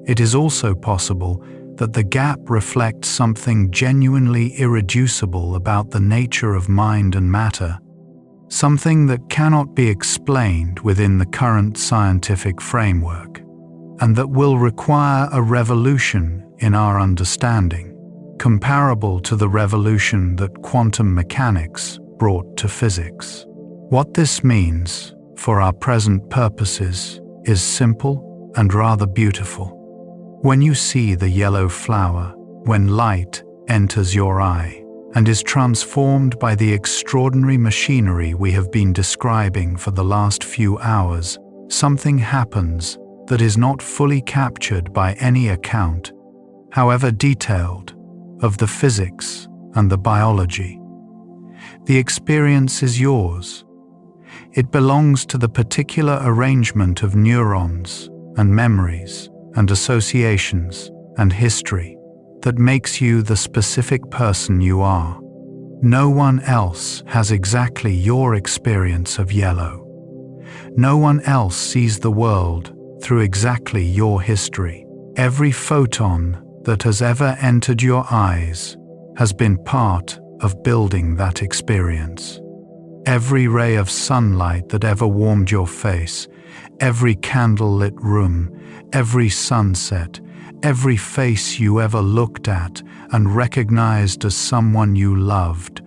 It is also possible that the gap reflects something genuinely irreducible about the nature of mind and matter, something that cannot be explained within the current scientific framework, and that will require a revolution in our understanding, comparable to the revolution that quantum mechanics brought to physics. What this means, for our present purposes, is simple and rather beautiful. When you see the yellow flower, when light enters your eye and is transformed by the extraordinary machinery we have been describing for the last few hours, something happens that is not fully captured by any account, however detailed, of the physics and the biology. The experience is yours. It belongs to the particular arrangement of neurons and memories and associations and history that makes you the specific person you are. No one else has exactly your experience of yellow. No one else sees the world through exactly your history. Every photon that has ever entered your eyes has been part of building that experience. Every ray of sunlight that ever warmed your face, every candlelit room, every sunset, every face you ever looked at and recognized as someone you loved,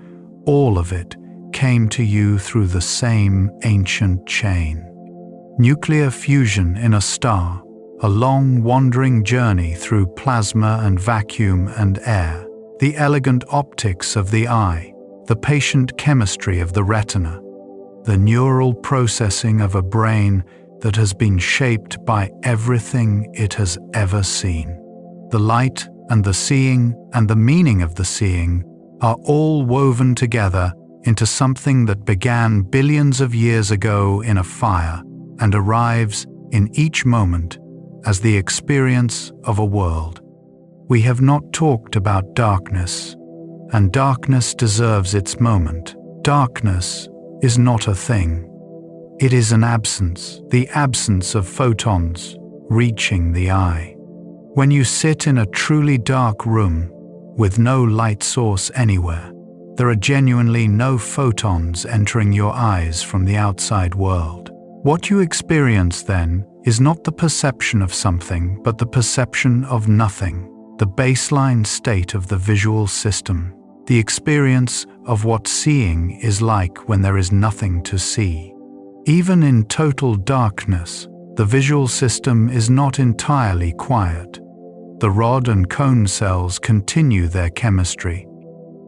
all of it came to you through the same ancient chain. Nuclear fusion in a star, a long wandering journey through plasma and vacuum and air, the elegant optics of the eye, the patient chemistry of the retina, the neural processing of a brain that has been shaped by everything it has ever seen. The light and the seeing and the meaning of the seeing are all woven together into something that began billions of years ago in a fire and arrives in each moment as the experience of a world. We have not talked about darkness, and darkness deserves its moment. Darkness is not a thing. It is an absence, the absence of photons reaching the eye. When you sit in a truly dark room with no light source anywhere, there are genuinely no photons entering your eyes from the outside world. What you experience then is not the perception of something, but the perception of nothing, the baseline state of the visual system, the experience of what seeing is like when there is nothing to see. Even in total darkness, the visual system is not entirely quiet. The rod and cone cells continue their chemistry,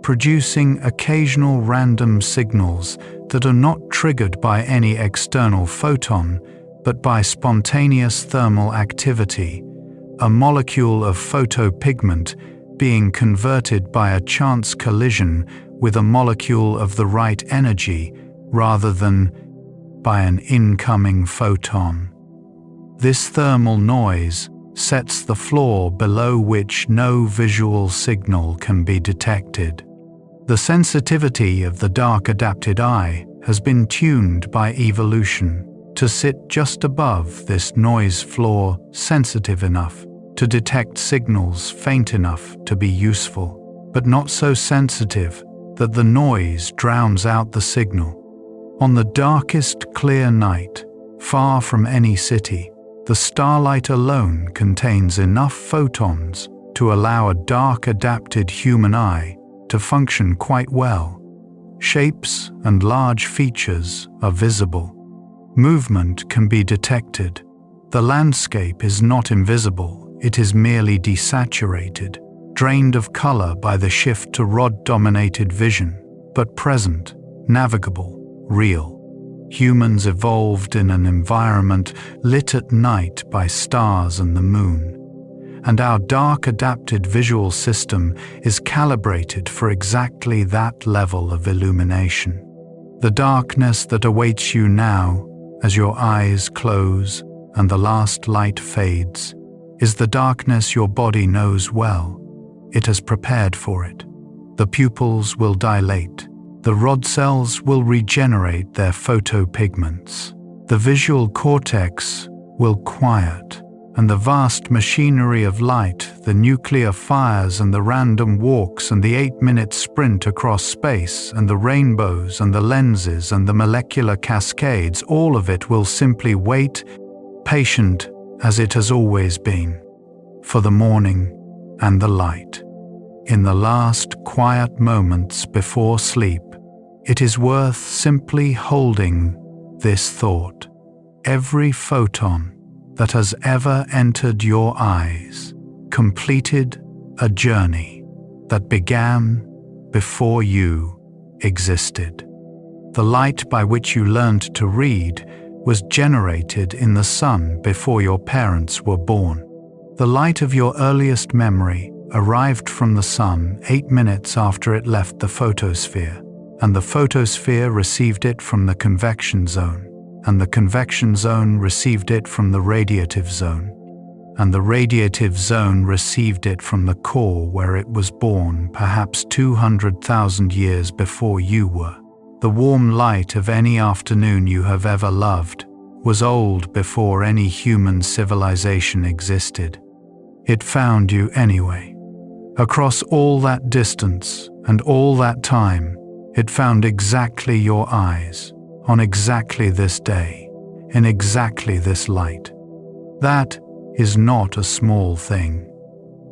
producing occasional random signals that are not triggered by any external photon, but by spontaneous thermal activity, a molecule of photopigment being converted by a chance collision with a molecule of the right energy rather than by an incoming photon. This thermal noise sets the floor below which no visual signal can be detected. The sensitivity of the dark-adapted eye has been tuned by evolution to sit just above this noise floor, sensitive enough to detect signals faint enough to be useful, but not so sensitive that the noise drowns out the signal. On the darkest clear night, far from any city, the starlight alone contains enough photons to allow a dark-adapted human eye to function quite well. Shapes and large features are visible. Movement can be detected. The landscape is not invisible, it is merely desaturated, drained of color by the shift to rod-dominated vision, but present, navigable, real. Humans evolved in an environment lit at night by stars and the moon, and our dark-adapted visual system is calibrated for exactly that level of illumination. The darkness that awaits you now, as your eyes close and the last light fades, is the darkness your body knows well. It has prepared for it. The pupils will dilate. The rod cells will regenerate their photopigments. The visual cortex will quiet, and the vast machinery of light, the nuclear fires and the random walks and the 8-minute sprint across space and the rainbows and the lenses and the molecular cascades, all of it will simply wait, patient as it has always been, for the morning and the light. In the last quiet moments before sleep, it is worth simply holding this thought. Every photon that has ever entered your eyes completed a journey that began before you existed. The light by which you learned to read was generated in the sun before your parents were born. The light of your earliest memory arrived from the sun 8 minutes after it left the photosphere, and the photosphere received it from the convection zone, and the convection zone received it from the radiative zone, and the radiative zone received it from the core where it was born perhaps 200,000 years before you were. The warm light of any afternoon you have ever loved was old before any human civilization existed. It found you anyway. Across all that distance and all that time, it found exactly your eyes, on exactly this day, in exactly this light. That is not a small thing.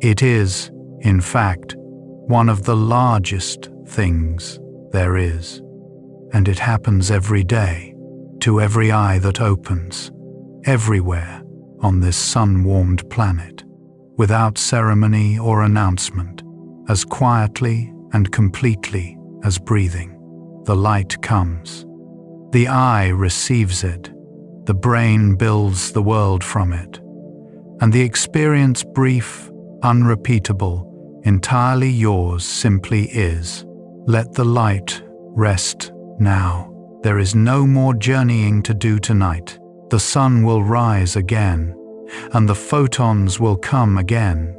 It is, in fact, one of the largest things there is. And it happens every day, to every eye that opens, everywhere on this sun-warmed planet, without ceremony or announcement, as quietly and completely as breathing. The light comes. The eye receives it. The brain builds the world from it. And the experience, brief, unrepeatable, entirely yours, simply is. Let the light rest now. There is no more journeying to do tonight. The sun will rise again, and the photons will come again.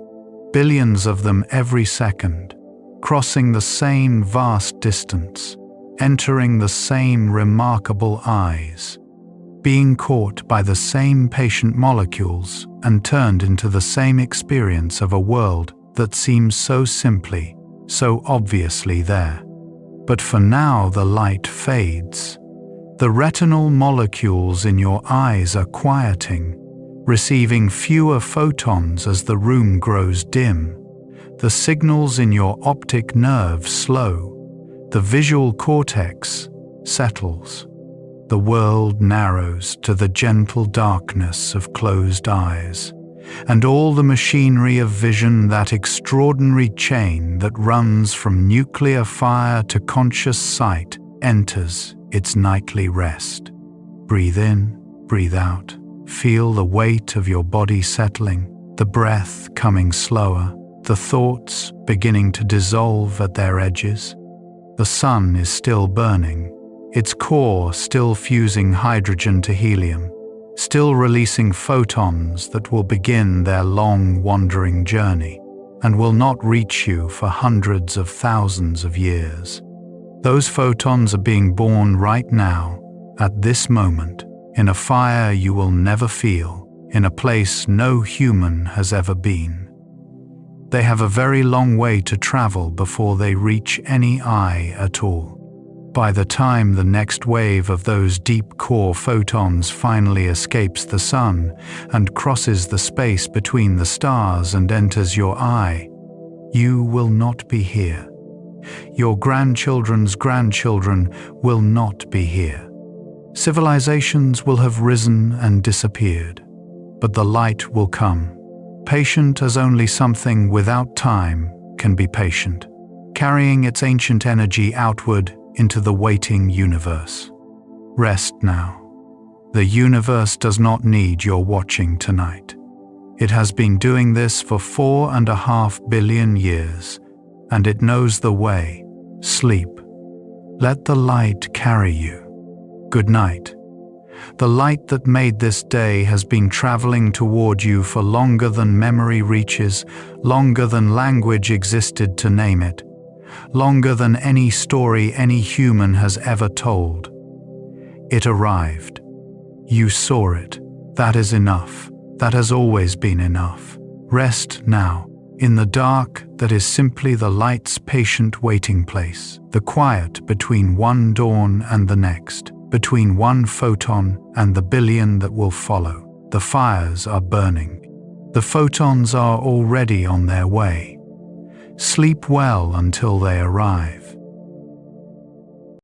billions of them every second, crossing the same vast distance, entering the same remarkable eyes, being caught by the same patient molecules and turned into the same experience of a world that seems so simply, so obviously there. But for now the light fades. The retinal molecules in your eyes are quieting, receiving fewer photons as the room grows dim. The signals in your optic nerve slow. The visual cortex settles. The world narrows to the gentle darkness of closed eyes, and all the machinery of vision, that extraordinary chain that runs from nuclear fire to conscious sight, enters its nightly rest. Breathe in, breathe out. Feel the weight of your body settling, the breath coming slower, the thoughts beginning to dissolve at their edges. The sun is still burning, its core still fusing hydrogen to helium, still releasing photons that will begin their long wandering journey and will not reach you for hundreds of thousands of years. Those photons are being born right now, at this moment, in a fire you will never feel, in a place no human has ever been. They have a very long way to travel before they reach any eye at all. By the time the next wave of those deep core photons finally escapes the sun and crosses the space between the stars and enters your eye, you will not be here. Your grandchildren's grandchildren will not be here. Civilizations will have risen and disappeared, but the light will come, patient as only something without time can be patient, carrying its ancient energy outward into the waiting universe. Rest now. The universe does not need your watching tonight. It has been doing this for 4.5 billion years, and it knows the way. Sleep. Let the light carry you. Good night. The light that made this day has been traveling toward you for longer than memory reaches, longer than language existed to name it, longer than any story any human has ever told. It arrived. You saw it. That is enough. That has always been enough. Rest now, in the dark that is simply the light's patient waiting place, the quiet between one dawn and the next, between one photon and the billion that will follow. The fires are burning. The photons are already on their way. Sleep well until they arrive.